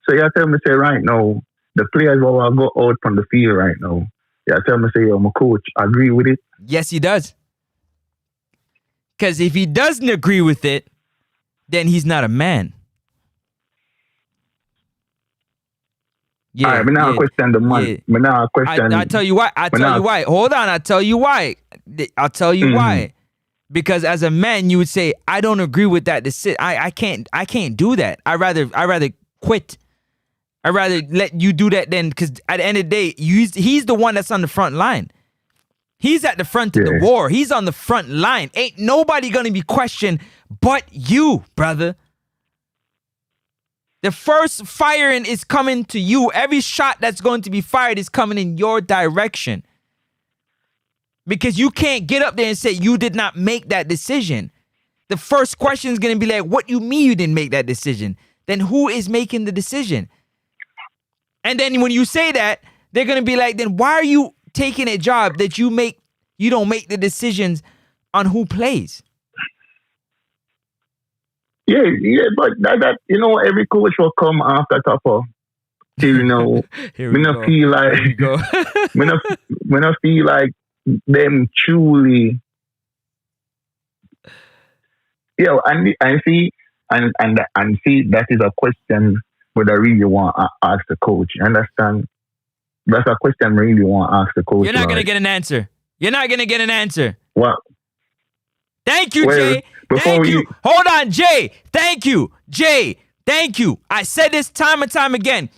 E: you tell me say right now, the players will go out from the field right now. Yeah, tell me say, my coach, agree with it?
B: Yes, he does. Because if he doesn't agree with it, then he's not a man. Yeah,
E: all right, but now I question the man. But now I question.
B: I tell you why. Hold on, I'll tell you why. Why. Because as a man, you would say, I don't agree with that decision. I can't do that. I rather quit. I'd rather let you do that then, because at the end of the day, he's the one that's on the front line. He's at the front of the war. He's on the front line. Ain't nobody going to be questioned but you, brother. The first firing is coming to you. Every shot that's going to be fired is coming in your direction. Because you can't get up there and say you did not make that decision. The first question is going to be like, what you mean you didn't make that decision? Then who is making the decision? And then when you say that, they're going to be like, then why are you taking a job that you don't make the decisions on who plays?
E: Yeah, but that you know, every coach will come after Topper. You know, when I feel like them truly, and see that is a question but I really want to ask the coach. You understand? That's a question I really want to ask the coach.
B: You're not going to get an answer. What? Thank you,
E: well,
B: Jay. Thank you. Hold on, Jay. Thank you. Jay, thank you. I said this time and time again.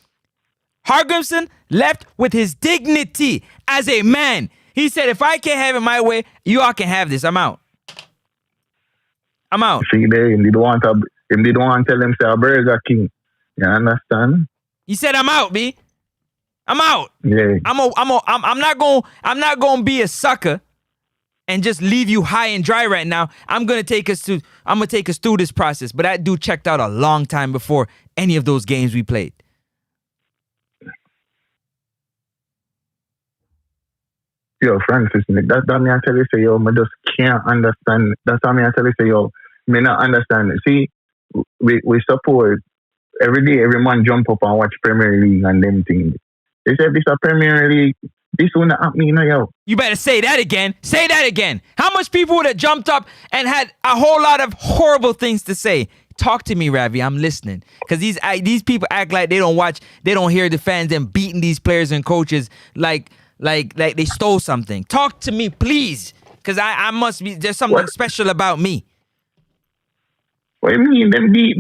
B: Hargrimson left with his dignity as a man. He said, if I can't have it my way, you all can have this. I'm out.
E: See, they don't want to tell him say a Burger King. You understand?
B: He said, I'm out, B. I'm out.
E: Yeah.
B: I'm not going to be a sucker and just leave you high and dry right now. I'm gonna take us through this process. But that dude checked out a long time before any of those games we played.
E: Yo, Francis, that's what I tell you, say, yo, I just can't understand. That's what I tell you, say, yo, me not understand. See, we support every day, every man jump up and watch Premier League and them things. They said this a Premier League, this wouldn't happen, you know, yo.
B: You better say that again. Say that again. How much people would have jumped up and had a whole lot of horrible things to say? Talk to me, Ravi. I'm listening. Because these people act like they don't watch, they don't hear the fans and beating these players and coaches like they stole something. Talk to me, please. Because I must be, there's something special about me.
E: What do you mean? Them beat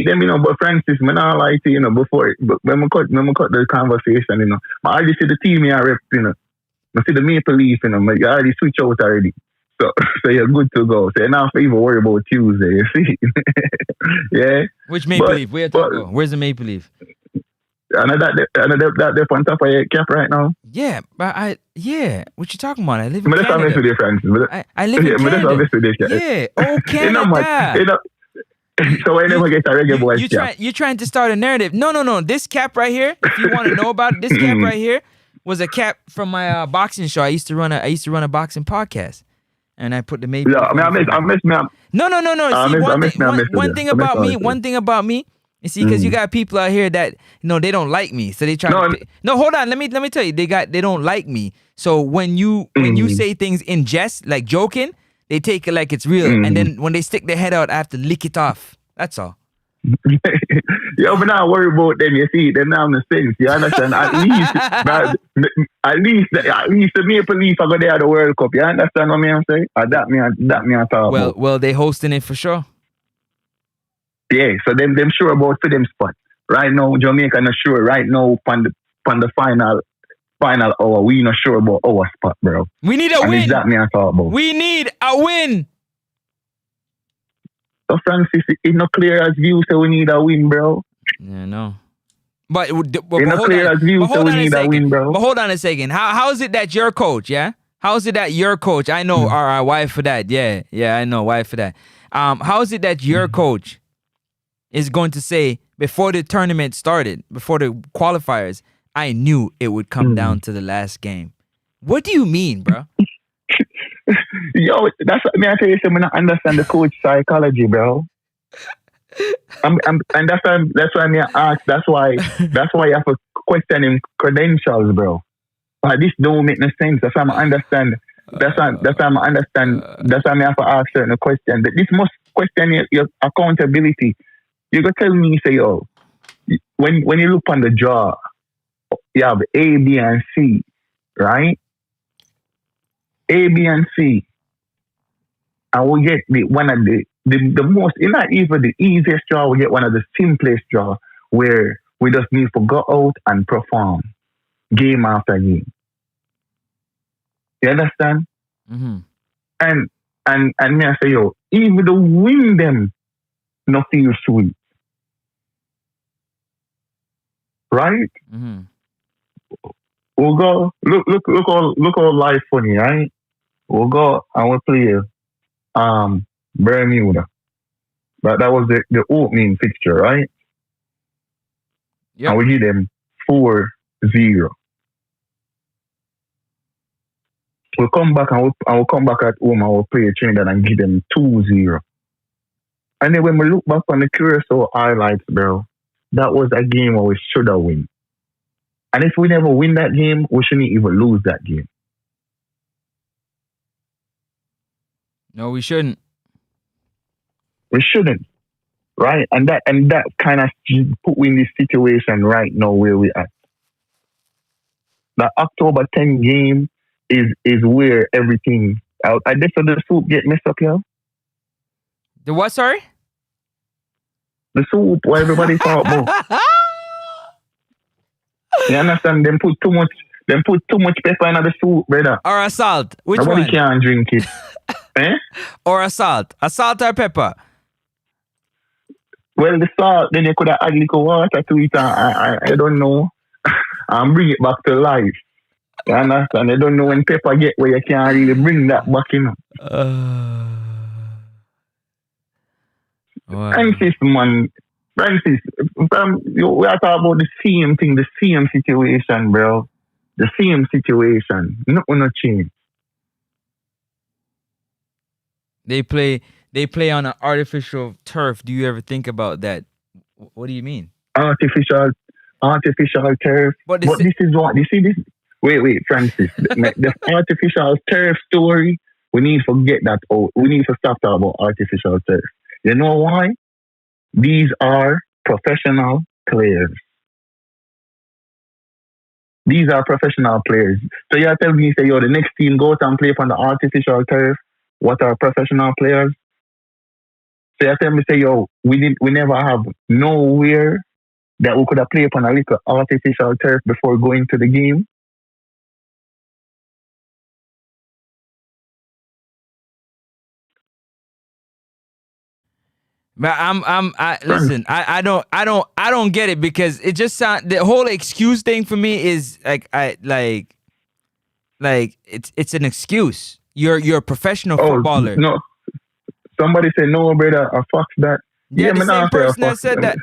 E: them, you know, but Francis, man, I like to, you know, before, but when we cut the conversation, you know, I already see the team here rep, you know, I see the Maple Leaf, you know, you already switch out already. So you're good to go. So you're not even worry about Tuesday, you see? Yeah?
B: Which Maple Leaf? Where to go? Where's the Maple Leaf?
E: That on top of your cap right now.
B: Yeah, but what you talking about? I live in
E: Canada.
B: I live in Canada. Yeah, oh Canada.
E: So I never get a Reggae Boyz cap.
B: You're trying to start a narrative. No. This cap right here, if you want to know about it, this cap right here was a cap from my boxing show. I used to run a boxing podcast, and I put the Maple.
E: Yeah, I miss me.
B: No. See, one thing about me. You see, because you got people out here that they don't like me, so they try. No, hold on. Let me tell you, they don't like me. So when you say things in jest, like joking, they take it like it's real, and then when they stick their head out, I have to lick it off. That's all.
E: Yo, but not worry about them. You see, they're now in the sense. You understand? At least the Maple Leaf are going to have the World Cup. You understand what I'm saying? That me I talk about.
B: Well, they hosting it for sure.
E: Yeah, so them sure about for them spot. Right now, Jamaica not sure. Right now, on the final hour, we not sure about our spot, bro.
B: We need a win.
E: That me I talk about.
B: We need a win.
E: So Francis, it's not clear as view, so we need a win, bro.
B: Yeah, no. But
E: it's not clear as view, so we need a win, bro.
B: But hold on a second. How is it that your coach, yeah? How is it that your coach? I know our wife for that. Yeah, I know wife for that. How is it that your coach is going to say, before the tournament started, before the qualifiers, I knew it would come down to the last game? What do you mean, bro?
E: Yo, that's what I tell you. I don't understand the coach psychology, bro. And that's why I ask. That's why you have to question him credentials, bro. But this don't make no sense. That's why I understand. That's why I understand. That's why I have to ask certain questions. This must question your accountability. You go tell me, say, yo, when you look on the draw, you have A, B, and C, right? A, B, and C. And we get one of the most, not even the easiest draw, we get one of the simplest draw where we just need to go out and perform game after game. You understand?
B: Mm-hmm.
E: And me I say, yo, even the win them no feel sweet. Right?
B: Mm-hmm.
E: We'll go look how life funny, right? We'll go and we'll play Bermuda. But that was the opening fixture, right?
B: Yeah.
E: And we give them 4-0. We'll come back and we'll come back at home and we'll play Trinidad and give them 2-0. And then when we look back on the Curacao highlights, bro, that was a game where we should have won. And if we never win that game, we shouldn't even lose that game.
B: No, we shouldn't.
E: We shouldn't. Right? And that kind of put we in this situation right now where we at. The October 10 game is where everything out. I guess the soup get messed up, yo.
B: The what, sorry?
E: The soup, what everybody talk about. You understand? Them put too much pepper in the soup, brother.
B: Or a salt. Which
E: Nobody
B: one?
E: can drink it. Eh?
B: Or a salt. A salt or pepper?
E: Well, the salt, then you could have add little water to it. I don't know. And bring it back to life. You understand? They don't know when Pepper get where you can't really bring that back, you know.
B: Wow.
E: Francis, man. Francis, we are talking about the same thing, the same situation, bro. The same situation. Nothing no change.
B: They play on an artificial turf. Do you ever think about that? What do you mean?
E: Artificial turf. But this is what you see this. Wait, Francis. the artificial turf story. We need to get that out. We need to stop talking about artificial turf. You know why? These are professional players. These are professional players. So you're telling me, say, yo, the next team goes and play on the artificial turf. What are professional players? So you're telling me, say, yo, we never have nowhere that we could have played on a little artificial turf before going to the game.
B: But listen. I don't get it, because it just sound, the whole excuse thing for me is like it's an excuse. You're a professional footballer.
E: No, somebody said no, brother. I fuck that.
B: Yeah, the same person that said that.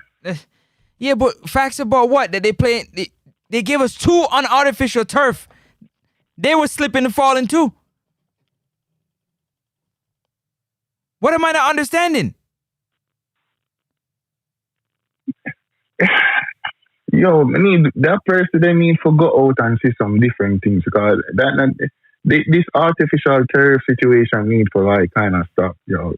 B: Yeah, but facts about what? That they gave us 2 on artificial turf. They were slipping and falling too. What am I not understanding?
E: Yo, that person they need to go out and see some different things, because this artificial turf situation need to like kind of stop, yo.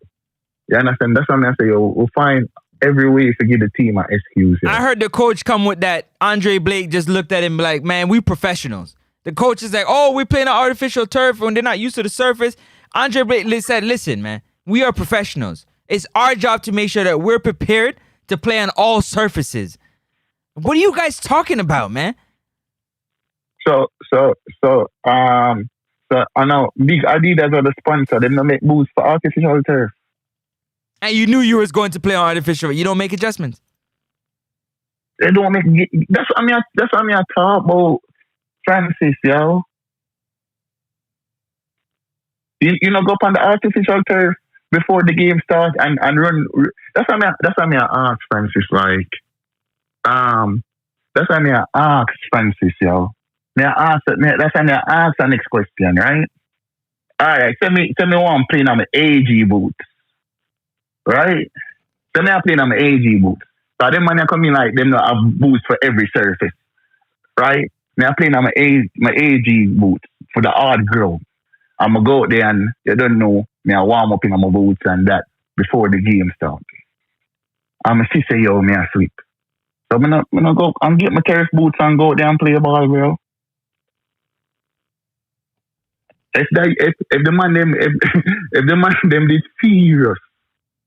E: You understand? That's what I say, yo. We'll find every way to give the team an excuse. Yo.
B: I heard the coach come with that. Andre Blake just looked at him like, man, we professionals. The coach is like, oh, we're playing on artificial turf when they're not used to the surface. Andre Blake said, listen, man, we are professionals. It's our job to make sure that we're prepared to play on all surfaces. What are you guys talking about, man?
E: So I know big Adidas are the sponsor. They don't make boots for artificial turf.
B: And you knew you was going to play on artificial. You don't make adjustments.
E: They don't make. That's what I mean. I talk about, Francis, yo. You know, go up on the artificial turf before the game starts and run. That's what I mean. I ask Francis, like, that's what I mean. I ask Francis, yo. That's why I ask the next question, right? All right, tell me what I'm playing on my AG boots, right? Tell me I'm playing on my AG boots. So them man come in like them not have boots for every surface, right? Now I'm playing on my AG boots for the hard ground. I'm gonna go out there and you don't know me. I warm up in my boots and that before the game starts. I'm a say yo, me I sleep. So I'm gonna go and get my turf boots and go out there and play a ball, bro. If the man them did serious.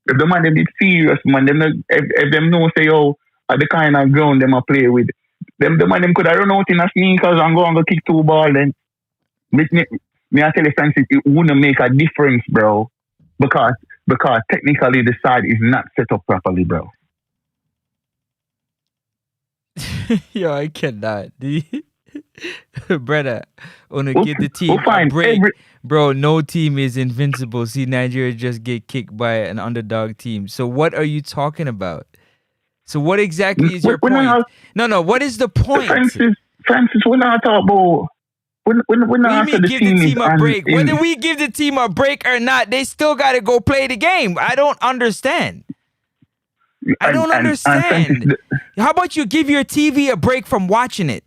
E: If the man them did serious, man, if them know say, oh, at the kind of ground them a play with, the man them could have run out in a sneakers and go kick 2 balls. Then me I tell you, Francis, it wouldn't make a difference, bro, because technically the side is not set up properly, bro.
B: Yo, I cannot. Brother, wanna give the team a break. Bro, no team is invincible. See, Nigeria just get kicked by an underdog team. So what are you talking about? So what exactly is your point? No, what is the point?
E: Francis, we're not talking about... We're not
B: give the team a break. Whether we give the team a break or not, they still got to go play the game. I don't understand. I don't understand. How about you give your TV a break from watching it?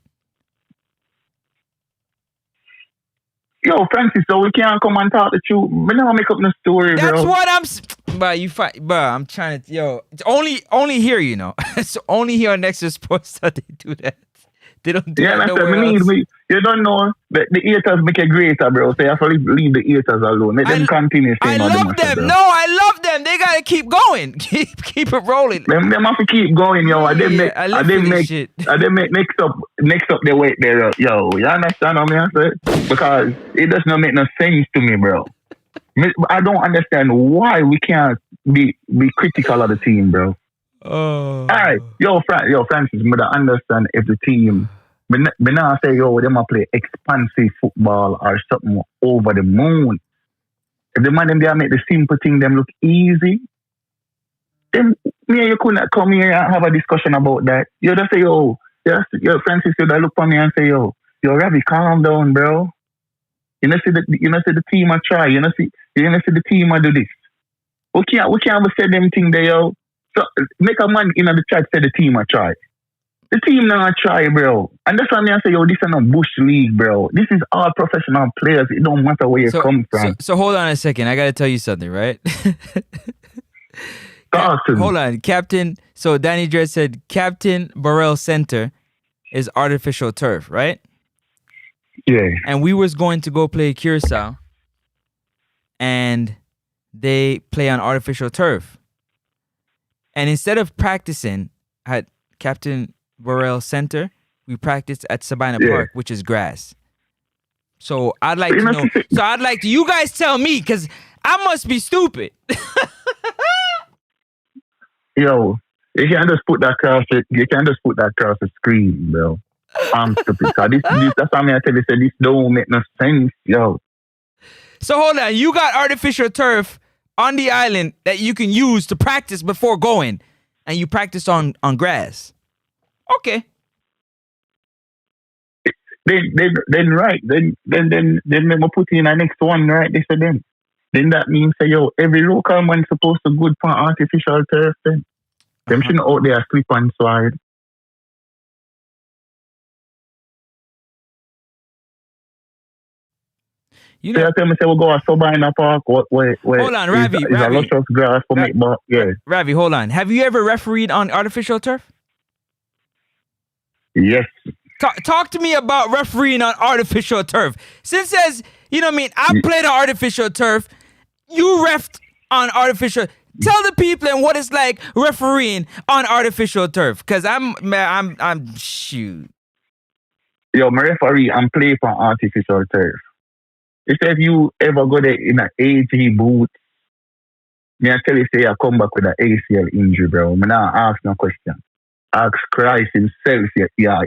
E: Yo, Francis, so we can't come and talk the truth. We never make up no story, bro.
B: That's what I'm... But I'm trying to... Yo, it's only here, you know. It's only here on Nexus Sports that they do that. They don't do that nowhere else.
E: You don't know. The haters make it greater, bro. So you have to leave the haters alone. Let them continue.
B: I love them. No, I love them. They got to keep going. Keep it rolling.
E: Them have to keep going, yo.
B: I
E: make next up the weight there, yo. You understand what I say? Because it does not make no sense to me, bro. I don't understand why we can't be critical of the team, bro.
B: Oh.
E: All right, yo, Francis, I understand if the team, Me not say, yo, them a play expansive football or something over the moon. If the man them there make the simple thing them look easy, then me and you couldn't come here and have a discussion about that. You just say, yo, Francis, you look for me and say, yo, Ravi, calm down, bro. You know see the team I try. You know see the team I do this. We can't say them thing there, yo. So make a man in the chat say the team I try. The team not try, bro. And that's why I say, yo, this is not bush league, bro. This is all professional players. It don't matter where you come from.
B: So hold on a second. I got to tell you something, right? Hold on. Captain, so Danny Dredd said Captain Burrell Center is artificial turf, right?
E: Yeah.
B: And we was going to go play Curacao, and they play on artificial turf. And instead of practicing at Captain Burrell Center, we practiced at Sabina Park, which is grass. So I'd like to know. So I'd like to, you guys tell me, because I must be stupid.
E: Yo, you can't just put that across the screen, bro. I'm stupid. That's why I tell you, this don't make no sense, yo.
B: So hold on, you got artificial turf on the island that you can use to practice before going, and you practice on grass. Okay.
E: Then right. Then they put in the next one, right? They said then that means say, yo, every local man supposed to good for artificial turf then. Them shouldn't out there slip and slide.
B: You know,
E: so you tell me say we'll go to Sabina Park where
B: hold on, Ravi.
E: Is a lot of grass for me, but yeah.
B: Ravi, hold on. Have you ever refereed on artificial turf?
E: Yes.
B: Talk to me about refereeing on artificial turf. Since as you know what I mean, I played on artificial turf. You refed on artificial. Tell the people and what it's like refereeing on artificial turf. Cause I'm shoot.
E: Yo, my referee and play for artificial turf. If you ever go there in an AG boot, me I tell you say I come back with an ACL injury, bro. Me not ask no question. Ask Christ himself, your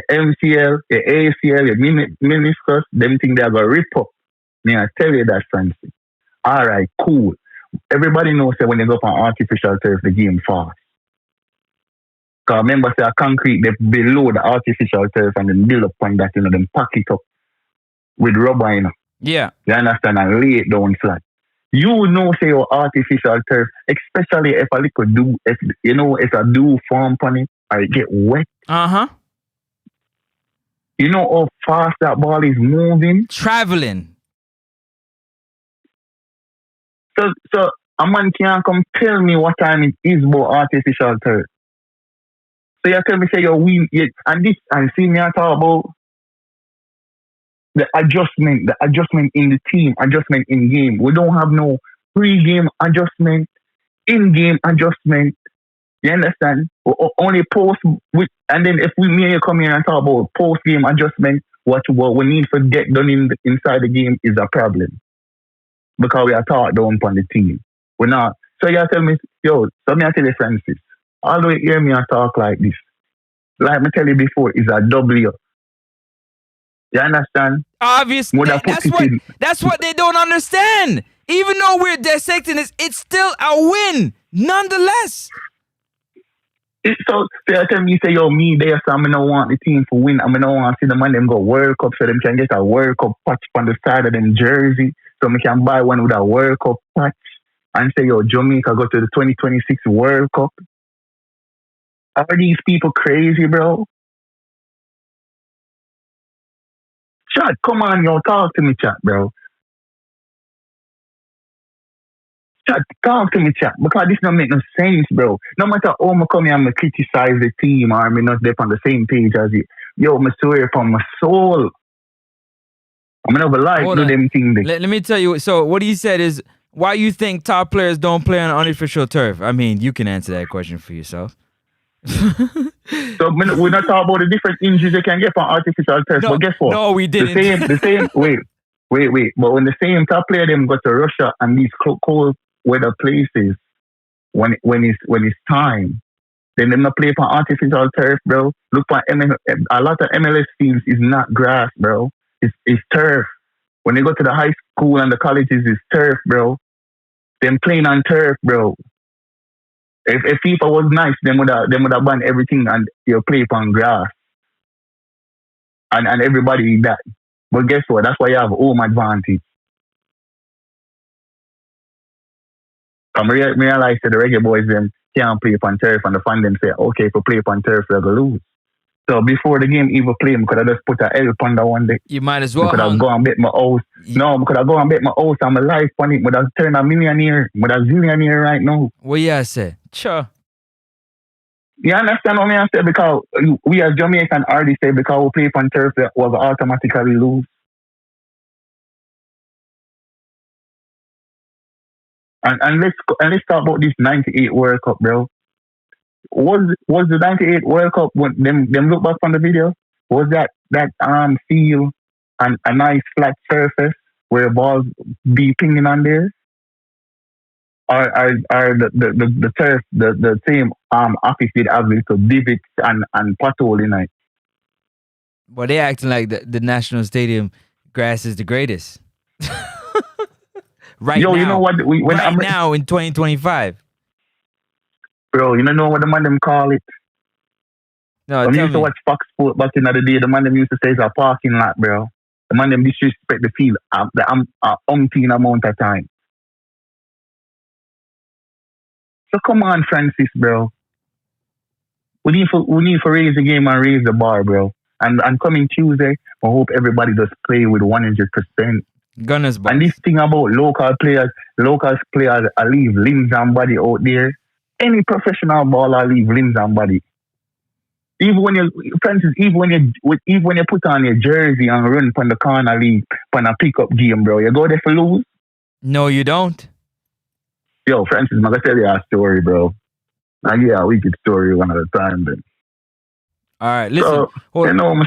E: MCL, your ACL, your meniscus, them things they are gonna rip up. Me I tell you that, Francis. All right, cool. Everybody knows that when they go up on artificial turf, the game fast. Because remember, say a concrete, they below the artificial turf and then build up on that, them pack it up with rubber,
B: Yeah.
E: You understand? And lay it down flat. You know, say your artificial turf, especially if a little if a dew form on it or it get wet.
B: Uh-huh.
E: You know how fast that ball is moving?
B: Traveling.
E: So a man can't come tell me what time it is about artificial turf. So you tell me say you win and see me I talk about the adjustment in the team, adjustment in game. We don't have no pre-game adjustment, in-game adjustment. You understand? Only post and then if me and you come here and talk about post-game adjustment, what we need to get done inside the game is a problem. Because we are taught down upon the team. We're not. So you tell me, yo, so me I tell you, Francis, all the way hear me and talk like this. Like me tell you before, is a W. You understand?
B: Obviously, that's what they don't understand. Even though we're dissecting this, it's still a win, nonetheless.
E: So you tell me, you say, yo, me there, so I don't want the team to win. I don't want to see the man them go World Cup so them can get a World Cup patch on the side of them jersey. So we can buy one with a World Cup patch and say, yo, Jamaica go to the 2026 World Cup. Are these people crazy, bro? Chat, come on, yo, talk to me, chat, bro. Chat, talk to me, chat, because this don't make no sense, bro. No matter how I come here and I criticize the team or I'm not there on the same page as you. Yo, I swear from my soul. I'm never like do them things.
B: Let me tell you. So what he said is why you think top players don't play on artificial turf. I mean, you can answer that question for yourself.
E: So we're not talking about the different injuries they can get from artificial turf. But guess what?
B: No, we didn't.
E: The same. Wait. But when the same top player them go to Russia and these cold weather places, when it's time, Then them not play on artificial turf, bro. Look for a lot of MLS teams is not grass, bro. It's turf. When they go to the high school and the colleges, it's turf, bro. Them playing on turf, bro. If FIFA was nice, them would have banned everything and you play on grass. And everybody that. But guess what? That's why you have home advantage. I realize that the Reggae Boyz them can't play on turf and the fan them say, okay, if we play on turf, we're going to lose. So before the game even play, I could have just put a help on that one day.
B: You might as well.
E: I could have gone and bet my house. No, I could have gone and bet my house and my life on it. I would have turned a millionaire. I would have zillionaire right now.
B: What you say? Sure.
E: You understand what I say? Because we as Jamaican already say because we play on turf, that was automatically lose. And let's talk about this 98 World Cup, bro. Was the 98 World Cup when them look back on the video? Was that field and a nice flat surface where balls be pinging on there? Or the turf the same office did have little divots and pothole in it?
B: But they acting like the National Stadium grass is the greatest. Right now.
E: You know what?
B: Now in 2025.
E: Bro, you don't know what the man them call it?
B: No,
E: when we used to watch Fox Sport back in the day, the man them used to say it's a parking lot, bro. The man them disrespect the field the umpteen amount of time. So come on, Francis, bro. We need to raise the game and raise the bar, bro. And coming Tuesday, I hope everybody just play with 100%.
B: Gunners, boys.
E: And this thing about local players leave limbs and body out there. Any professional baller leave limbs and body. Even when you put on your jersey and run from the corner league from a pickup game, bro, you go there for lose?
B: No, you don't.
E: Yo, Francis, I'm gonna tell you a story, bro. And yeah, we could story one at a time, then.
B: All right, listen.
E: So, you know, I'm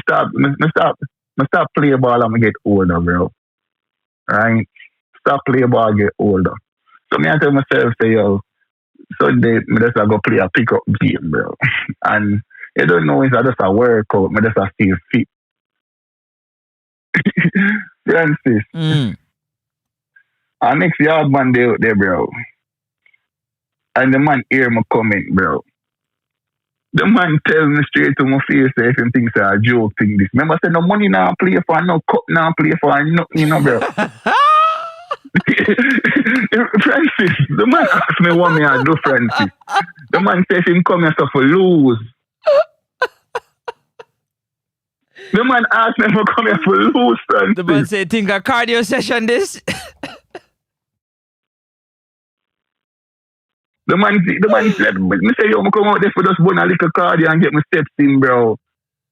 E: stop play ball and I'm get older, bro. Right? Stop play ball, get older. So me I tell myself, say, yo, Sunday, I just go play a pickup game, bro. And you don't know, it's just a workout. I just stay fit. Francis. Our next yard man day out there, bro. And the man hear me comment, bro. The man tell me straight to my face that if him thinks it's a joke thing this. Remember I said no money now play for, no cup now play for, nothing, you know, bro. Francis, the man asked me what me I do, Francis. The man says him come here so for lose. The man asked me for come here for lose, Francis.
B: The man say think a cardio session this.
E: The man said, me say, yo, me come out there for just burn a little cardio and get my steps in, bro.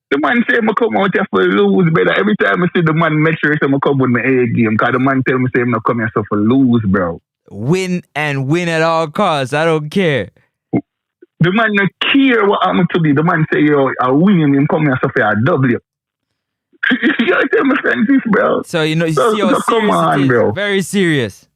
E: The man say, me come out there for lose, brother. Every time I see the man, make sure I come with my A game, because the man tell me, say, I'm not coming here for lose, bro.
B: Win and win at all costs. I don't care.
E: The man not care what happened to me. The man say, yo, I win him come here for a W. You tell me, Francis, bro.
B: So, you know, see how
E: come on, bro.
B: Very serious.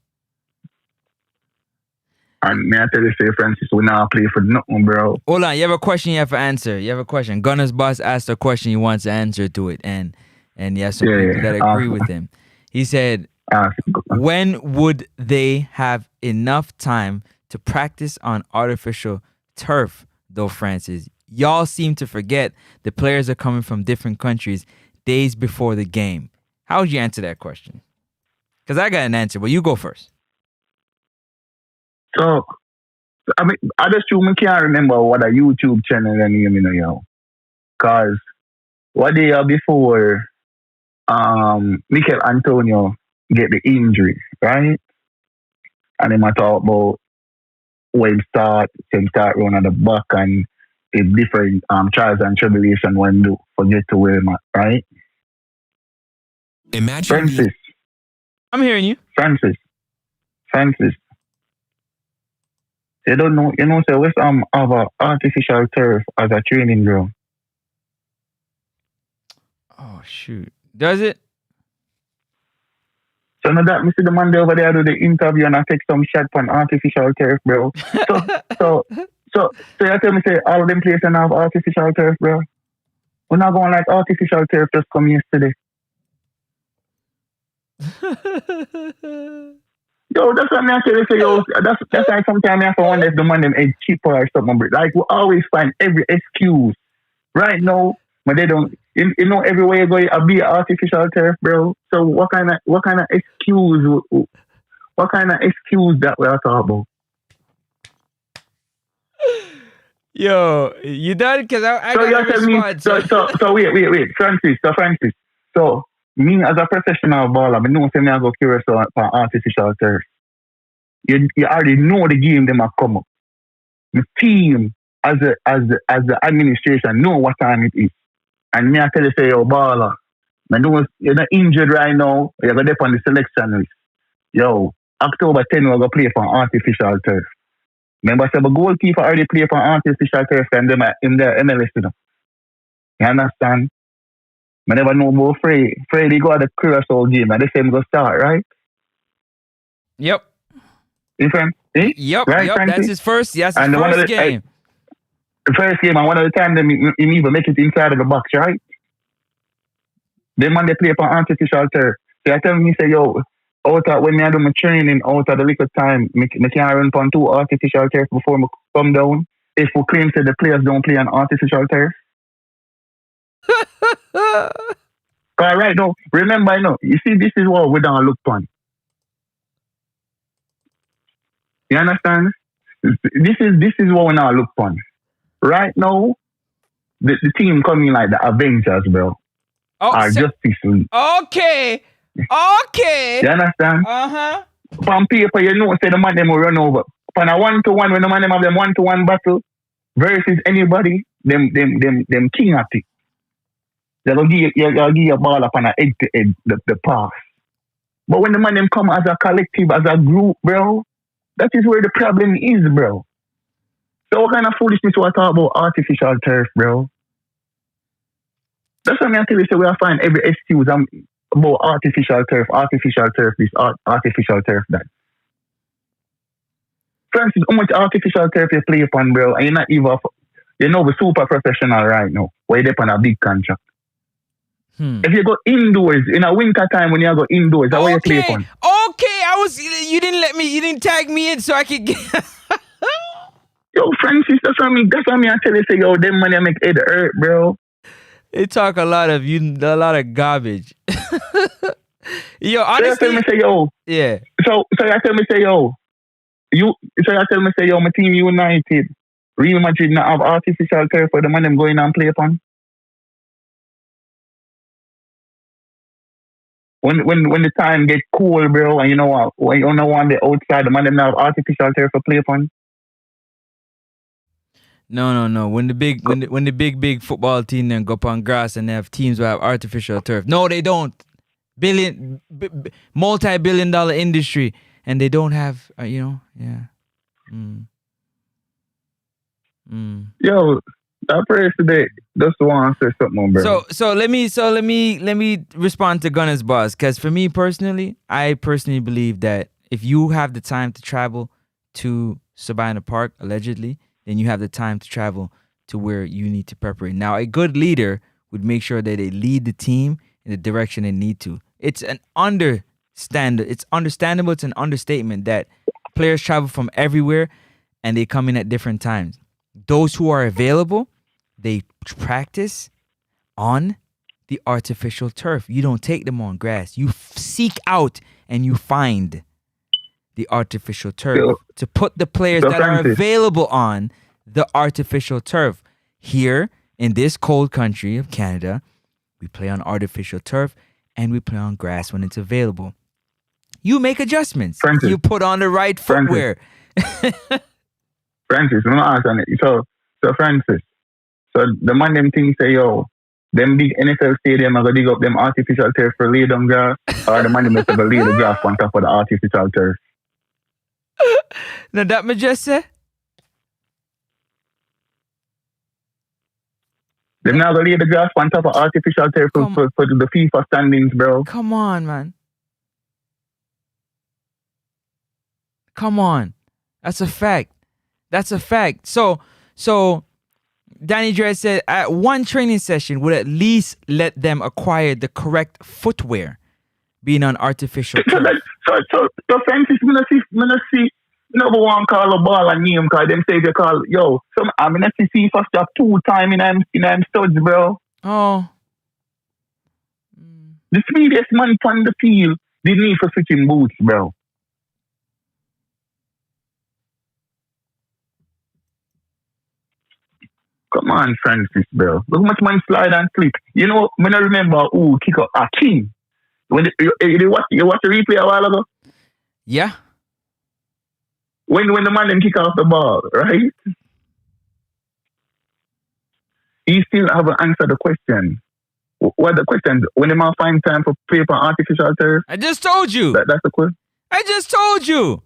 E: And may I tell you, say, Francis, we now play for nothing, bro.
B: Hold on, you have a question you have to answer. You have a question. Gunner's boss asked a question, he wants to answer to it. And you have some people that agree with him. He said, when would they have enough time to practice on artificial turf, though, Francis? Y'all seem to forget the players are coming from different countries days before the game. How would you answer that question? Because I got an answer, but you go first.
E: So, I mean, I just can't remember what a YouTube channel and name, you know, because what day before Mikel Antonio get the injury, right? And then I talk about when start run at the back and it's different trials and tribulation when do forget to wear mat, right?
F: Imagine
E: Francis.
B: I'm hearing you.
E: Francis. You don't know, so West Ham have an artificial turf as a training ground.
B: Oh, shoot. Does it?
E: So now that, me see the man there over there do the interview and I take some shot on artificial turf, bro. So So you tell me, say, all of them places have artificial turf, bro. We're not going like artificial turf just come yesterday. Yo, that's what I tell you. Say, yo, that's why sometimes I have to wonder if the money is cheaper or something. But like, we always find every excuse. Right now, but they don't. You know, everywhere you go, I'll be artificial turf, bro. So what kind of excuse? What kind of excuse that we are talking about?
B: Yo, you done? Because I
E: so
B: got a response.
E: So wait, Francis. So me as a professional baller, I know say I go Curacao for artificial turf. You already know the game them are come up. The team as the administration know what time it is. And me I tell you say yo baller, I know you're not injured right now, you're gonna dip on the selection list. Yo, October 10 we're gonna play for artificial turf. Remember, say the goalkeeper already play for artificial turf and them in the MLS, you know. You understand? I never know about Freddie go at the Curacao game and the same go start, right?
B: Yep.
E: Different? Eh?
B: Yep,
E: right,
B: yep.
E: Francis?
B: That's his first game.
E: The first game, and one of the time them even make it inside of the box, right? Then when they play for artificial turf. So I tell me, say, yo, when I do my training out of the little time, I can't run on 2 artificial turf before I come down. If we claim that the players don't play on artificial turf. Right now, remember, you see, this is what we don't look on. You understand? This is what we now look on. Right now, the team coming like the Avengers, bro. Justice League.
B: Okay.
E: You understand?
B: Uh-huh.
E: From paper, say the man them will run over. From a 1-to-1, when the man them have them 1-to-1 battle versus anybody, them king at it. They'll give you a ball up on a head-to-head, the pass. But when the man them come as a collective, as a group, bro, that is where the problem is, bro. So what kind of foolishness we talk about artificial turf, bro? That's what I tell you, so we find every excuse about artificial turf this, artificial turf that. Francis, how much artificial turf you play upon, bro? And you're not even, we're super professional right now. Where you're on a big contract. If you go indoors, in a winter time when you go indoors, that's what you play upon.
B: Okay, you didn't tag me in so I could get...
E: Yo, Francis, that's what I tell you, say, yo, them money make it hurt, bro.
B: They talk a lot of garbage. Yo, honestly.
E: So you tell me, say, yo.
B: Yeah.
E: So you tell me, say, yo. You tell me, say, yo, my team United, Real Madrid not have artificial turf for the man them going and play upon. When the time get cool, bro, and you know what, when you don't want the outside, the man them have artificial turf for play upon.
B: No. When the big football team then go up on grass and they have teams who have artificial turf. No, they don't. Multi-billion-dollar industry, and they don't have, yeah.
E: Yo, that praise today. Just want to say something, bro.
B: So let me respond to Gunner's boss, because for me personally, I personally believe that if you have the time to travel to Sabina Park, allegedly, then you have the time to travel to where you need to prepare. Now, a good leader would make sure that they lead the team in the direction they need to. It's understandable. It's an understatement that players travel from everywhere and they come in at different times. Those who are available, they practice on the artificial turf. You don't take them on grass. You seek out and you find the artificial turf to put the players that are available on the artificial turf. Here in this cold country of Canada, we play on artificial turf and we play on grass when it's available. You make adjustments.
E: Francis,
B: you put on the right footwear.
E: Francis, I'm not asking it. So Francis, so the man them things say, yo, them big NFL stadium are gonna dig up them artificial turf for lay down grass, or the man them have to lay the grass on top of the artificial turf.
B: Now that me just say?
E: Them now gonna lay the grass on top of artificial turf for the FIFA standings, bro.
B: Come on, man. Come on. That's a fact. That's a fact. So Danny Dre said at one training session would at least let them acquire the correct footwear, being on artificial turf.
E: So Francis, me not see number one call a ball and name call them say they call I'm not see first job 2 times in I'm studs, bro.
B: Oh.
E: The speediest man on the field didn't need for switching boots, bro. Come on, Francis, bro. Look how much man slide and slip. You know, when I remember who kick up a king. When you watch the replay a while ago?
B: Yeah.
E: When the man them kick off the ball, right? He still haven't answered the question. What the question? When the man find time for paper artificial turf?
B: I just told you.
E: That's the question.
B: I just told you.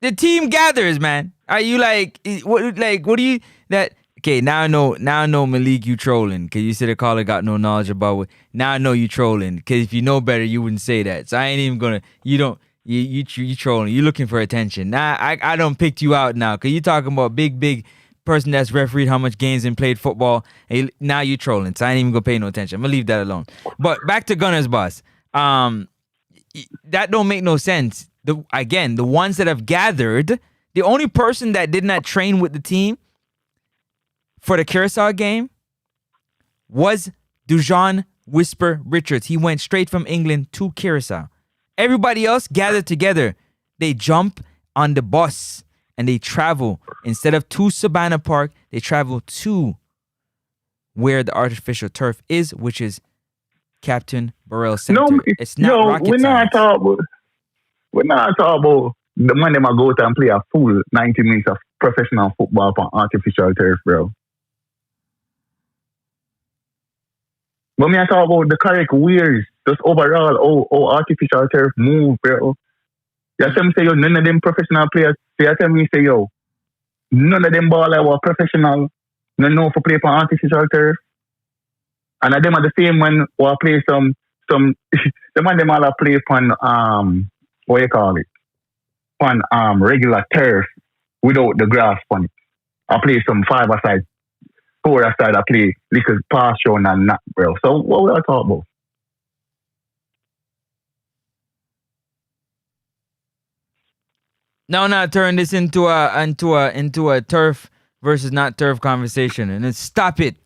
B: The team gathers, man. Are you like what do you that? Okay, now I know Malik, you trolling because you said the caller got no knowledge about what. Now I know you trolling because if you know better, you wouldn't say that. So I ain't even gonna. You trolling. You looking for attention. Now I don't picked you out now because you talking about big person that's refereed how much games and played football. And now you trolling. So I ain't even gonna pay no attention. I'm gonna leave that alone. But back to Gunners, boss. That don't make no sense. The ones that have gathered, the only person that did not train with the team for the Curacao game was Dujon Whisper Richards. He went straight from England to Curacao. Everybody else gathered together. They jump on the bus and they travel. Instead of to Savannah Park, they travel to where the artificial turf is, which is Captain Burrell Center. It's not rocket science.
E: We're not talking about the man them go out and play a full 90 minutes of professional football on artificial turf, bro. But me I talk about the correct ways, just overall, how artificial turf move, bro. You tell me say, none of them professional players, you tell me say, none of them baller were professional, no know for play on artificial turf. And them are the same one who play some the man them all play on what you call it? On regular turf without the grass on it. I play some 5-a-side, 4-a-side, I play little pass show and not, bro. So what will I talk about?
B: Now turn this into a turf versus not turf conversation. And then stop it.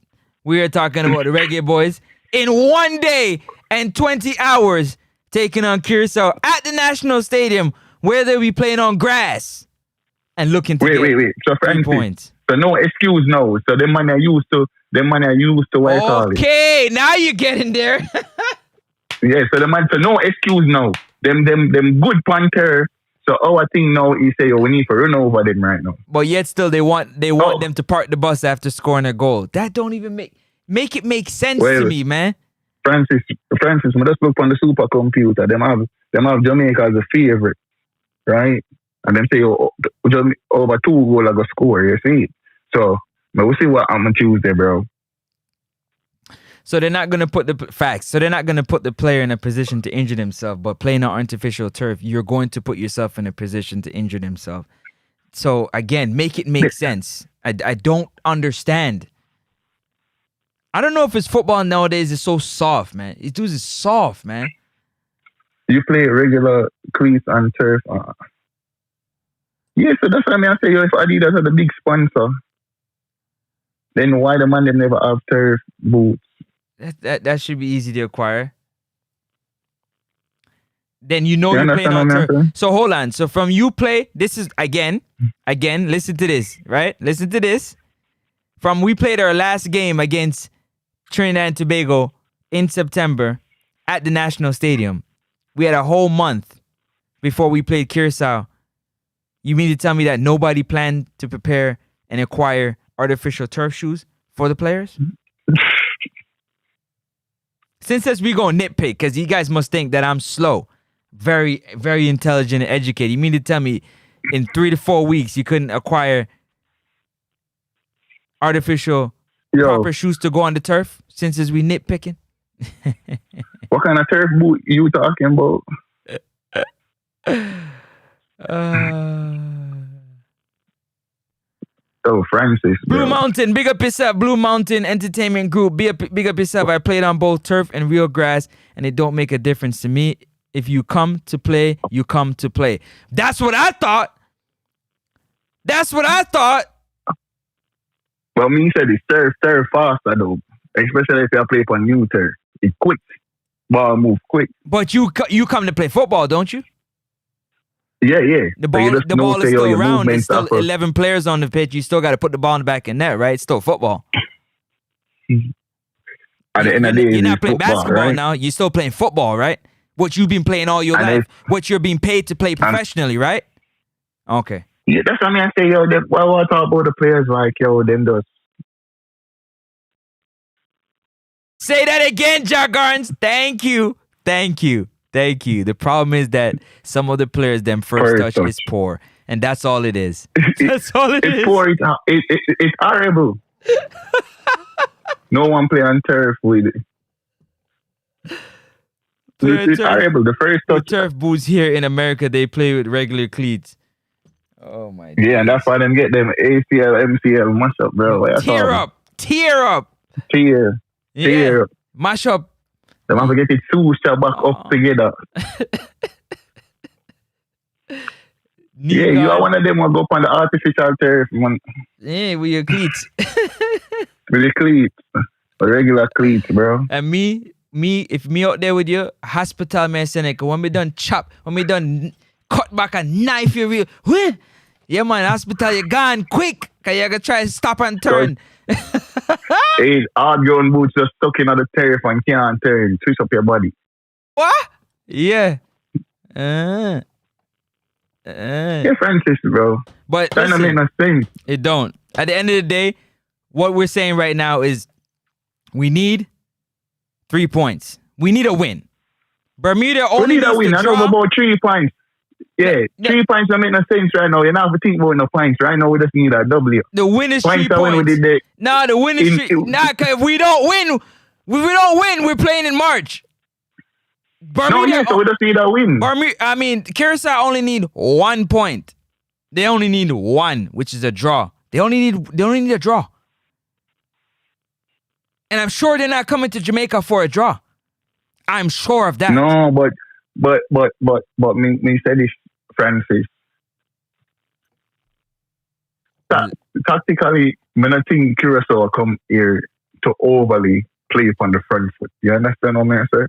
B: We are talking about the Reggae Boyz in 1 day and 20 hours taking on Curacao at the National Stadium where they'll be playing on grass and looking to
E: wait. So
B: 3 points.
E: So no excuse now. So the money I used to what you call it.
B: Okay, now you're getting there.
E: Yeah, so no excuse now. Them good punter. So our thing now is say we need to run over them right now.
B: But yet still they want them to park the bus after scoring a goal. That don't even make it make sense to me, man.
E: Francis, I just look on the supercomputer. Them have Jamaica as a favorite, right? And them say over 2 goals I go score. You see? So we'll see what I'm on Tuesday, bro.
B: So they're not gonna put the facts. So they're not gonna put the player in a position to injure themselves. But playing on artificial turf, you're going to put yourself in a position to injure themselves. So again, make it make sense. I don't understand. I don't know if it's football nowadays is so soft, man. It is soft, man.
E: You play regular cleats on turf. Yeah, so that's what I say. If Adidas are the big sponsor, then why the man them never have turf boots?
B: That should be easy to acquire. Then you're playing on turf. So hold on. So from you play, this is again, listen to this, right? Listen to this. From we played our last game against Trinidad and Tobago in September at the National Stadium. We had a whole month before we played Curacao. You mean to tell me that nobody planned to prepare and acquire artificial turf shoes for the players? Since we gonna nitpick, because you guys must think that I'm slow, very, very intelligent and educated. You mean to tell me in 3 to 4 weeks you couldn't acquire artificial proper shoes to go on the turf? Since we nitpicking?
E: What kind of turf boot you talking about? Oh, Francis, bro.
B: Blue Mountain, big up yourself. Blue Mountain Entertainment Group. Big up yourself. I played on both turf and real grass, and it don't make a difference to me. If you come to play, you come to play. That's what I thought.
E: Well, me said it's turf faster though. Especially if you play on new turf. It's quick. Ball move quick.
B: But you come to play football, don't you?
E: Yeah.
B: The ball is still around. There's still 11 players on the pitch. You still got to put the ball in the back of net, right? It's still football.
E: At the end of the day,
B: you're not playing
E: football,
B: basketball
E: right?
B: now. You're still playing football, right? What you've been playing all your life. What you're being paid to play professionally, right? Okay.
E: Yeah, that's what I mean. I say, yo, what I talk about the players like, yo, them does.
B: Say that again, Jack Garns. Thank you. The problem is that some of the players, them first touch is poor. And that's all it is. That's all it is.
E: It's poor. It's horrible. No one play on turf with it. It's horrible. The first touch.
B: The turf boots here in America, they play with regular cleats. Oh, my God.
E: Yeah, and that's why them get them ACL, MCL, mash up, bro.
B: Tear up. Mash up.
E: They want to get it two back up together. Yeah, you are one of them who go up on the artificial turf.
B: Yeah, with your cleats.
E: With your cleats. Regular cleats, bro.
B: And me, if me out there with you, hospital man Seneca, when we done cut back a knife, you real. Yeah, man, hospital, you gone quick. Because you got to try to stop and turn.
E: Hey, hard ground boots just stuck in the turf and can't turn. Twist up your body.
B: What? Yeah.
E: Yeah, Francis, bro.
B: But
E: that don't make no sense.
B: It don't. At the end of the day, what we're saying right now is we need 3 points. We need a win. Bermuda only needs to draw. We need a win. I don't know about 3 points. Yeah, 3 points don't make no sense right now. You're not think about no points. Right now, we just need a W. The win is 3 points. The win is 3. Cause if we don't win, we're playing in March. Bermuda,
E: so we just need a win.
B: Curacao only need 1 point. They only need 1, which is a draw. They only need a draw. And I'm sure they're not coming to Jamaica for a draw. I'm sure of that.
E: No, but me said this, Francis. Tactically, I don't think Curacao come here to overly play upon the front foot. You understand what I say?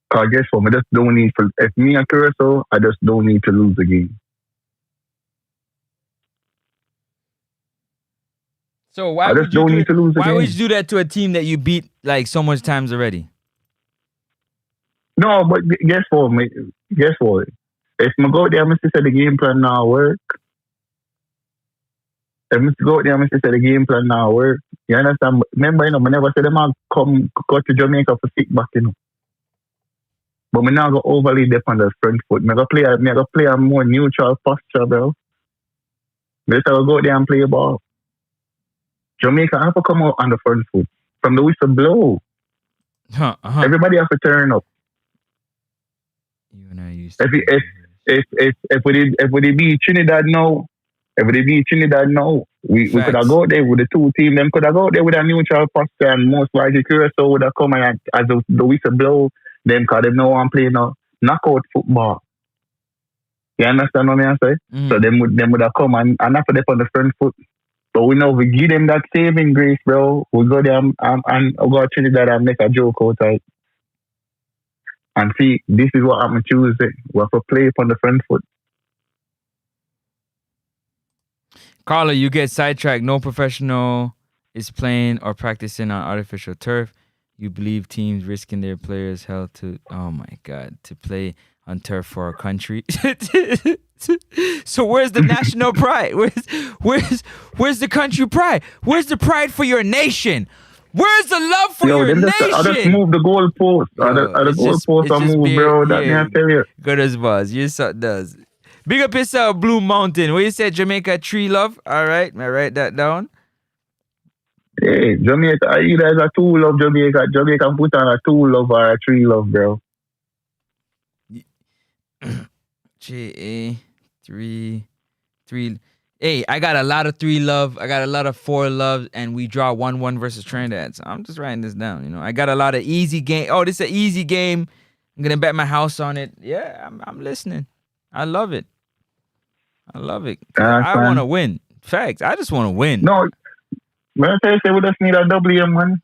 E: Because guess what? I just don't need to. If me and Curacao, I just don't need to lose the game.
B: So why would you do that to a team that you beat like so much times already?
E: No, but guess what? If I go there, I must say the game plan now work. If I go there, I must say the game plan now work. You understand? Remember, I never said them all go to Jamaica for sit back, But I now go overly dip on the front foot. I go play a more neutral posture, bro. Just go there and play a ball. Jamaica have to come out on the front foot. From the whistle blow. Everybody have to turn up.
B: You and I used to
E: if we beat Trinidad now, we could have go there with the two teams. Them could have go there with a neutral posture, and most likely Curacao would have come and as the whistle blow, them because they know I'm playing a knockout football. You understand what I say? So them would have come and have to on the front foot. But we know if we give them that saving grace, bro, we go there and go to Trinidad and make a joke out of it. And see, this is what happened Tuesday. We have to play upon the front foot.
B: Carla, you get sidetracked. No professional is playing or practicing on artificial turf. You believe teams risking their players' health to play on turf for our country. So where's the national pride? Where's the country pride? Where's the pride for your nation? Where's the love for your nation?
E: I just move the goalpost. The goalpost I move, bro. That me I tell you.
B: Good as buzz. Yes, it does. Big up yourself, Blue Mountain. Where you said Jamaica tree love? All right, I write that down.
E: Hey, Jamaica, either is a tool of Jamaica. Jamaica put on a tool love or a tree love, bro.
B: JA3 3. Hey, I got a lot of 3 love. I got a lot of 4 love, and we draw 1-1 versus Trinidad. So I'm just writing this down. You know, I got a lot of easy game. Oh, this is an easy game. I'm gonna bet my house on it. Yeah, I'm listening. I love it. I love it. I want to win. Facts. I just want to win.
E: No, when I say we just need a W, man.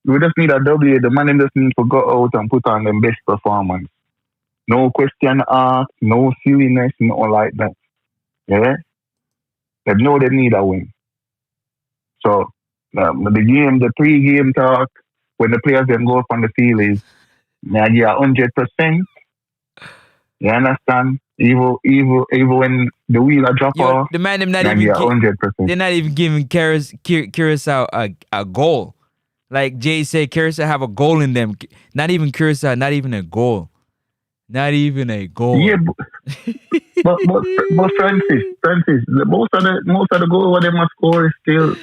E: We just need a W. The man just need to go out and put on their best performance. No question asked, no silliness, no like that. Yeah? They know they need a win. So, the pre-game talk, when the players then go up on the field is, I give 100%. You understand? Even when the wheel are drop off,
B: the man them not even 100%. They're not even giving Curacao a goal. Like Jay said, Curacao have a goal in them. Not even Curacao, not even a goal. Not even a goal.
E: Yeah, but Francis, most of the goal what they must score is still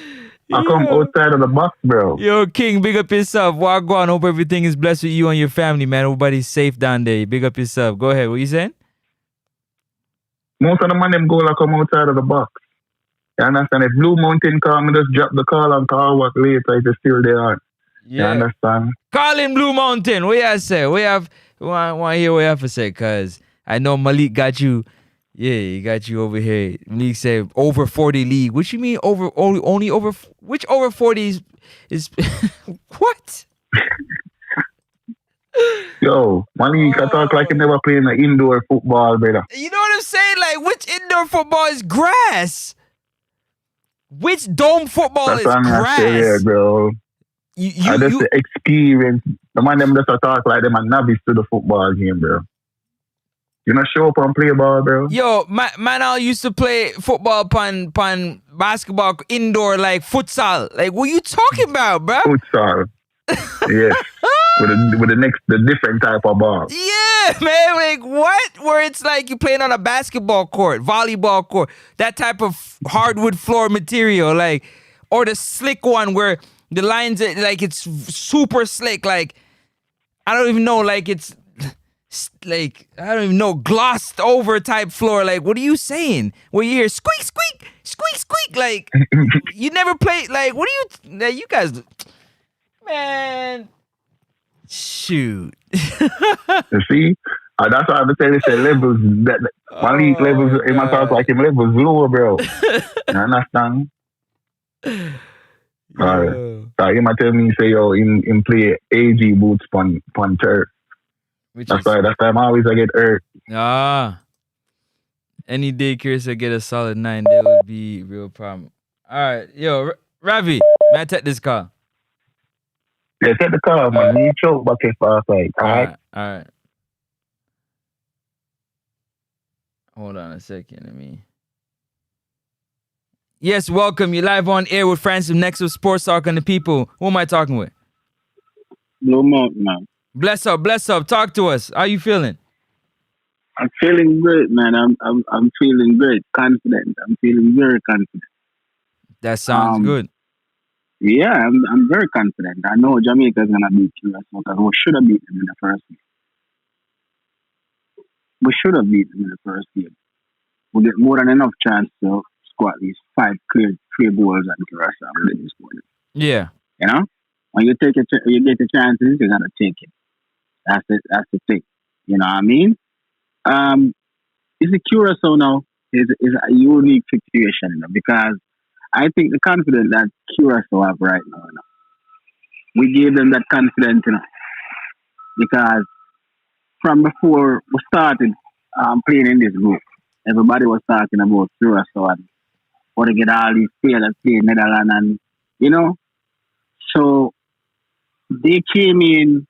E: come outside of the box, bro.
B: Yo, King, big up yourself. Wagwan, hope everything is blessed with you and your family, man. Everybody's safe down there. Big up yourself. Go ahead. What you saying?
E: Most of the man them goal come outside of the box. You understand? If Blue Mountain come, just drop the call and call what later if it's still there. Yeah. You understand?
B: Call in Blue Mountain. What you say? We want to hear what you have to say, cause I know Malik got you. Yeah, he got you over here. Malik said over 40 league. What you mean only over? Which over 40 is what?
E: Yo, Malik, I talk like you never playing an indoor football, brother.
B: You know what I'm saying? Like, which indoor football is grass? Which dome football
E: That's
B: is grass?
E: Yeah, bro. That's the experience. The man them just talk like them and novice to the football game, bro. You not show up and play ball, bro.
B: Yo, man, I used to play football pan basketball indoor like futsal. Like, what you talking about, bro?
E: Futsal. Yes. with the different type of ball.
B: Yeah, man. Like what? Where it's like you playing on a basketball court, volleyball court, that type of hardwood floor material, like, or the slick one where the lines like it's super slick. Like I don't even know. Like it's like I don't even know, glossed over type floor. Like what are you saying? Where you hear squeak squeak squeak squeak? Like you never played. Like what are you guys? Man, shoot.
E: You see, that's why I'm saying they levels. One league levels, it must talk like him levels lower, bro. You understand? So you might tell me say yo in play AG boots pon turf. That's why I'm always I get hurt.
B: Any day Chris will get a solid 9, there would be real problem. All right, yo, Ravi, may I take this call?
E: Yeah, take the call, man. You choke bucket for us, like, all right.
B: Hold on a second, Yes, welcome. You're live on air with Francis Nexus Sports Talk and the people. Who am I talking with?
F: Blue Mountain, man.
B: Bless up. Talk to us. How you feeling?
F: I'm feeling great, man. I'm feeling great, confident. I'm feeling very confident.
B: That sounds good.
F: Yeah, I'm very confident. I know Jamaica's gonna beat Curacao because we should have beat them in the first game. We should have beat them in the first game. We get more than enough chance to score at least 5 clear goals at Curacao.
B: Yeah.
F: You know, when you get the chances, you gotta take it. That's the thing. You know what I mean? It's a Curacao now is a unique situation because I think the confidence that Curacao have right now, we gave them that confidence, because from before we started playing in this group, everybody was talking about Curacao and how to get all these players that play in Netherlands, and so they came in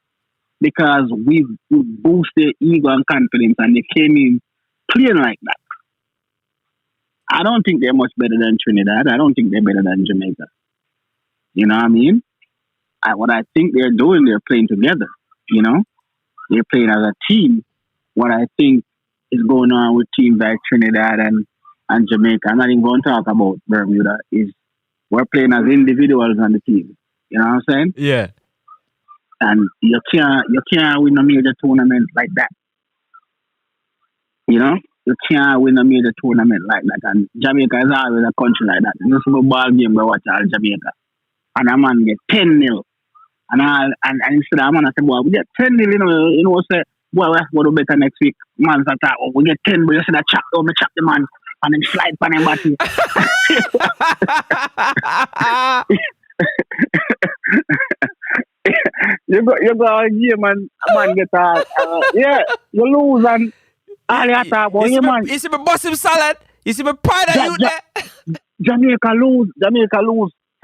F: because we boost their ego and confidence, and they came in playing like that. I don't think they're much better than Trinidad. I don't think they're better than Jamaica. You know what I mean? What I think they're doing, they're playing together. They're playing as a team. What I think is going on with teams like Trinidad and Jamaica, I'm not even going to talk about Bermuda, is we're playing as individuals on the team. You know what I'm saying?
B: Yeah.
F: And you can't win a major tournament like that. you can't win a major tournament like that. And Jamaica is always a country like that. You see a ball game we watch all Jamaica. And a man get 10-0. And instead of a man I say, boy, we get 10-0, you know, say, boy, we have to do better next week. Man say, oh, we get 10, but you see that chop the man and then slide on him body. you go a game and a man get you lose and all you talk about you man.
B: You see me bust him salad. You see me pride of you there.
F: Jamaica lose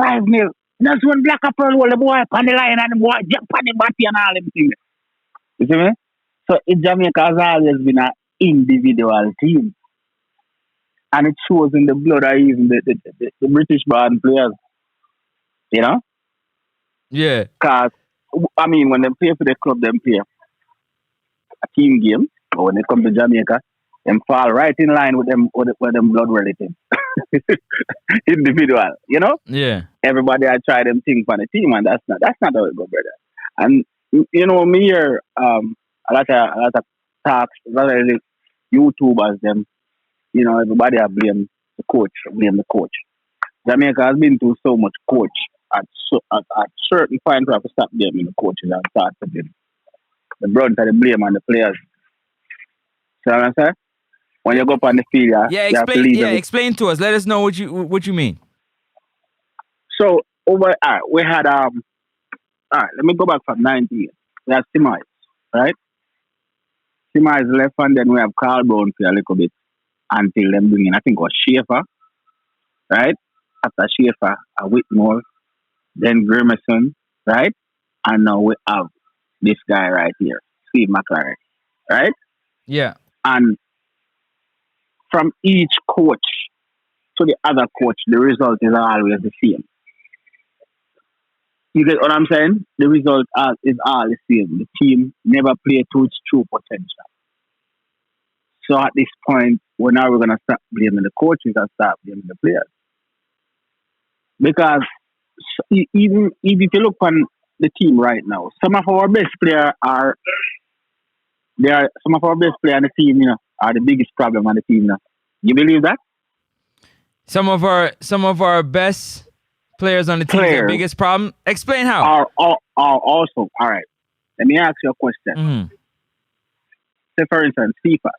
F: 5-0. That's when Black Apple roll the boy on the line and the boy jump on the body and all them things. You see me? So Jamaica has always been an individual team. And it shows in the blood of even the British born players. You know?
B: Yeah.
F: Because, I mean, when they play for the club, they play a team game. But when they come to Jamaica, they fall right in line with them blood relatives. Individual, you know?
B: Yeah.
F: Everybody I try them things for the team, and that's not how it go, brother. And you know, me here, a lot of talks, a lot of the YouTubers, them, you know, everybody I blame the coach. Jamaica has been through so much coach at certain points we have to stop blaming the coaches and start to blame the brunt of the blame on the players. See what I'm saying? When you go up on the field,
B: explain to us. Let us know what you mean.
F: So we had let me go back from 19. We had Simais, right? Simais left, and then we have Carl Brown for a little bit until them bring in, I think it was Schaefer, right? After Schaefer, Whitmore, then Grimerson, right? And now we have this guy right here, Steve McLaren, right?
B: Yeah.
F: And from each coach to the other coach, the result is always the same. You get what I'm saying? The result is all the same. The team never play to its true potential. So at this point, we're going to start blaming the coaches and start blaming the players. Because even if you look on the team right now, some of our best players on the team, you know, are the biggest problem on the team now. You believe that?
B: Some of our best players on the team are the biggest problem. Explain how.
F: Are also, all right. Let me ask you a question.
B: Mm-hmm.
F: Say for instance, Cephas.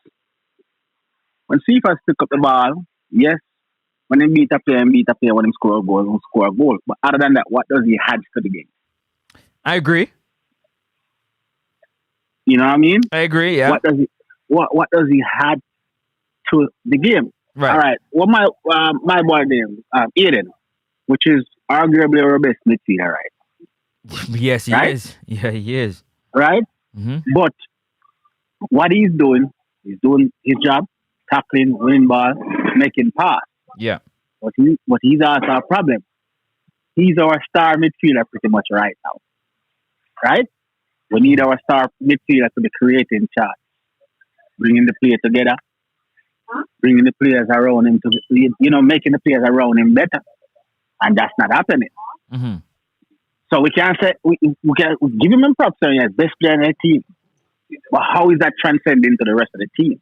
F: When Cephas pick up the ball, yes, when he beat a player, when he score a goal, he'll score a goal. But other than that, what does he add to the game?
B: I agree.
F: You know what I mean?
B: I agree, yeah.
F: What does he add to the game?
B: Right.
F: All right. Well, my boy name, Aiden, which is arguably our best midfielder, right?
B: Yes, he is. Yeah, he is.
F: Right?
B: Mm-hmm.
F: But what he's doing his job, tackling, winning ball, making pass.
B: Yeah.
F: But he's also a problem. He's our star midfielder pretty much right now. Right? We need our star midfielder to be creating charge, bringing the players together, bringing the players around him to, you know, making the players around him better. And that's not happening.
B: Mm-hmm.
F: So we can't say, we can give him props, yes, best player in the team. But how is that transcending to the rest of the team?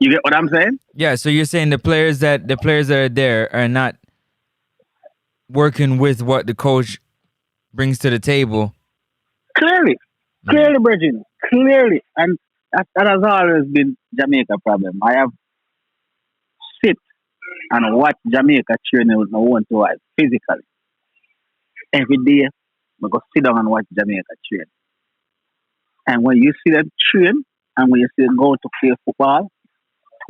F: You get what I'm saying?
B: Yeah, so you're saying the players that are there are not working with what the coach brings to the table.
F: Clearly, Bridget, clearly. And that has always been Jamaica problem. I have sit and watch Jamaica training with my own two eyes physically. Every day, I go sit down and watch Jamaica train. And when you see them train and when you see them go to play football,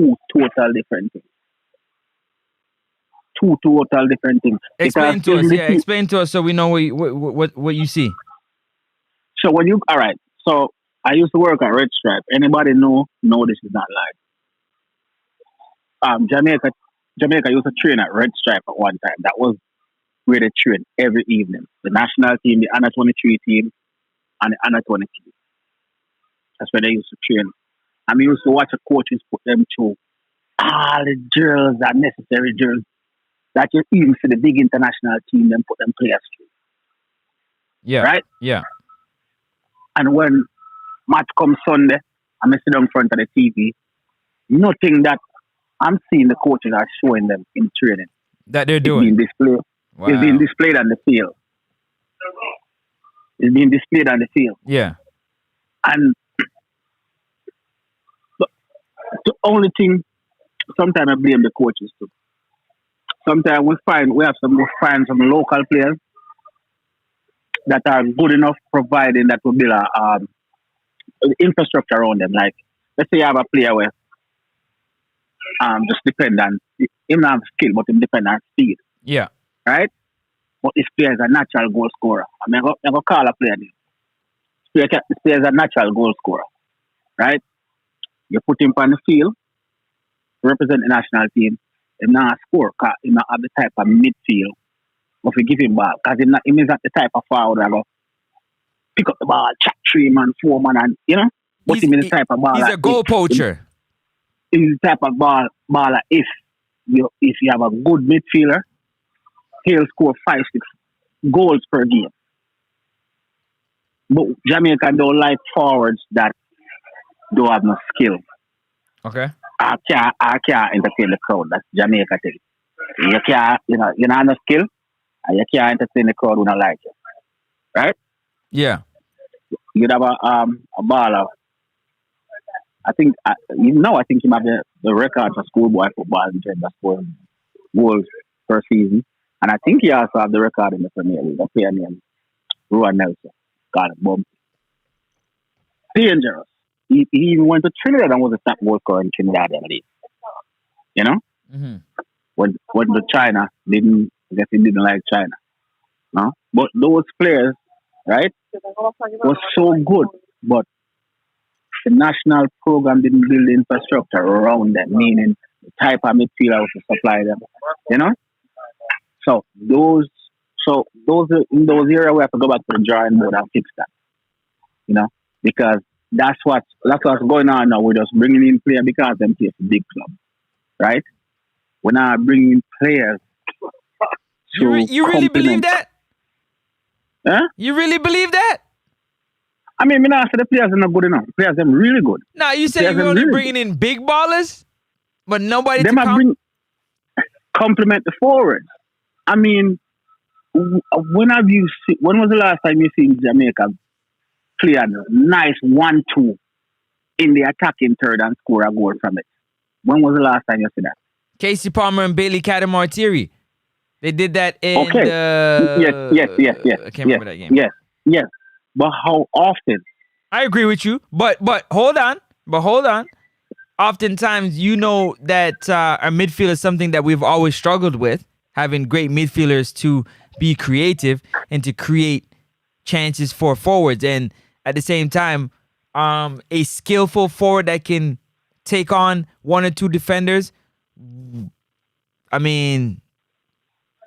F: two total different things.
B: Explain to us so we know what you see.
F: So all right. So I used to work at Red Stripe. Anybody know this is not live. Jamaica used to train at Red Stripe at one time. That was where they train every evening. The national team, the under 23 team, and the under 20 team. That's where they used to train. And we used to watch the coaches put them through all the drills and necessary drills that you even see the big international team then put them players through.
B: Yeah.
F: Right?
B: Yeah.
F: And when match comes Sunday I'm sitting in front of the TV. Nothing that I'm seeing the coaches are showing them in training.
B: That they're doing.
F: It's being displayed.
B: Wow.
F: It's being displayed on the field. It's being displayed on the field.
B: Yeah.
F: And the only thing, sometimes I blame the coaches too. Sometimes we find some local players that are good enough, providing that will build a infrastructure around them. Like, let's say you have a player where just depend on him not have skill, but him depend on speed.
B: Yeah.
F: Right? But this player is a natural goal scorer. I mean, I'm going to call a player name. This player is a natural goal scorer. Right? You put him on the field, represent the national team, him not score, because he not have the type of midfield. If you give him ball, because he is not the type of forward that go pick up the ball, chat 3 man, 4 man, and you know. But he's the type of ball.
B: He's a goal poacher.
F: He's the type of baller. If you have a good midfielder, he'll score 5-6 goals per game. But Jamaica don't like forwards that don't have no skill.
B: Okay.
F: I can't entertain the crowd. That's Jamaica thing. You can't, you don't have no skill, and you can't entertain the crowd who don't like it. Right?
B: Yeah.
F: You'd have a baller. I think he might have the record for schoolboy football in terms of scoring goals per season. And I think he also have the record in the Premier League. A player named Rowan Nelson. Got it, boom. Dangerous. He even went to Trinidad and was a top goal scorer in Trinidad, I believe. You know?
B: Mm-hmm.
F: When the China I guess he didn't like China. No? But those players, right, was so good, but the national program didn't build the infrastructure around them, meaning the type of midfielder to supply them. You know? So those in those areas we have to go back to the drawing board and fix that. You know? Because that's what's going on now. We're just bringing in players because them play for big club. Right? We're not bringing in players.
B: You really believe that?
F: Huh?
B: You really believe that?
F: I mean, I say the players are not good enough. The players are really good.
B: Nah, you said you're only bringing in big ballers, but nobody
F: to complement the forwards. I mean, when was the last time you seen Jamaica play a nice 1-2 in the attacking third and score a goal from it? When was the last time you seen that?
B: Casey Palmer and Bailey Catamartiri. They did that in
F: Yes.
B: I can't remember that game.
F: Yes. But how often?
B: I agree with you. But hold on. Oftentimes, you know that our midfield is something that we've always struggled with, having great midfielders to be creative and to create chances for forwards. And at the same time, a skillful forward that can take on 1 or 2 defenders. I mean,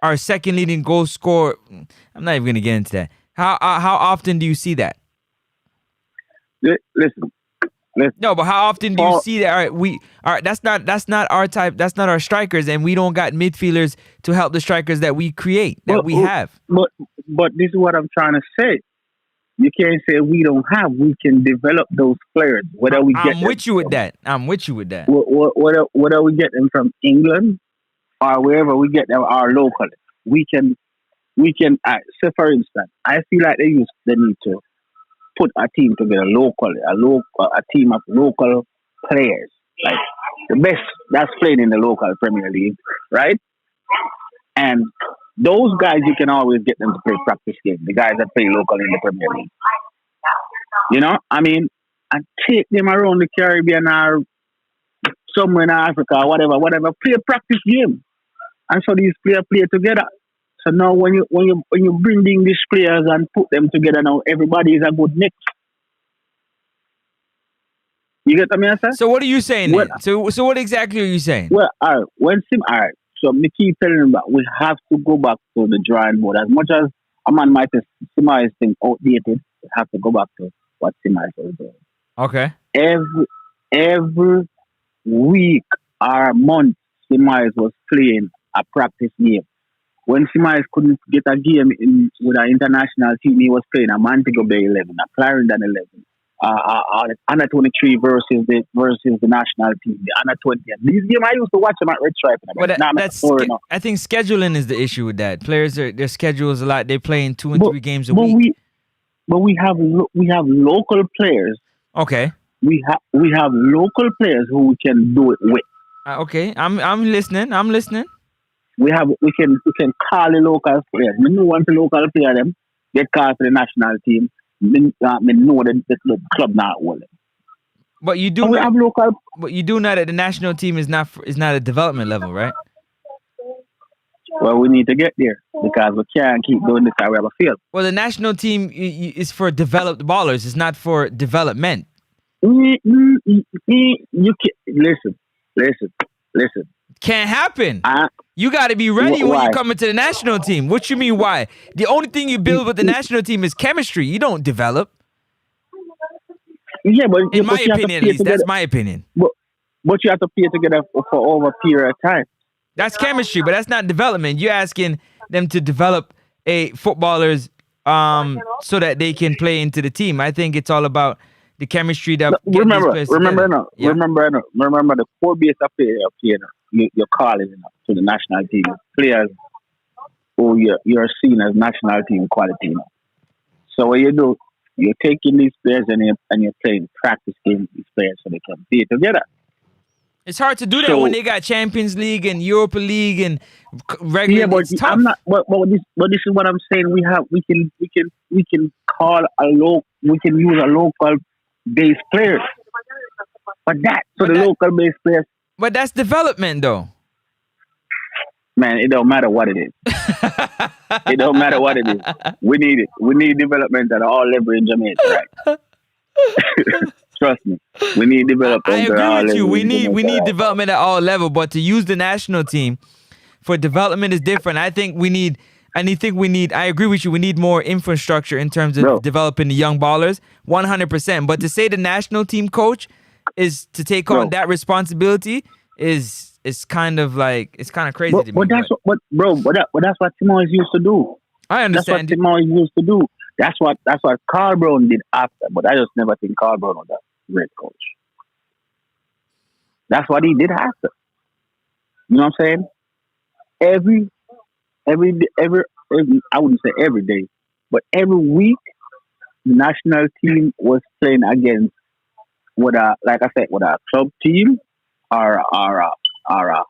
B: our second leading goal scorer, I'm not even going to get into that. How often do you see that?
F: Listen.
B: No, but how often do you see that? All right, that's not our type. That's not our strikers, and we don't got midfielders to help the strikers that we create, we have.
F: But this is what I'm trying to say. You can't say we don't have. We can develop those players.
B: I'm with you with that.
F: Whether we get them from England or wherever we get them, are local. We can. Say for instance, I feel like they need to put a team together locally, a team of local players, like the best that's playing in the local Premier League, right? And those guys, you can always get them to play practice games. The guys that play local in the Premier League, you know, I mean, and take them around the Caribbean or somewhere in Africa, or whatever, play a practice game, and so these players play together. So now, when you bring the English players and put them together, now everybody is a good mix. You get what I mean, sir?
B: So what are you saying? So what exactly are you saying?
F: Well, all right. So me keep telling them that we have to go back to the drawing board. As much as a man might say Simai is thing outdated, we have to go back to what Simai was doing.
B: Okay.
F: Every week or month, Simai was playing a practice game. When Simais couldn't get a game with an international team, he was playing a Montego Bay 11, a Clarendon 11, under 23 versus the national team, the under 20. These games I used to watch them at Red Stripe.
B: But I think scheduling is the issue with that. Players their schedules a lot. They play in 2 and 3 games a week.
F: But we have local players.
B: Okay.
F: We have local players who we can do it with.
B: Okay, I'm listening.
F: We can call the local players. We know once the local player them get called for the national team. We know that the club not winning.
B: But you do have local. But you do know that the national team is not a development level, right?
F: Well, we need to get there because we can't keep doing this how we have a field.
B: Well, the national team is for developed ballers. It's not for development.
F: You can listen.
B: Can't happen. You got to be ready when you come into the national team. What you mean? Why? The only thing you build with the national team is chemistry. You don't develop.
F: Yeah, but
B: in my opinion, at least, that's my opinion.
F: But you have to pay together for over a period of time.
B: That's chemistry, but that's not development. You're asking them to develop footballers so that they can play into the team. I think it's all about the chemistry that
F: remember the core base of player you're calling to the national team players who you're seen as national team quality. So what you do, you're taking these players and you're playing practice games with these players so they can be together.
B: It's hard to do that when they got Champions League and Europa League and regular.
F: Yeah, but
B: it's tough.
F: I'm not. But this is what I'm saying. We can use a local base players for that. So the local base players.
B: But that's development, though.
F: Man, it don't matter what it is. It don't matter what it is. We need it. We need development at all levels in Jamaica, right? Trust me. We need development.
B: I agree with you. We need development at all levels, but to use the national team for development is different. I agree with you. We need more infrastructure in terms of developing the young ballers, 100%. But to say the national team coach is to take on that responsibility is kind of crazy to me.
F: But that's what Timo's used to do.
B: I understand.
F: That's what Timo used to do. That's what Carl Brown did after. But I just never think Carl Brown was a great coach. That's what he did after. You know what I'm saying? Every I wouldn't say every day, but every week, the national team was playing against with a club team or a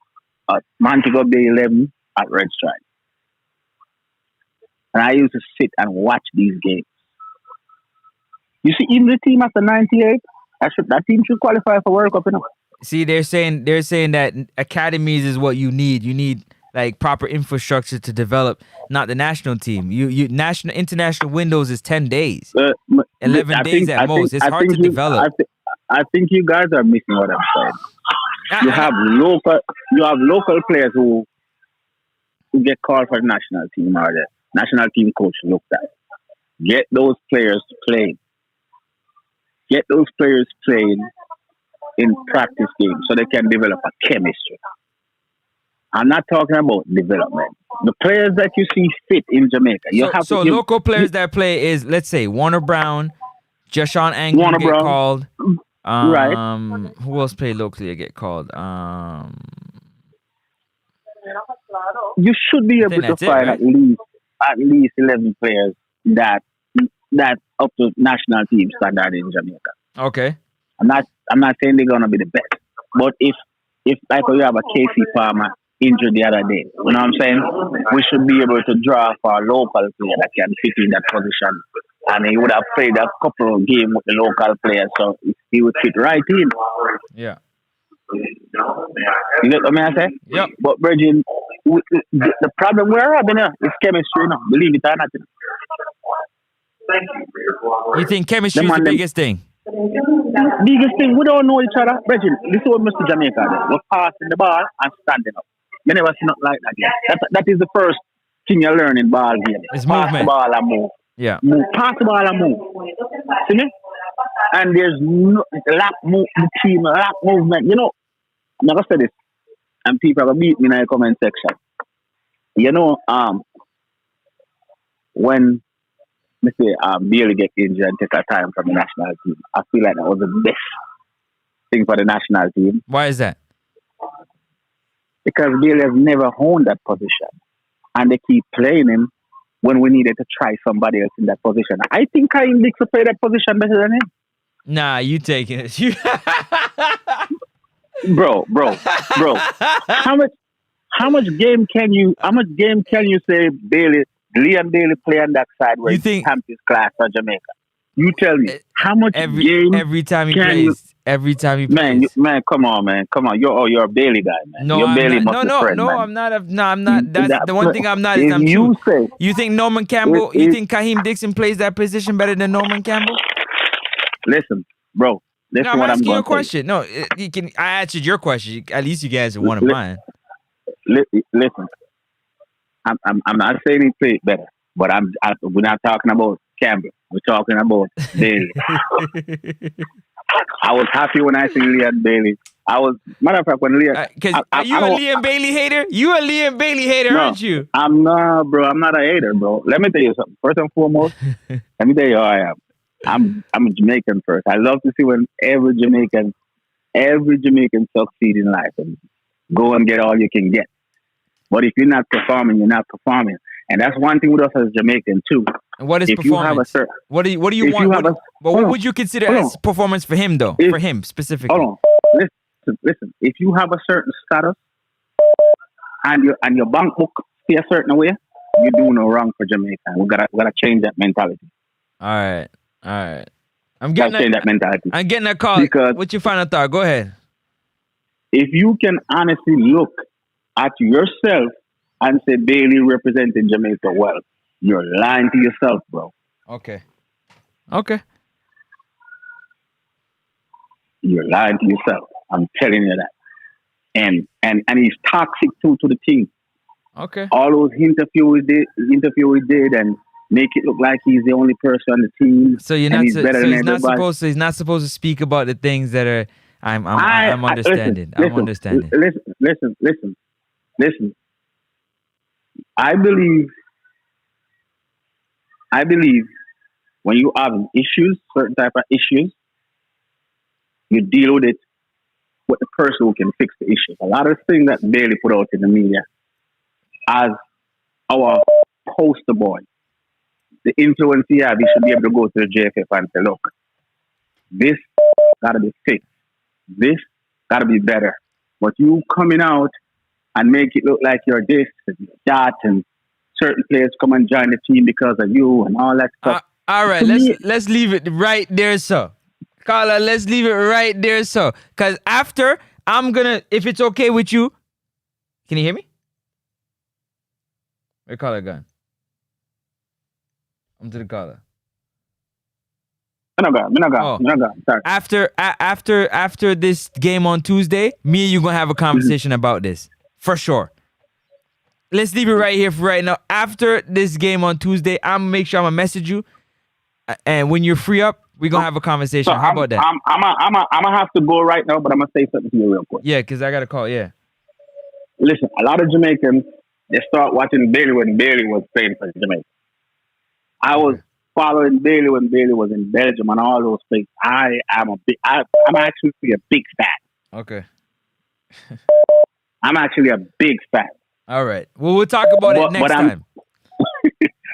F: Montego Bay 11 at Red Stripe. And I used to sit and watch these games. You see, even the team after 98, that team should qualify for World Cup, you know.
B: See, they're saying that academies is what you need. You need like proper infrastructure to develop, not the national team. International windows is 10 days, 11 days at most. It's hard to develop.
F: I think you guys are missing what I'm saying. You have local players who get called for the national team or the national team coach looked at. Get those players playing. Get those players playing in practice games so they can develop a chemistry. I'm not talking about development. The players that you see fit in Jamaica.
B: Local players that play is, let's say, Warner Brown, Jashon Angry get called.
F: Right.
B: Who else play locally and get called?
F: You should be able to find at least 11 players that up to national team standard in Jamaica.
B: Okay.
F: I'm not saying they're gonna be the best, but if like you have a Casey Palmer injured the other day, you know what I'm saying? We should be able to draw for a local player that can fit in that position. And he would have played a couple of games with the local players, so he would fit right in.
B: Yeah.
F: You get what I say?
B: Yep.
F: But Virgin, the problem we're having is chemistry, no? Believe it or not.
B: You think chemistry is the biggest thing?
F: Biggest thing, we don't know each other. Virgin, this is what Mr. Jamaica does. We're passing the ball and standing up. You never see nothing like that yet. That is the first thing you learn in ball game.
B: It's
F: pass
B: movement.
F: The ball and move.
B: Yeah.
F: Pass the ball and move. See me? And there's lack movement. You know, I'm not gonna say this, and people are gonna beat me in the comment section. You know, when say Bailey get injured and take a time from the national team. I feel like that was the best thing for the national team.
B: Why is that?
F: Because Bailey has never owned that position. And they keep playing him when we needed to try somebody else in that position. I think Kaim Dix will play that position better than him.
B: Nah, you taking it.
F: Bro. How much game can you say Leon Bailey play on that side where
B: you think
F: Hampton's class for Jamaica? You tell me how much
B: every time he plays. Every time he plays.
F: Man, come on. You're a Bailey guy, man.
B: No,
F: you're
B: I'm
F: Bailey
B: not. No, I'm not. I'm not. That's the one thing I'm not. Is I'm true. You think Norman Campbell? You think Kaheem Dixon plays that position better than Norman Campbell?
F: Listen, bro.
B: No, I'm asking you a question. No, you can. I answered your question. At least you guys answered one of mine.
F: Listen, I'm not saying he played better, but we're not talking about Campbell. We're talking about Bailey. I was happy when I see Leon Bailey. Matter of fact, when Leon...
B: Are you a Liam Bailey hater? You a Liam Bailey hater, aren't you?
F: I'm not, bro. I'm not a hater, bro. Let me tell you something. First and foremost, let me tell you how I am. I'm a Jamaican first. I love to see when every Jamaican succeed in life and go and get all you can get. But if you're not performing, you're not performing. And that's one thing with us as Jamaicans too.
B: And what is performance? What do you want? What would you consider as performance for him though? For him specifically.
F: Hold on. Listen. If you have a certain status and your bank book stay a certain way, you're doing no wrong for Jamaica. We gotta change that mentality.
B: All right. I'm
F: getting that mentality.
B: I'm getting a call. Because what's your final thought? Go ahead.
F: If you can honestly look at yourself and say Bailey representing Jamaica well, you're lying to yourself, bro.
B: Okay.
F: You're lying to yourself. I'm telling you that. And he's toxic too to the team.
B: Okay.
F: All those interviews he did and make it look like he's the only person on the team.
B: So you're not. He's not supposed to speak about the things that are. I'm understanding. I'm understanding.
F: Listen. I believe when you have issues, certain type of issues, you deal with it with the person who can fix the issues. A lot of things that Bailey put out in the media as our poster boy, the influence he should be able to go to the JFF and say, look, this gotta be fixed. This gotta be better. But you coming out and make it look like you're this and that, and certain players come and join the team because of you and all that stuff.
B: All right, let's leave it right there, sir. Carla, let's leave it right there, sir. Because after, I'm gonna, if it's okay with you, can you hear me? Where Carla gone? I'm to the caller.
F: I'm not gone. Sorry.
B: After this game on Tuesday, me and you gonna have a conversation about this. For sure. Let's leave it right here for right now. After this game on Tuesday, I'm gonna make sure I'm gonna message you. And when you're free up, we're gonna have a conversation. How about that?
F: I'm gonna have to go right now, but I'm gonna say something to you real quick.
B: Yeah, because I got a call, yeah.
F: Listen, a lot of Jamaicans, they start watching Bailey when Bailey was playing for Jamaica. I was following Bailey when Bailey was in Belgium and all those places. I'm actually a big fan.
B: Okay.
F: I'm actually a big fan.
B: All right. Well, we'll talk about it next time.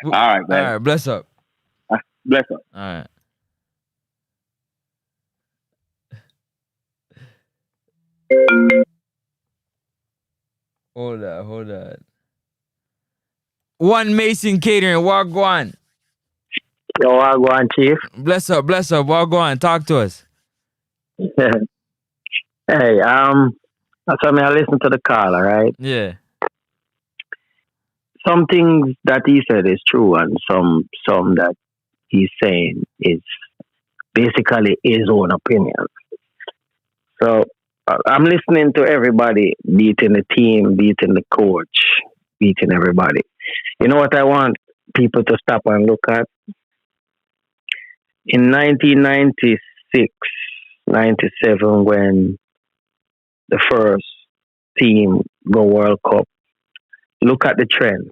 F: All right, man.
B: All right. Bless up.
F: Bless up.
B: All right. Hold on. One Mason Catering, Wagwan.
G: Yo, Wagwan, Chief.
B: Bless up, Wagwan. Talk to us.
G: Hey, so I listen to the caller, right?
B: Yeah.
G: Some things that he said is true, and some that he's saying is basically his own opinion. So I'm listening to everybody beating the team, beating the coach, beating everybody. You know what I want people to stop and look at? In 1996, 97, when the first team go World Cup, look at the trend.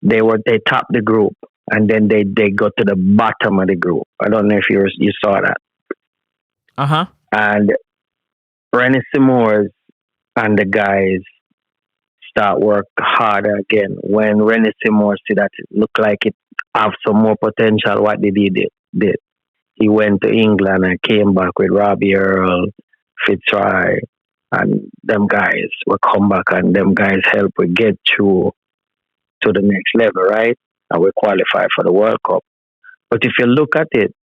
G: They topped the group and then they got to the bottom of the group. I don't know if you saw that. And Rennie Simores and the guys start work harder again. When Rennie Simores see that it looked like it have some more potential, what did he did? He went to England and came back with Robbie Earl, Fitzroy, and them guys will come back, and them guys help we get through to the next level, right? And we qualify for the World Cup. But if you look at it,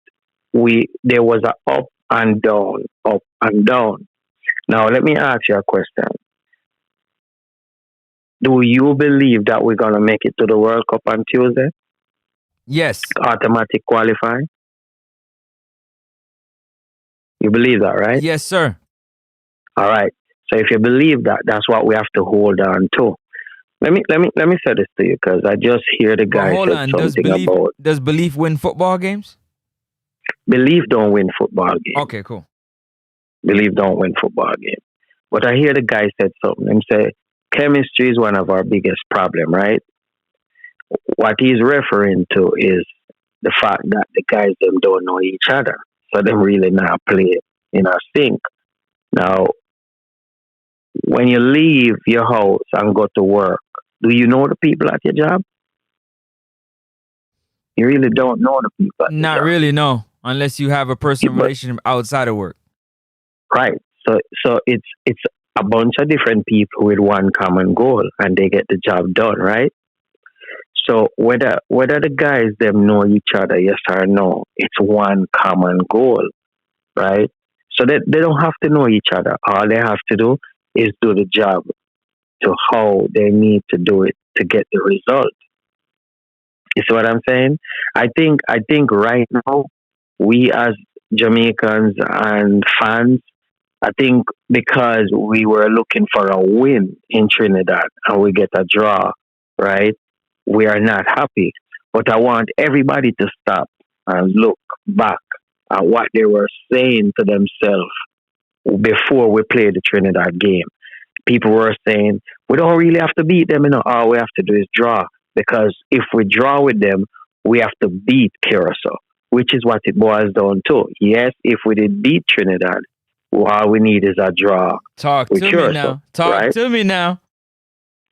G: there was a up and down, up and down. Now let me ask you a question. Do you believe that we're gonna make it to the World Cup on Tuesday?
B: Yes.
G: Automatic qualify? You believe that, right?
B: Yes, sir.
G: All right. So if you believe that, that's what we have to hold on to. Let me say this to you, because I just hear the guy say something about
B: does belief win football games?
G: Belief don't win football games.
B: Okay, cool.
G: Belief don't win football games. But I hear the guy said something. Him say chemistry is one of our biggest problem, right? What he's referring to is the fact that the guys them don't know each other, so them really not play in our sync. Now, when you leave your house and go to work, do you know the people at your job? You really don't know the people at your job.
B: Not really, no. Unless you have a personal relationship outside of work.
G: Right. So it's a bunch of different people with one common goal, and they get the job done, right? So whether the guys them know each other, yes or no, it's one common goal, right? So they don't have to know each other. All they have to do is do the job to how they need to do it to get the result. You see what I'm saying? I think right now, we as Jamaicans and fans, I think because we were looking for a win in Trinidad and we get a draw, right? We are not happy. But I want everybody to stop and look back at what they were saying to themselves before we played the Trinidad game. People were saying, we don't really have to beat them, all we have to do is draw. Because if we draw with them, we have to beat Curacao, which is what it boils down to. Yes, if we did beat Trinidad, all we need is a draw.
B: Talk to me now. Talk to me now.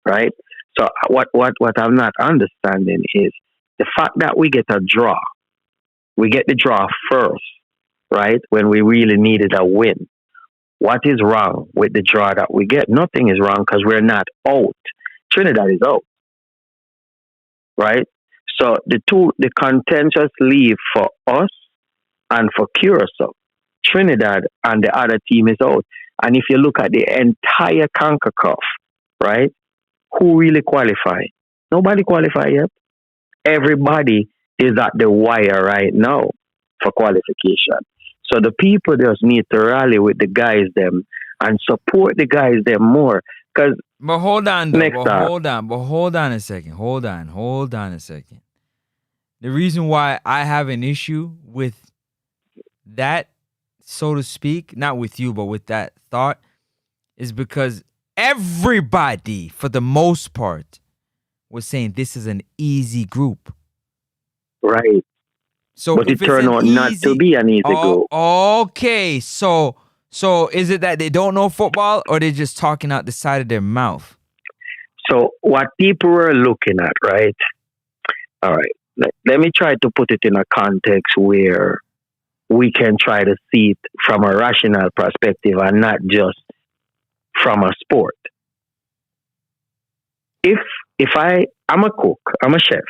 G: Right? So what I'm not understanding is the fact that we get a draw. We get the draw first, right? When we really needed a win. What is wrong with the draw that we get? Nothing is wrong because we're not out. Trinidad is out. Right? So the contentious leave for us and for Curacao. Trinidad and the other team is out. And if you look at the entire CONCACAF, right? Who really qualified? Nobody qualified yet. Everybody is at the wire right now for qualification. So the people just need to rally with the guys them and support the guys them more.
B: But hold on, hold on a second. Hold on a second. The reason why I have an issue with that, so to speak, not with you, but with that thought, is because everybody, for the most part, was saying this is an easy group.
G: Right.
B: So
G: but it turned out not to be an easy group.
B: Okay, so is it that they don't know football, or they're just talking out the side of their mouth?
G: So what people were looking at, right? All right. Let me try to put it in a context where we can try to see it from a rational perspective and not just from a sport. If I'm a cook, I'm a chef,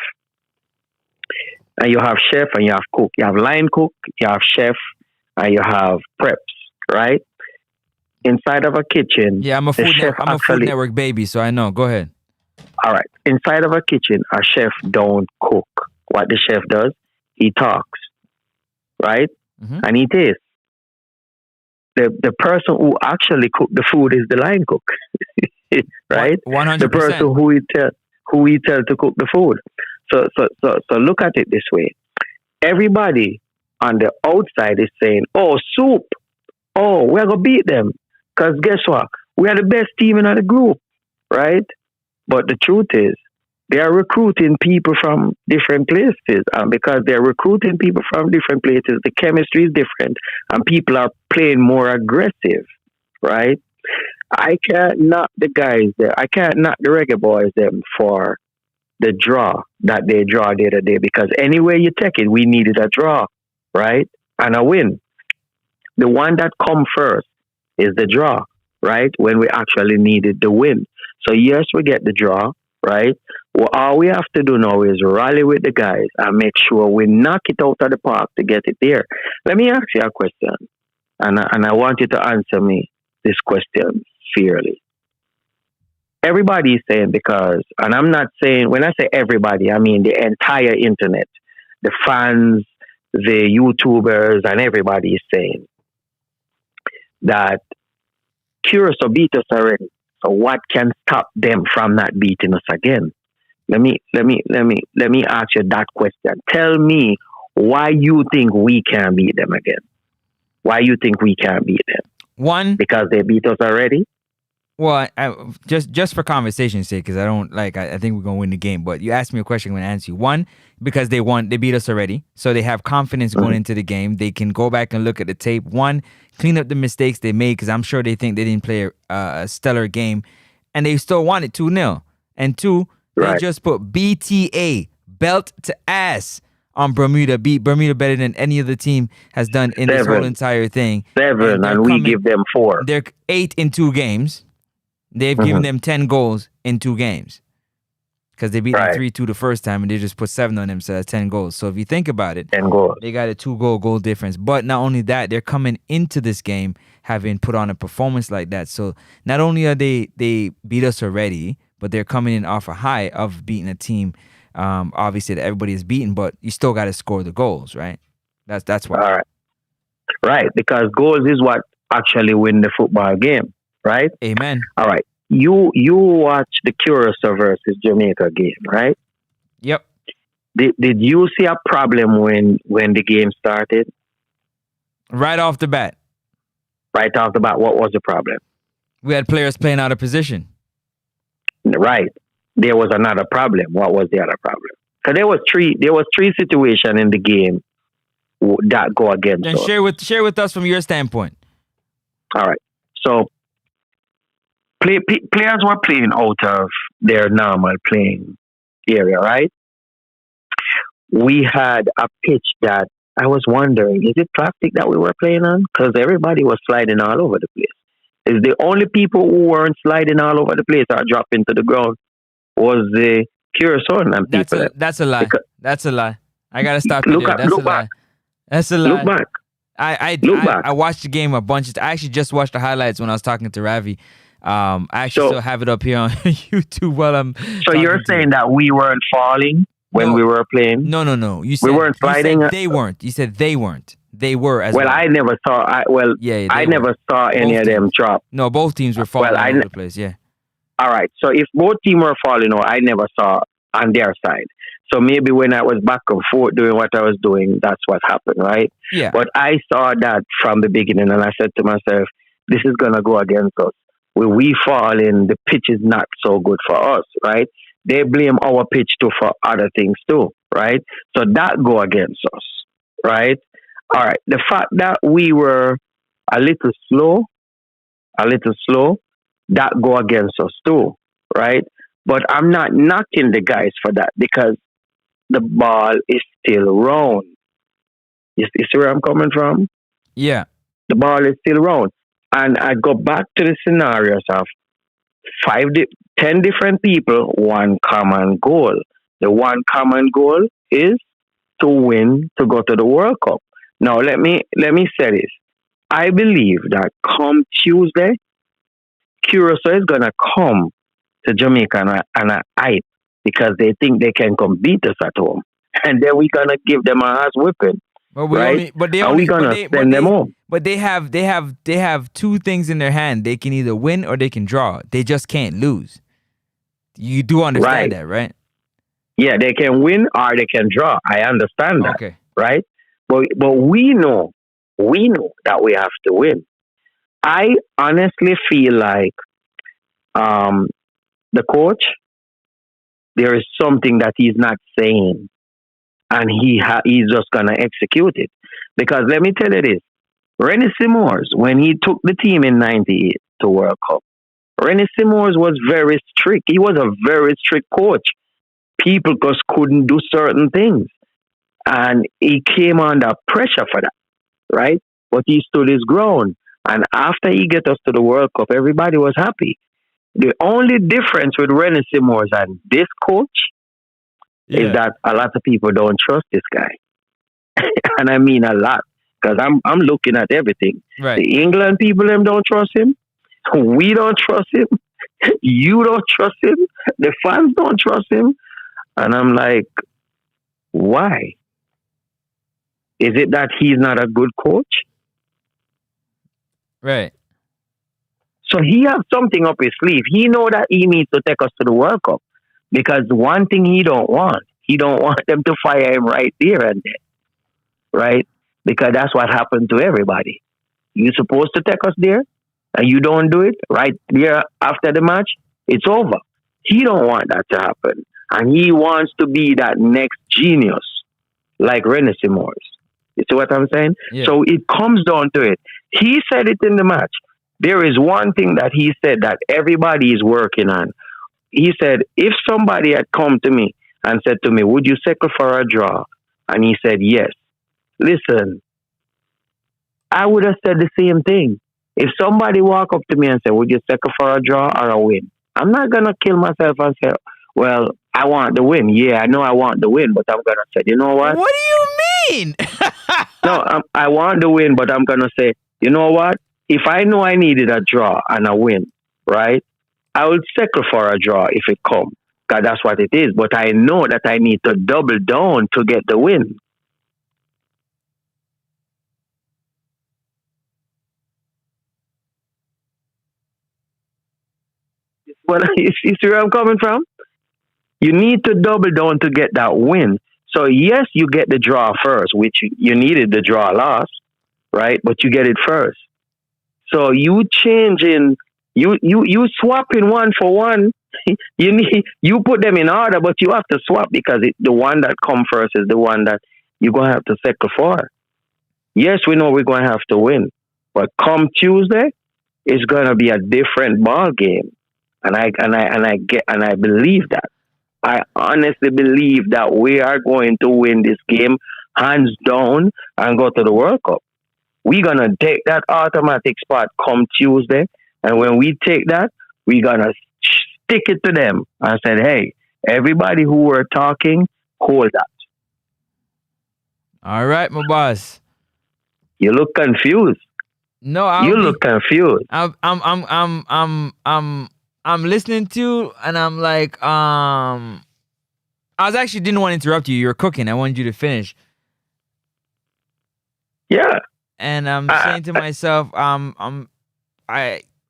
G: and you have chef and you have cook, you have line cook, you have chef, and you have preps, right? Inside of a kitchen.
B: Yeah, I'm a Food Network baby, so I know. Go ahead.
G: All right. Inside of a kitchen, a chef don't cook. What the chef does, he talks, right? Mm-hmm. And he tastes. The person who actually cook the food is the line cook, right?
B: 100%.
G: The person who he tell to cook the food. So look at it this way. Everybody on the outside is saying, "Oh, soup. Oh, we're gonna beat them." Because guess what? We are the best team in the group, right? But the truth is, They are recruiting people from different places. And because they're recruiting people from different places, the chemistry is different and people are playing more aggressive, right? I can't knock the guys there. I can't knock the Reggae Boyz them for the draw that they draw the other day because anywhere you take it, we needed a draw, right? And a win. The one that come first is the draw, right? When we actually needed the win. So yes, we get the draw, right? Well, all we have to do now is rally with the guys and make sure we knock it out of the park to get it there. Let me ask you a question, and I want you to answer me this question fairly. Everybody is saying because, and I'm not saying, when I say everybody, I mean the entire internet, the fans, the YouTubers, and everybody is saying that Curacao beat us already. So what can stop them from not beating us again? Let me ask you that question. Tell me why you think we can beat them again. Why you think we can't beat them?
B: One,
G: because they beat us already.
B: Well, just for conversation's sake, because I don't like. I think we're gonna win the game. But you asked me a question, I'm gonna answer you. One, because they won, they beat us already, so they have confidence going into the game. They can go back and look at the tape. One, clean up the mistakes they made, because I'm sure they think they didn't play a stellar game, and they still won it 2-0. And two, they just put BTA, belt to ass, on Bermuda. Beat Bermuda better than any other team has done in this whole entire thing.
G: 7, and we give them 4.
B: They're 8 in 2 games. They've given them 10 goals in 2 games because they beat them 3-2 the first time, and they just put 7 on them, so that's 10 goals. So if you think about it,
G: 10 goals.
B: They got a 2-goal difference. But not only that, they're coming into this game having put on a performance like that. So not only are they beat us already, but they're coming in off a high of beating a team, obviously that everybody is beaten, but you still got to score the goals, right? That's why.
G: All right. Right, because goals is what actually win the football game. Right?
B: Amen.
G: All right. You watch the Curacao versus Jamaica game, right?
B: Yep.
G: Did you see a problem when the game started?
B: Right off the bat.
G: Right off the bat, what was the problem?
B: We had players playing out of position.
G: Right. There was another problem. What was the other problem? So there was three situations in the game that go against us.
B: And share with us from your standpoint.
G: All right. So players were playing out of their normal playing area, right? We had a pitch that I was wondering, is it plastic that we were playing on? Because everybody was sliding all over the place. Is the only people who weren't sliding all over the place or dropping to the ground was the Curacao and people.
B: That's a lie. That's a lie. I gotta stop you there. That's a lie. That's a lie.
G: Look back.
B: I watched the game a bunch. I actually just watched the highlights when I was talking to Ravi. I actually still have it up here on YouTube while I'm.
G: So you're saying that we weren't falling when we were playing?
B: No. You said
G: we weren't sliding.
B: You said they weren't. You said they weren't. They were as well.
G: Well, I never saw. I never saw any of them drop.
B: No, both teams were falling all over the place. Yeah.
G: All right. So if both teams were falling, I never saw on their side. So maybe when I was back and forth doing what I was doing, that's what happened, right?
B: Yeah.
G: But I saw that from the beginning, and I said to myself, "This is gonna go against us. When we fall in, the pitch is not so good for us, right? They blame our pitch too for other things too, right? So that go against us, right? All right. The fact that we were a little slow, that go against us too, right? But I'm not knocking the guys for that because the ball is still round. You see where I'm coming from?
B: Yeah.
G: The ball is still round. And I go back to the scenarios of 10 different people, one common goal. The one common goal is to win, to go to the World Cup. Now, let me say this. I believe that come Tuesday, Curacao is going to come to Jamaica and a hype because they think they can come beat us at home. And then we're going to give them a ass whipping.
B: But
G: we're going to send them home.
B: But they have 2 things in their hand. They can either win or they can draw. They just can't lose. You do understand that, right?
G: Yeah, they can win or they can draw. I understand that.
B: Okay.
G: Right? But we know that we have to win. I honestly feel like the coach there is something that he's not saying, and he's just gonna execute it. Because let me tell you this: Rennie Simors, when he took the team in '98 to World Cup, Rennie Simors was very strict. He was a very strict coach. People just couldn't do certain things, and he came under pressure for that, right? But he stood his ground, and after he get us to the World Cup, everybody was happy. The only difference with Rennie Simors and this coach is that a lot of people don't trust this guy. And I mean a lot, because I'm looking at everything.
B: Right.
G: The England people, them don't trust him. We don't trust him. You don't trust him. The fans don't trust him. And I'm like, why? Is it that he's not a good coach?
B: Right.
G: So he has something up his sleeve. He know that he needs to take us to the World Cup. Because one thing he don't want them to fire him right there and then. Right? Because that's what happened to everybody. You're supposed to take us there, and you don't do it right there after the match, it's over. He don't want that to happen. And he wants to be that next genius, like Rennie Simors. You see what I'm saying?
B: Yeah.
G: So it comes down to it. He said it in the match. There is one thing that he said that everybody is working on. He said, if somebody had come to me and said to me, would you settle for a draw? And he said, yes. Listen, I would have said the same thing. If somebody walk up to me and say, would you settle for a draw or a win? I'm not going to kill myself and say, well, I want the win. Yeah, I know I want the win, but I'm going to say, you know what?
B: What do you mean?
G: No, I want the win, but I'm going to say, you know what? If I know I needed a draw and a win, right, I will settle for a draw if it comes, because that's what it is. But I know that I need to double down to get the win. Well, you see where I'm coming from? You need to double down to get that win. So, yes, you get the draw first, which you needed the draw last, right? But you get it first. So you changing, you swapping one for one. You put them in order, but you have to swap because the one that come first is the one that you're going to have to settle for. Yes, we know we're going to have to win, but come Tuesday, it's going to be a different ball game. And I believe that. I honestly believe that we are going to win this game hands down and go to the World Cup. We're going to take that automatic spot come Tuesday. And when we take that, we're going to stick it to them and say, hey, everybody who were talking, hold that.
B: All right, my boss.
G: You look confused.
B: No,
G: you look confused.
B: I'm listening to you, and I'm like, I was didn't want to interrupt you. You were cooking. I wanted you to finish.
G: Yeah.
B: And I'm saying to myself,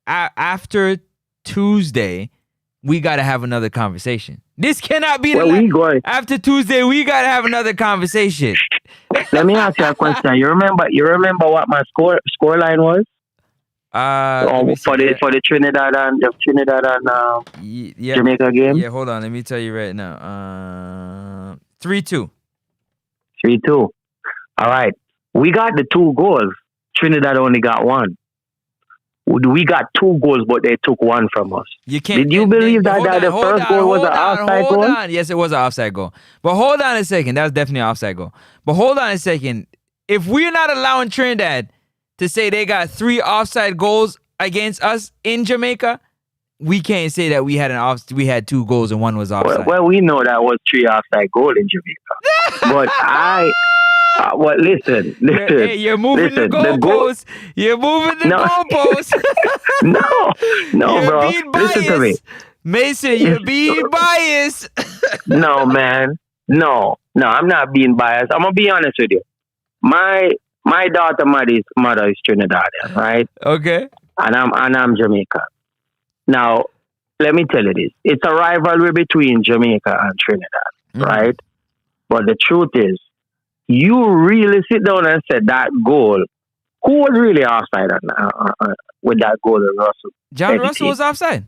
B: after Tuesday, we got to have another conversation. This cannot be after Tuesday. We got to have another conversation.
G: Let me ask you a question. You remember what my score line was? For the Trinidad and Jamaica game?
B: Yeah, hold on. Let me tell you right now. 3-2.
G: 3-2. All right. We got the 2 goals. Trinidad only got 1. We got 2 goals, but they took 1 from us. Did you believe that the first goal was an offside goal?
B: Hold on. Yes, it was an offside goal. But hold on a second. That was definitely an offside goal. But hold on a second. If we're not allowing Trinidad to say they got 3 offside goals against us in Jamaica, we can't say that we had 2 goals and 1 was offside.
G: Well, we know that was 3 offside goals in Jamaica. But well, listen.
B: You're moving the goalposts. You're moving the goalposts.
G: No,
B: you're
G: bro.
B: Being biased.
G: Listen to me.
B: Mason, you're being biased.
G: No, man. No, I'm not being biased. I'm going to be honest with you. My daughter's mother is Trinidadian, right?
B: Okay.
G: And I'm Jamaica. Now, let me tell you this. It's a rivalry between Jamaica and Trinidad, right? But the truth is, you really sit down and say that goal, who was really offside with that goal of Russell?
B: John Russell was offside.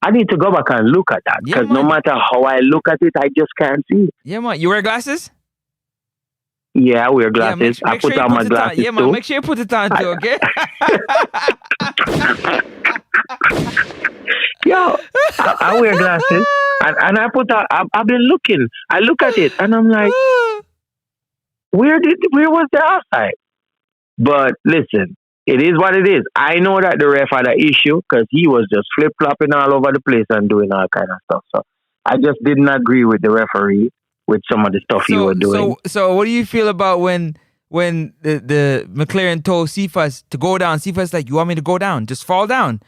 G: I need to go back and look at that because no matter how I look at it, I just can't see it.
B: Yeah, man. You wear glasses?
G: Yeah, I wear glasses.
B: Yeah,
G: I put on my glasses
B: yeah, man. Make sure you put it on too, okay?
G: Yo, I wear glasses and I put on. I've been looking. I look at it and I'm like, where was the outside? But listen, it is what it is. I know that the ref had an issue because he was just flip flopping all over the place and doing all kind of stuff. So I just didn't agree with the referee with some of the stuff he was doing.
B: So what do you feel about when the McLaren told Cephas to go down? Cephas like, you want me to go down? Just fall down.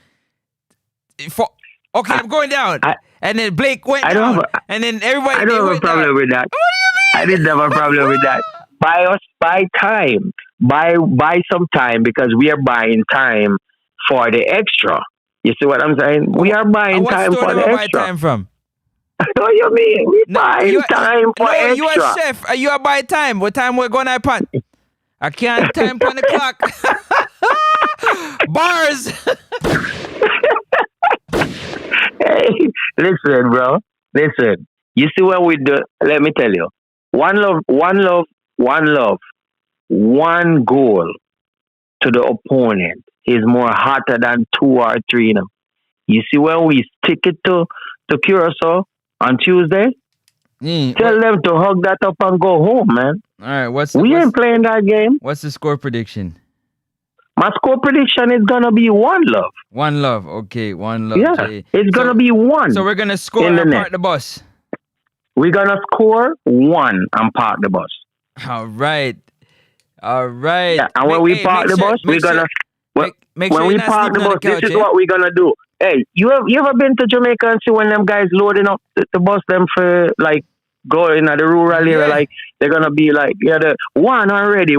B: Okay, I'm going down. And then Blake went down. And then everybody.
G: I don't have a problem with that.
B: What do you mean?
G: I didn't have a problem with that. Buy time. Buy some time because we are buying time for the extra. You see what I'm saying? We are buying time for the extra.
B: Buy time from?
G: What you mean? We buying time for extra.
B: You a chef. You are buying time. What time we're going to pot? I can't time on the clock. Bars.
G: Hey, listen, bro. Listen. You see what we do? Let me tell you. One love, one goal to the opponent is more hotter than 2 or 3 now. You see when we stick it to Curacao on Tuesday, tell them to hug that up and go home, man.
B: All right,
G: we ain't playing that game.
B: What's the score prediction?
G: My score prediction is gonna be 1-0.
B: 1-0, okay, 1-0.
G: Yeah,
B: Jay.
G: it's gonna be 1.
B: So we're gonna score and park the bus.
G: We're gonna score 1 and park the bus.
B: All right. Yeah,
G: and when we park the bus, we're gonna. When we park the bus, this is what we're gonna do. Hey, you ever been to Jamaica and see when them guys loading up the bus them for like going at the rural area, like they're gonna be like, the one already.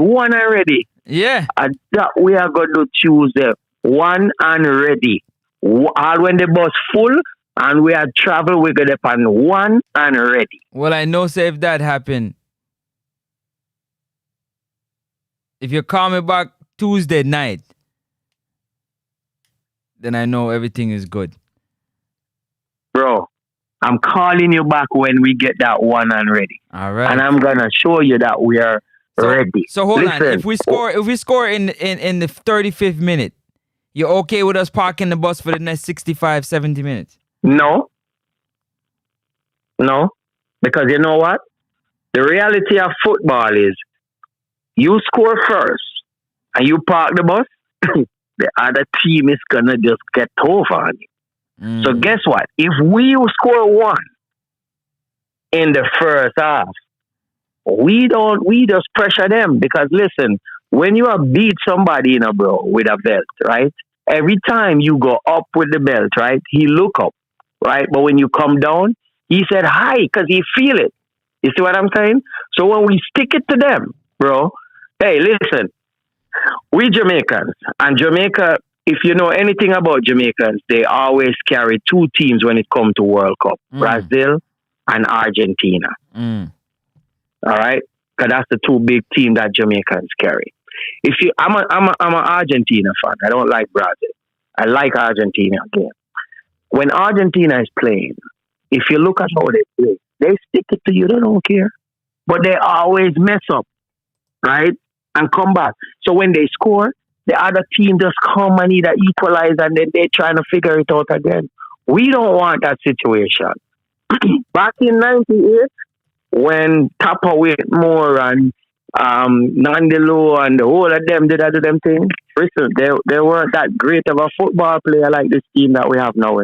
B: Yeah.
G: And that we are gonna do Tuesday. 1 and ready. All when the bus full and we are travel, we're gonna pan 1 and ready.
B: Well, I know, say if that happen, if you call me back Tuesday night, then I know everything is good.
G: Bro, I'm calling you back when we get that 1 and ready.
B: All right.
G: And I'm gonna show you that we are ready.
B: So hold on. If we score in the 35th minute, you're okay with us parking the bus for the next 65, 70 minutes?
G: No. Because you know what? The reality of football is you score first and you park the bus, the other team is gonna just get over on you. So guess what? If we score 1 in the first half, we just pressure them because listen, when you have beat somebody with a belt, right? Every time you go up with the belt, right? He look up, right? But when you come down, he said hi because he feel it. You see what I'm saying? So when we stick it to them, bro, hey, listen, we Jamaicans, and Jamaica, if you know anything about Jamaicans, they always carry 2 teams when it comes to World Cup, Brazil and Argentina. All right? Because that's the 2 big teams that Jamaicans carry. I'm an Argentina fan. I don't like Brazil. I like Argentina again. When Argentina is playing, if you look at how they play, they stick it to you. They don't care. But they always mess up, right? And come back. So when they score, the other team just come and either equalize and then they're trying to figure it out again. We don't want that situation. Back in 98, when Tapa Whitmore and Nandelo and the whole of them did them thing, listen, they weren't that great of a football player like this team that we have now.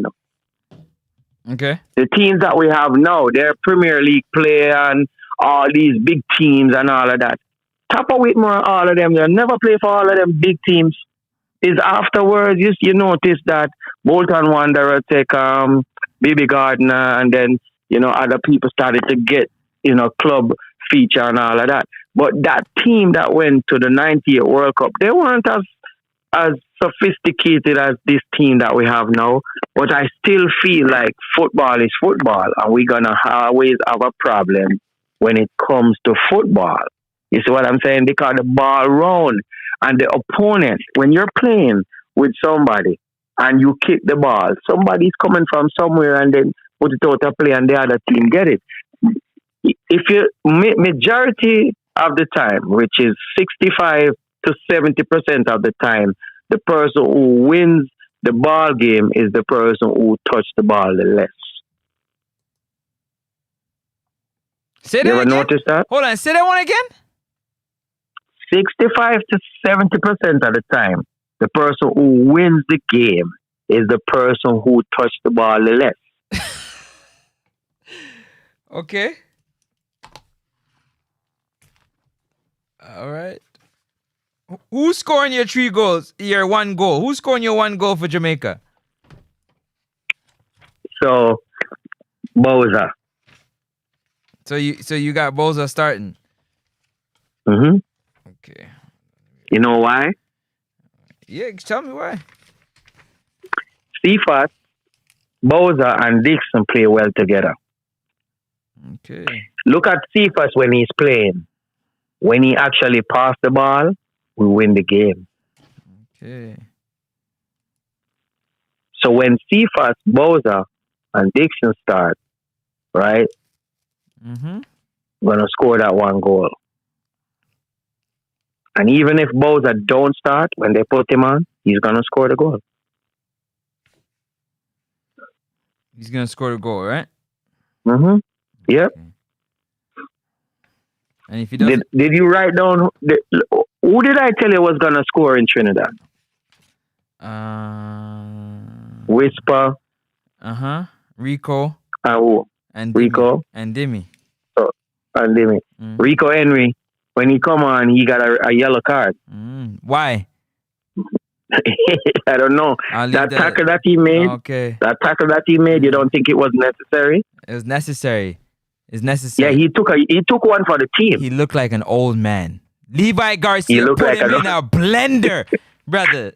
B: Okay.
G: The teams that we have now, they're Premier League player and all these big teams and all of that. Tapa Whitmore, all of them, they'll never play for all of them big teams. Is afterwards, you notice that Bolton Wanderer take Baby Gardner and then, other people started to get, club feature and all of that. But that team that went to the 98 World Cup, they weren't as sophisticated as this team that we have now. But I still feel like football is football and we're going to always have a problem when it comes to football. You see what I'm saying? Because the ball round and the opponent, when you're playing with somebody and you kick the ball, somebody's coming from somewhere and then put it out of play and the other team get it. If you majority of the time, which is 65 to 70% of the time, the person who wins the ball game is the person who touched the ball the less.
B: Say that
G: you ever
B: again?
G: notice that?
B: Hold on, say that one again?
G: 65 to 70% of the time, the person who wins the game is the person who touched the ball the less.
B: Okay. All right. Who's scoring your 3 goals? Your 1 goal? Who's scoring your 1 goal for Jamaica?
G: So, Boza.
B: So you got Boza starting.
G: Mm-hmm.
B: Okay.
G: You know why?
B: Yeah, tell me why.
G: Cephas, Boza, and Dixon play well together.
B: Okay.
G: Look at Cephas when he's playing. When he actually passed the ball, we win the game.
B: Okay.
G: So when Cephas, Boza, and Dixon start, right?
B: Mm-hmm.
G: We're gonna score that 1 goal. And even if Boza don't start, when they put him on, he's gonna score the goal.
B: He's gonna score the goal, right?
G: Mm-hmm. Yep.
B: Okay. And if he doesn't,
G: did you write down who did I tell you was gonna score in Trinidad? Whisper.
B: Rico.
G: Who?
B: And Dimmy.
G: Rico.
B: And Dimmy.
G: Oh, and Dimmy. Rico Henry. When he come on, he got a yellow card.
B: Why?
G: I don't know. That tackle that he made.
B: Okay.
G: That tackle that he made. You don't think it was necessary?
B: It was necessary. It's necessary.
G: Yeah, he took one for the team.
B: He looked like an old man. Levi Garcia put him in a blender, brother.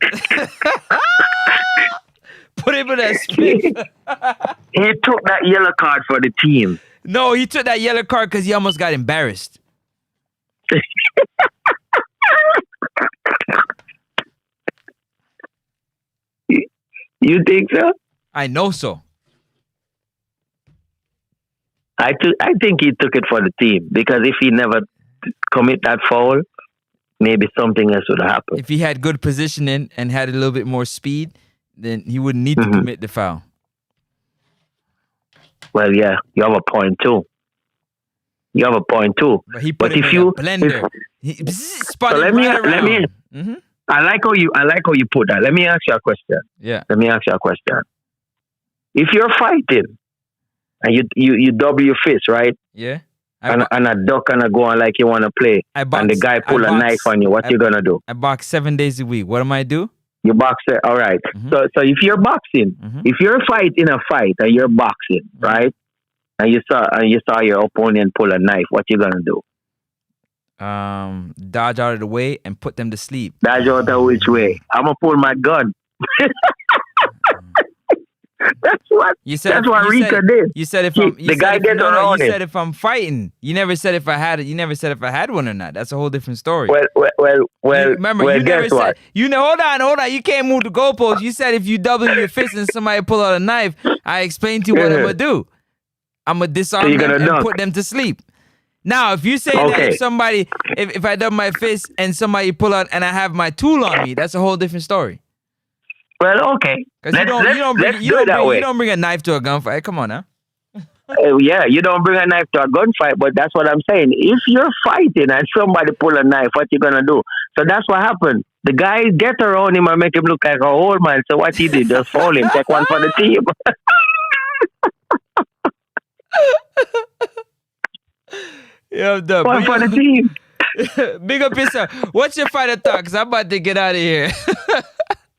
B: Put him in a spin.
G: He took that yellow card for the team.
B: No, he took that yellow card because he almost got embarrassed.
G: You think so?
B: I know so.
G: I think he took it for the team because if he never commit that foul, maybe something else would happen.
B: If he had good positioning and had a little bit more speed, then he wouldn't need to commit the foul.
G: Well, yeah, you have a point too.
B: But he put him in a blender.
G: So let me. I like how you put that. Let me ask you a question.
B: Yeah.
G: Let me ask you a question. If you're fighting and you double your fist, right?
B: Yeah.
G: And a duck and a go on like you want to play, and the guy pull a knife on you, what you gonna do?
B: I box 7 days a week. What am I do?
G: You box it, all right. So if you're boxing, if you're fighting a fight and you're boxing, right? And you saw your opponent pull a knife, what you gonna do?
B: Dodge out of the way and put them to sleep.
G: Dodge out of which way? I'm gonna pull my gun. That's what Rika did.
B: You said if I'm fighting. You never said if I had one or not. That's a whole different story.
G: Well.
B: Remember, you never
G: guess what?
B: said. Hold on. You can't move the goalpost. You said if you double your fist and somebody pull out a knife, I explained to you what I'm gonna do. I'm gonna disarm them and put them to sleep. Now, if you say that if somebody, if I double my fist and somebody pull out and I have my tool on me, that's a whole different story.
G: Well, okay.
B: Because you don't bring a knife to a gunfight. Come on now.
G: Yeah, you don't bring a knife to a gunfight, but that's what I'm saying. If you're fighting and somebody pull a knife, what you gonna do? So that's what happened. The guy get around him and make him look like a old man. So what he did, just fall him, take one for the team.
B: Yeah, I'm done.
G: One for the team.
B: Big up yourself. What's your final thought? Because I'm about to get out of here.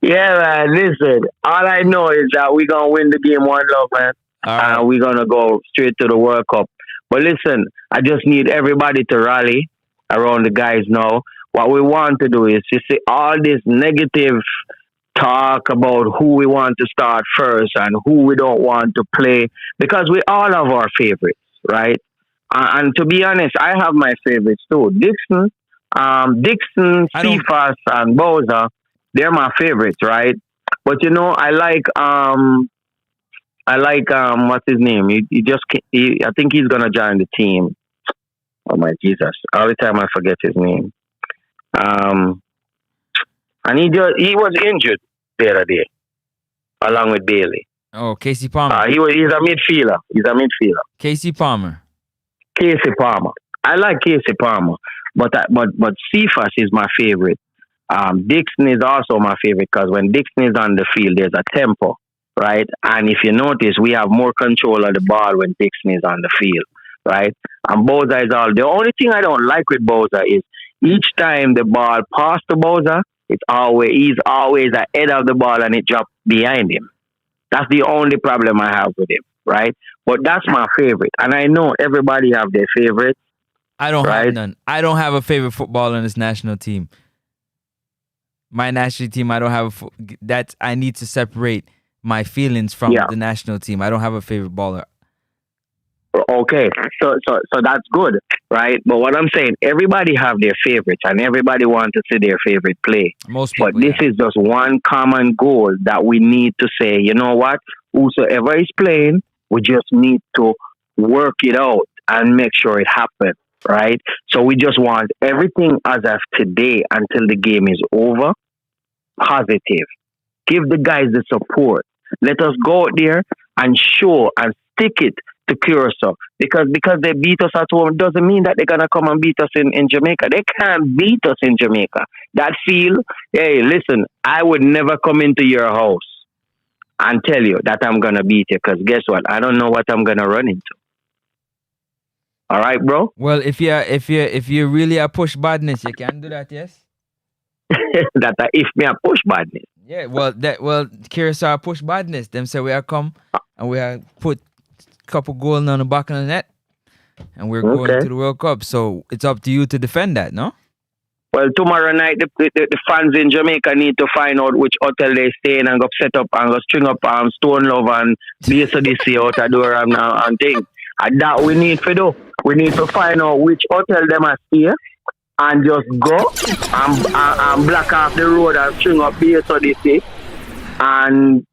G: Yeah, man. Listen, all I know is that we're going to win the game 1-0, man. And we're going to go straight to the World Cup. But listen, I just need everybody to rally around the guys now. What we want to do is, you see, all this negative talk about who we want to start first and who we don't want to play, because we all have our favorites, right? And to be honest, I have my favorites too. Dixon, Cephas, and Boza, they're my favorites, right? But you know, I like what's his name? I think he's gonna join the team. Oh my Jesus! All the time I forget his name. And he was injured the other day, along with Bailey.
B: Oh, Casey Palmer.
G: He's a midfielder.
B: Casey Palmer. I like Casey Palmer, but Cephas is my favorite. Dixon is also my favorite because when Dixon is on the field, there's a tempo, right? And if you notice, we have more control of the ball when Dixon is on the field, right? And Boza is all. The only thing I don't like with Boza is each time the ball passed to Boza, he's always ahead of the ball and it drops behind him. That's the only problem I have with him, right? But that's my favorite. And I know everybody have their favorite. I don't have none. I don't have a favorite footballer in this national team. My national team, I don't have I need to separate my feelings from the national team. I don't have a favorite baller.
G: Okay, so that's good, right? But what I'm saying, everybody have their favorites, and everybody wants to see their favorite play.
B: Most people,
G: but this is just one common goal that we need to say. You know what? Whosoever is playing, we just need to work it out and make sure it happens, right? So we just want everything as of today until the game is over. Positive. Give the guys the support. Let us go out there and show and stick it to Curacao. Because they beat us at home doesn't mean that they're going to come and beat us in Jamaica. They can't beat us in Jamaica. That field, hey, listen, I would never come into your house and tell you that I'm going to beat you because guess what? I don't know what I'm going to run into. All right, bro?
B: Well, if you really are push badness, you can do that, yes?
G: That if me a push badness.
B: Yeah, well, Curacao push badness. Them say we are come and we are put couple goals on the back of the net and we're going to the World Cup. So it's up to you to defend that, no?
G: Well, tomorrow night, the fans in Jamaica need to find out which hotel they stay in and go set up and go string up Stone Love and BSODC out the door and things. And that we need to do. We need to find out which hotel they must stay and just go and block off the road and string up BSODC and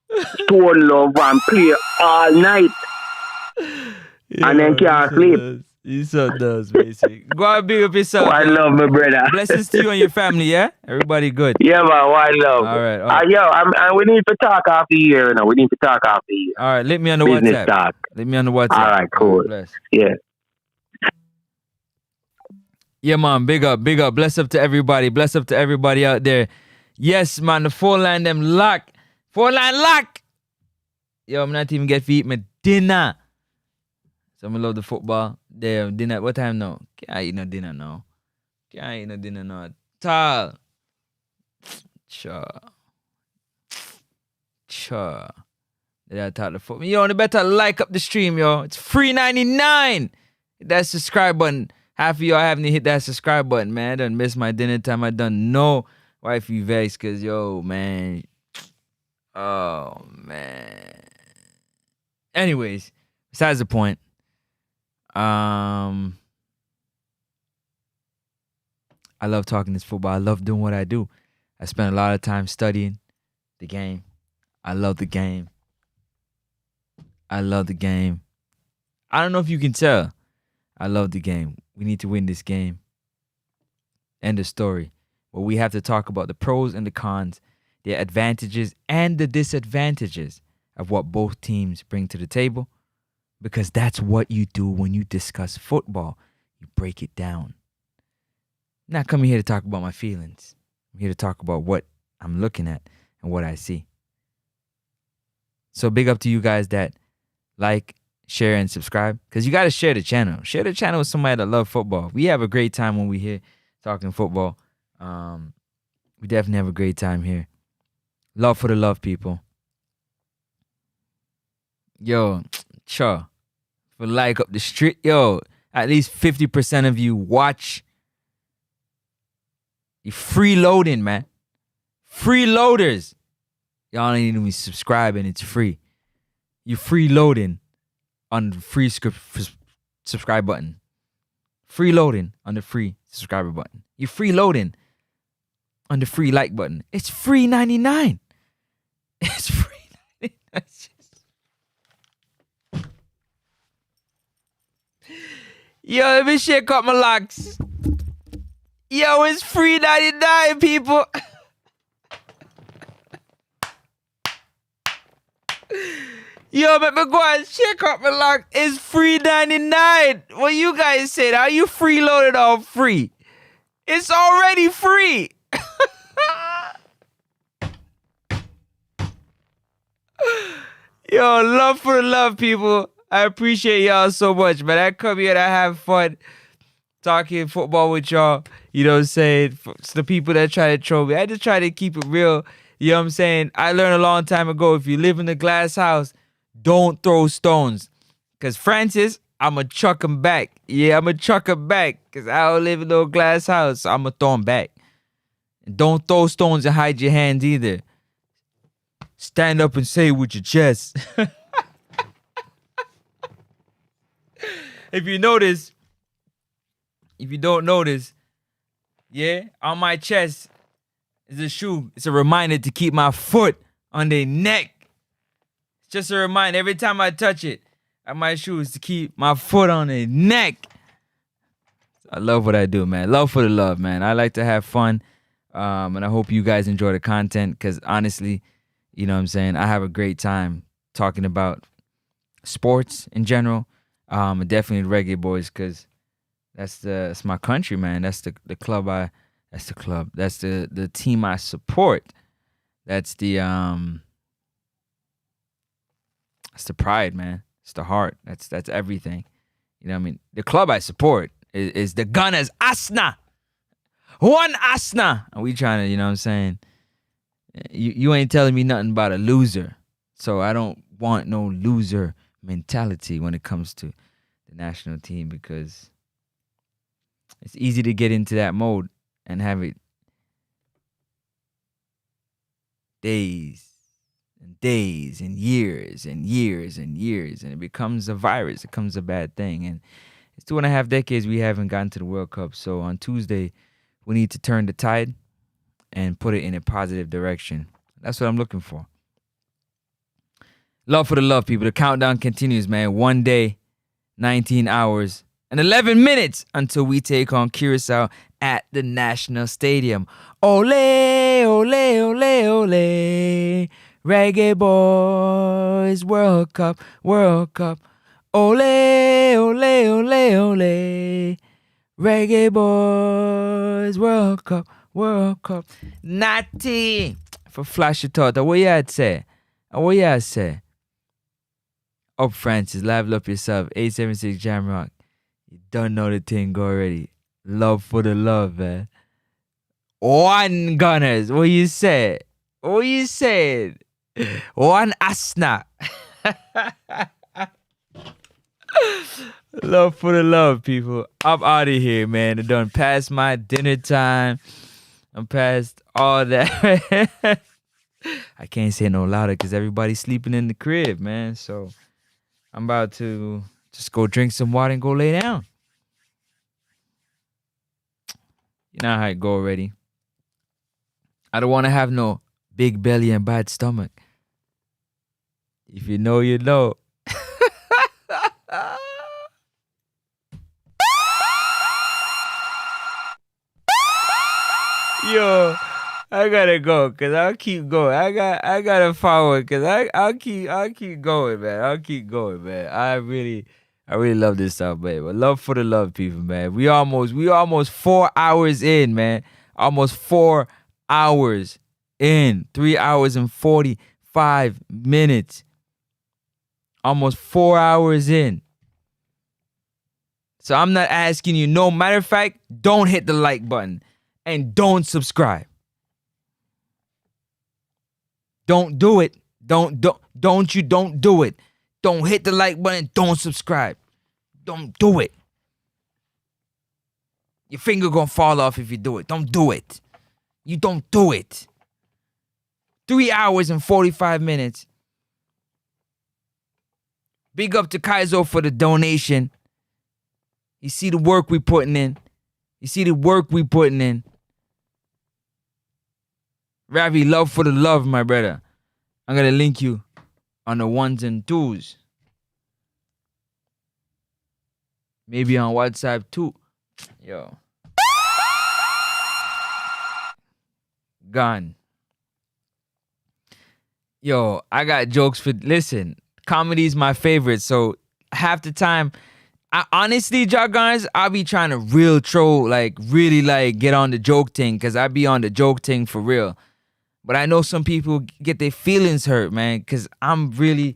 G: Stone Love and play all night.
B: Yeah,
G: and then can't sleep.
B: He so does, basically. Go and big up yourself.
G: I love my brother.
B: Blessings to you and your family, yeah? Everybody good?
G: Yeah, man. One love.
B: All right.
G: And we need to talk after the year, you know. We need to talk after the year.
B: All right, let me on the
G: Business
B: WhatsApp.
G: Talk.
B: Let me on the WhatsApp.
G: All right, cool.
B: Bless.
G: Yeah.
B: Yeah, man. Big up. Bless up to everybody. Bless up to everybody out there. Yes, man. The phone line them lock. Phone line lock. Yo, I'm not even get to eat my dinner. So I love the football. There, dinner. What time now? Can't eat no dinner now. Tal. Sure. Did I talk the football? Yo, you better like up the stream, yo. It's $3.99. Hit that subscribe button. Half of y'all haven't hit that subscribe button, man. I done missed my dinner time. I done no wifey vex, cause yo, man. Oh man. Anyways, besides the point. I love talking this football. I love doing what I do. I spend a lot of time studying the game. I love the game. I don't know if you can tell. I love the game. We need to win this game. End of story. But we have to talk about the pros and the cons, the advantages and the disadvantages of what both teams bring to the table. Because that's what you do when you discuss football. You break it down. I'm not coming here to talk about my feelings. I'm here to talk about what I'm looking at and what I see. So big up to you guys that like, share, and subscribe. Because you got to share the channel. Share the channel with somebody that loves football. We have a great time when we're here talking football. We definitely have a great time here. Love for the love, people. Yo, sure. For like up the street, yo, at least 50% of you watch. You freeloading, man. Freeloaders. Y'all ain't even subscribing. It's free. You freeloading on the free subscribe button. Freeloading on the free subscriber button. You freeloading on the free like button. It's $3.99. It's free. Yo, let me shake up my locks. Yo, it's free 99, people. Yo, let me go and shake up my locks. It's free 99. What you guys said? Are you freeloaded or free? It's already free. Yo, love for the love, people. I appreciate y'all so much, man. I come here to have fun talking football with y'all. You know what I'm saying? For the people that try to troll me, I just try to keep it real. You know what I'm saying? I learned a long time ago, if you live in a glass house, don't throw stones. Because Francis, I'm going to chuck him back. Yeah, I'm going to chuck him back. Because I don't live in no glass house, so I'm going to throw him back. And don't throw stones and hide your hands either. Stand up and say it with your chest. If you don't notice, yeah, on my chest is a shoe. It's a reminder to keep my foot on their neck. It's just a reminder every time I touch it on my shoes to keep my foot on their neck. I love what I do, man. Love for the love, man. I like to have fun, and I hope you guys enjoy the content because honestly, you know what I'm saying, I have a great time talking about sports in general. And definitely Reggae Boyz because that's my country, man. That's the club That's the team I support. That's the pride, man. It's the heart. That's everything. You know what I mean? The club I support is the Gunners. Asna. One Asna. And we trying to, you know what I'm saying? You ain't telling me nothing about a loser. So I don't want no loser mentality when it comes to the national team because it's easy to get into that mode and have it days and days and years and years and years, and it becomes a virus. It becomes a bad thing. And it's 2.5 decades we haven't gotten to the World Cup. So on Tuesday, we need to turn the tide and put it in a positive direction. That's what I'm looking for. Love for the love, people. The countdown continues, man. 1 day, 19 hours, and 11 minutes until we take on Curacao at the National Stadium. Ole, ole, ole, ole. Reggae Boyz, World Cup, World Cup. Ole, ole, ole, ole. Reggae Boyz, World Cup, World Cup. Natty, for Flash your thought. What you had say? What you had say? Up Francis, level up yourself. 876 Jamrock. You don't know the thing already. Love for the love, man. One Gunners. What you said? What you said? One Asna. Love for the love, people. I'm out of here, man. I done past my dinner time. I'm past all that. I can't say no louder because everybody's sleeping in the crib, man. So I'm about to just go drink some water and go lay down. You know how it go already. I don't want to have no big belly and bad stomach. If you know, you know. Yo, I gotta go because I'll keep going. I gotta forward because I'll keep going, man. I'll keep going, man. I really love this stuff, man. But love for the love, people, man. We almost 4 hours in, man. Almost 4 hours in. 3 hours and 45 minutes. Almost 4 hours in. So I'm not asking you. No matter of fact, don't hit the like button and don't subscribe. Don't do it. Don't do it. Don't hit the like button. Don't subscribe. Don't do it. Your finger gonna fall off if you do it. Don't do it. You don't do it. 3 hours and 45 minutes. Big up to Kaizo for the donation. You see the work we putting in. Ravi, love for the love, my brother. I'm gonna link you on the ones and twos. Maybe on WhatsApp too. Yo. Gone. Yo, I got jokes for listen. Comedy's my favorite. So half the time, honestly, y'all guys, I be trying to real troll, like really like get on the joke thing, cause I be on the joke thing for real. But I know some people get their feelings hurt, man, cause I'm really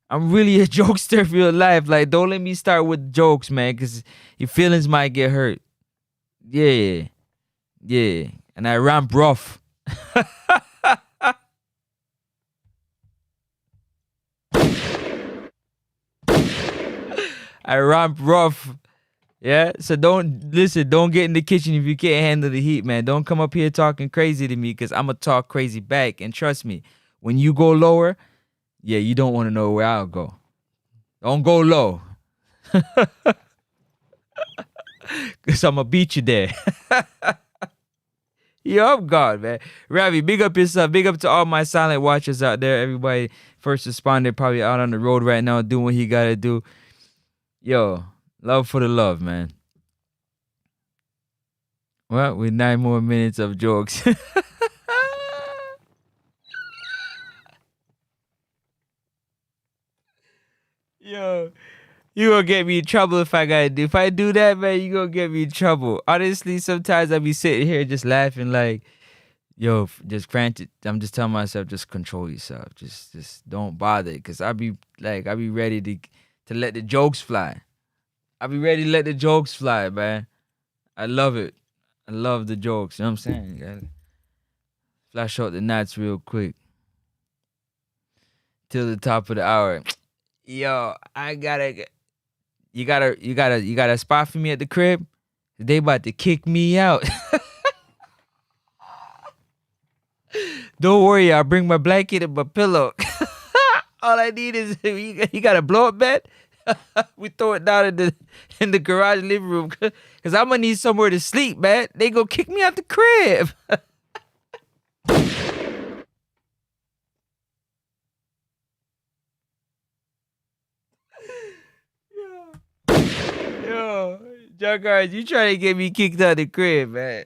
B: a jokester for real life. Like, don't let me start with jokes, man, cause your feelings might get hurt. Yeah, yeah, and I ramp rough. I ramp rough. Yeah, so don't get in the kitchen if you can't handle the heat, man. Don't come up here talking crazy to me, because I'm going to talk crazy back. And trust me, when you go lower, yeah, you don't want to know where I'll go. Don't go low. Because I'm going to beat you there. Yo, I'm God, man. Ravi, big up yourself. Big up to all my silent watchers out there. Everybody, first responder, probably out on the road right now doing what he got to do. Yo, love for the love, man. Well, with 9 more minutes of jokes. Yo, you gonna get me in trouble if I do that, man, you gonna get me in trouble. Honestly, sometimes I be sitting here just laughing like, yo, just granted, I'm just telling myself, just control yourself. Just don't bother. Cause I be ready to let the jokes fly. I be ready to let the jokes fly, man. I love it. I love the jokes. You know what I'm saying? Flash out the gnats real quick. Till the top of the hour. Yo, you got a spot for me at the crib? They about to kick me out. Don't worry, I'll bring my blanket and my pillow. All I need is you got a blow up bed? We throw it down in the garage living room, cause I'm gonna need somewhere to sleep, man. They gonna kick me out the crib. Yo, Junkyard, you trying to get me kicked out the crib, man?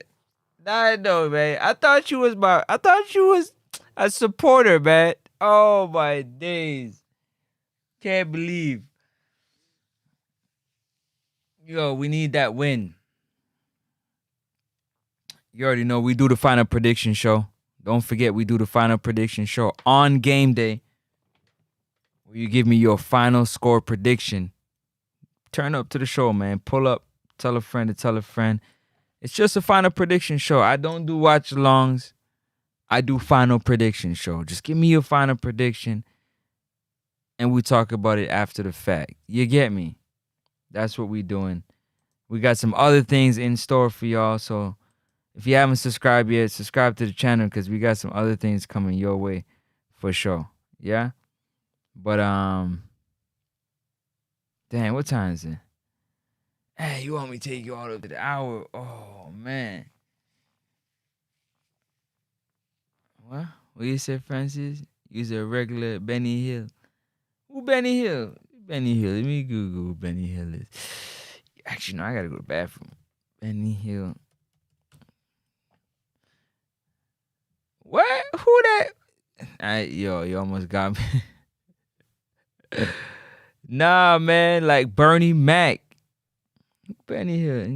B: Nah, I know, man. I thought you was a supporter, man. Oh my days. Can't believe. Yo, we need that win. You already know we do the final prediction show. Don't forget we do the final prediction show on game day, where you give me your final score prediction. Turn up to the show, man. Pull up, tell a friend to tell a friend. It's just a final prediction show. I don't do watch alongs. I do final prediction show. Just give me your final prediction and we talk about it after the fact. You get me? That's what we doing. We got some other things in store for y'all. So if you haven't subscribed yet, subscribe to the channel, because we got some other things coming your way for sure. Yeah? But dang, what time is it? Hey, you want me to take you all up to the hour? Oh man. What you say, Francis? Use a regular Benny Hill. Who Benny Hill? Benny Hill. Let me Google who Benny Hill is. Actually, no, I gotta go to the bathroom. Benny Hill. What? Who that? Yo, you almost got me. Nah, man, like Bernie Mac. Benny Hill.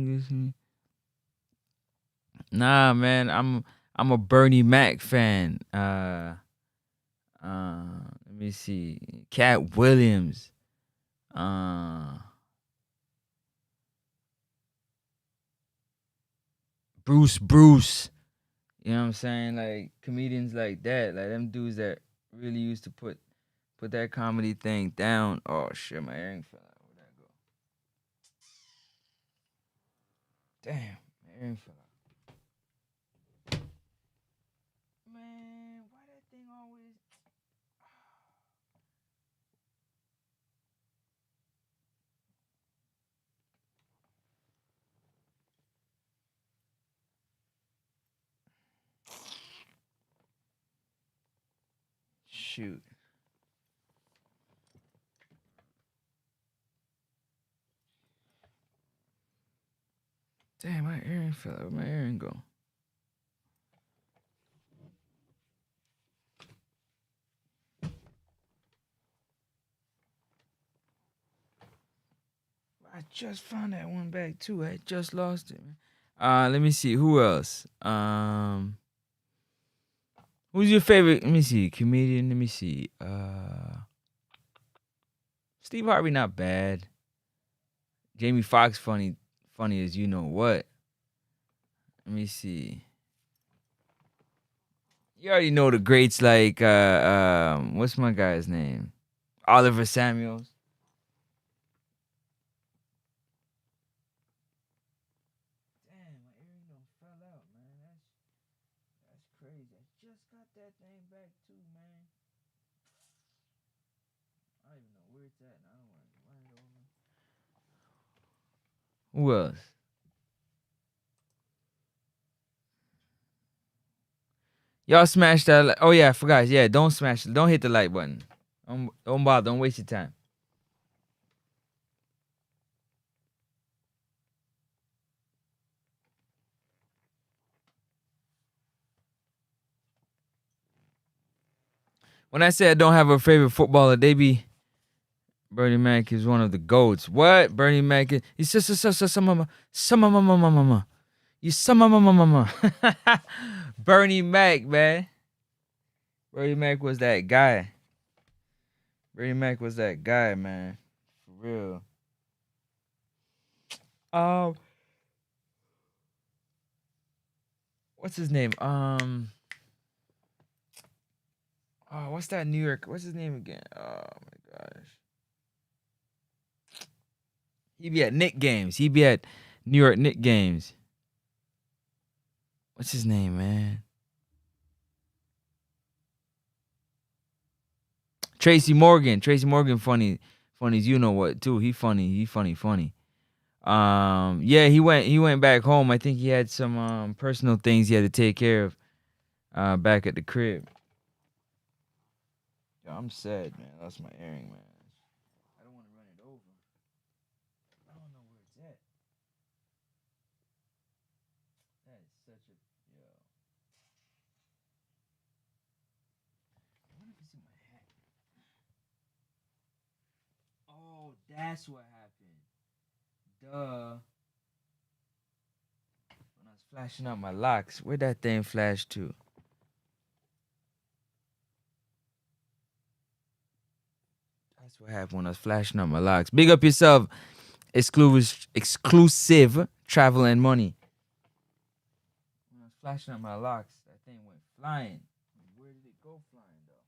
B: Nah, man, I'm a Bernie Mac fan. Let me see. Cat Williams. Bruce. You know what I'm saying? Like comedians like that, like them dudes that really used to put that comedy thing down. Oh shit, my earring fell out. Where'd that go? Damn, my earring fell out. Man, why that thing always? Shit. Shoot. Damn, my earring fell out. Where'd my earring go? I just found that one back too. I just lost it, man. Let me see. Who else? Who's your favorite? Let me see. Comedian. Let me see. Steve Harvey, not bad. Jamie Foxx, funny as you know what. Let me see. You already know the greats like what's my guy's name? Oliver Samuels. Damn, my earring done fell out, man. That's crazy. I just got that thing back too, man. I don't even know where it's at. I don't want to run it over. Who else? Y'all smash that. Oh yeah, I forgot. Yeah, don't smash it. Don't hit the like button. Don't bother. Don't waste your time. When I say I don't have a favorite footballer, they be Bernie Mac is one of the GOATs. What? Bernie Mac is he's just some you some Bernie Mac, man. Bernie Mac was that guy. Bernie Mac was that guy, man. For real. What's his name? What's that New York? What's his name again? Oh my gosh. He be at Knick games. He be at New York Knick games. What's his name, man? Tracy Morgan. Tracy Morgan funny as you know what too. He funny. Yeah, he went back home. I think he had some personal things he had to take care of back at the crib. Yo, I'm sad, man. I lost my earring, man. I don't want to run it over. I don't know where it's at. That is such a yo. I wonder if it's in my hat. Oh, that's what happened. Duh. When I was flashing out my locks, where'd that thing flash to? That's what happened when I was flashing out my locks. Big up yourself, exclusive travel and money. When I was flashing out my locks, that thing went flying. Where did it go flying though?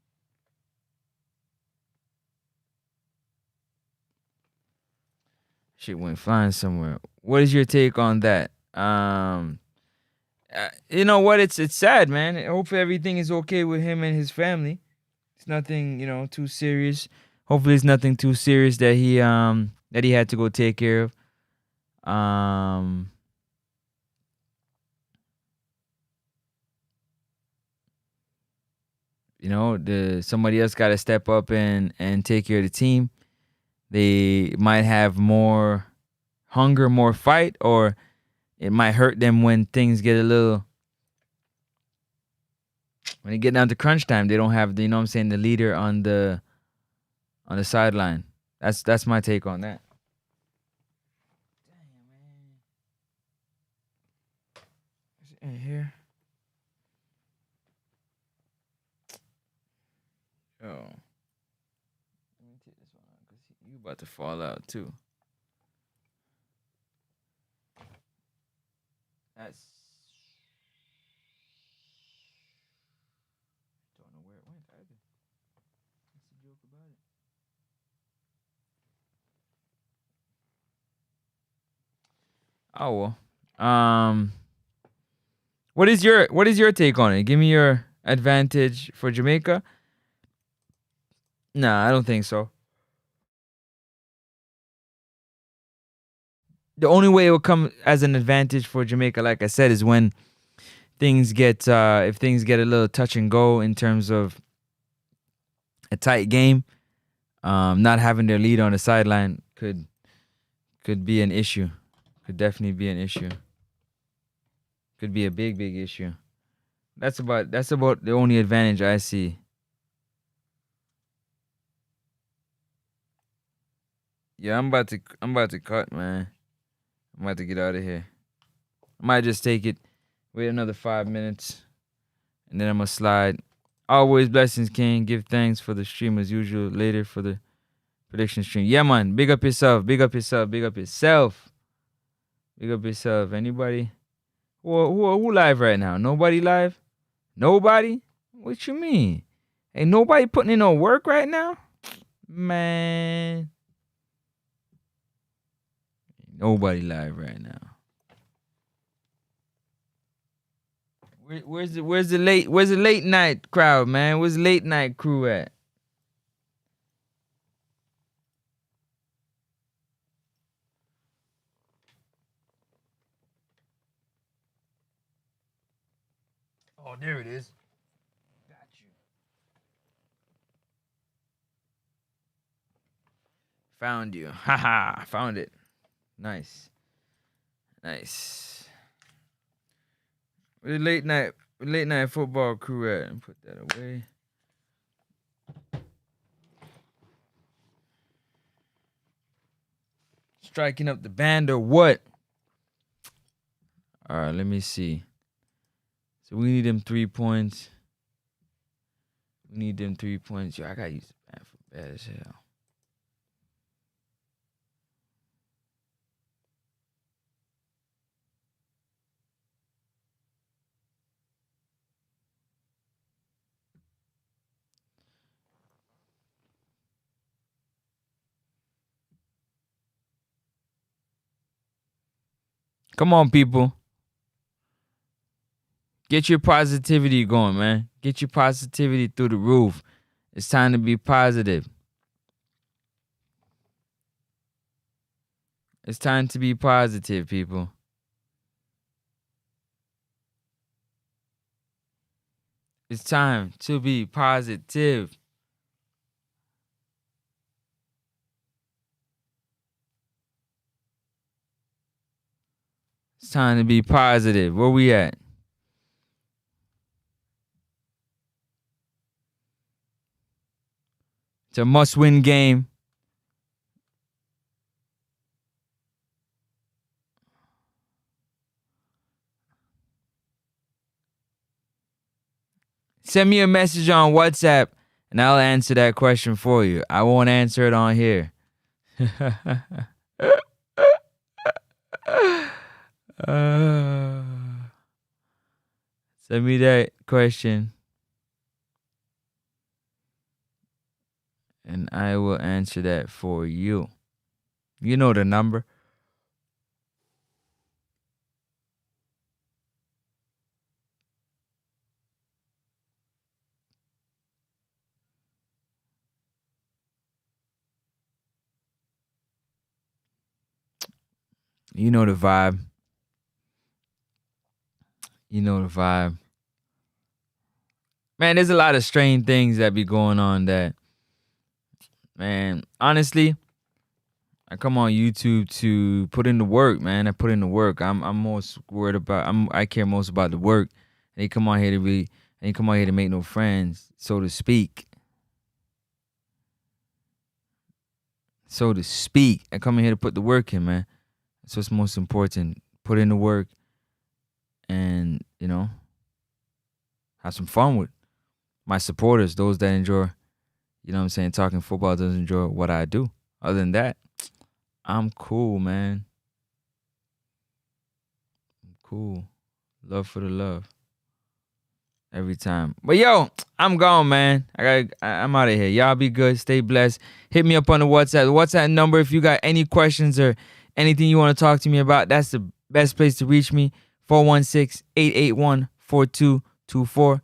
B: Shit went flying somewhere. What is your take on that? You know what? It's sad, man. Hopefully everything is okay with him and his family. It's nothing, too serious. Hopefully it's nothing too serious that he had to go take care of. Somebody else got to step up and take care of the team. They might have more hunger, more fight, or it might hurt them when things get a little. When they get down to crunch time, they don't have the leader on the sideline. That's my take on that. Damn, man. Is it in here? Oh. Let me take this one out because you about to fall out too. That's. Don't know where it went either. What's the joke about it? Oh well. What is your take on it? Give me your advantage for Jamaica. Nah, I don't think so. The only way it will come as an advantage for Jamaica, like I said, is when things get if things get a little touch and go in terms of a tight game, not having their lead on the sideline could be an issue. Could definitely be an issue. Could be a big issue. That's about the only advantage I see. Yeah, I'm about to cut, man. I'm about to get out of here. I might just take it, wait another 5 minutes, and then I'm gonna slide. Always blessings, King. Give thanks for the stream as usual. Later for the prediction stream. Yeah, man. Big up yourself. Big up yourself. Big up yourself. Big up yourself. Anybody? Who live right now? Nobody live? Nobody? What you mean? Ain't nobody putting in no work right now? Man. Nobody live right now. Where's the late night crowd, man? Where's the late night crew at? Oh, there it is. Got you. Found you. Haha, found it. Nice. Where the late night football crew at? And put that away. Striking up the band or what? All right, let me see. So we need them 3 points. Yo, I gotta use the band for bad as hell. Come on, people. Get your positivity going, man. Get your positivity through the roof. It's time to be positive. It's time to be positive, people. It's time to be positive. It's time to be positive. Where we at? It's a must-win game. Send me a message on WhatsApp, and I'll answer that question for you. I won't answer it on here. Send me that question, and I will answer that for you. You know the number. You know the vibe. Man, there's a lot of strange things that be going on that, man, honestly, I come on YouTube to put in the work, man. I put in the work. I'm most worried about, I care most about the work. And you come on here to make no friends, so to speak. I come in here to put the work in, man. That's what's most important. Put in the work and, have some fun with my supporters, those that enjoy, talking football, those enjoy what I do. Other than that, I'm cool, man. I'm cool. Love for the love. Every time. But yo, I'm gone, man. I'm out of here. Y'all be good. Stay blessed. Hit me up on the WhatsApp. The WhatsApp number, if you got any questions or anything you want to talk to me about, that's the best place to reach me. 416-881-4224.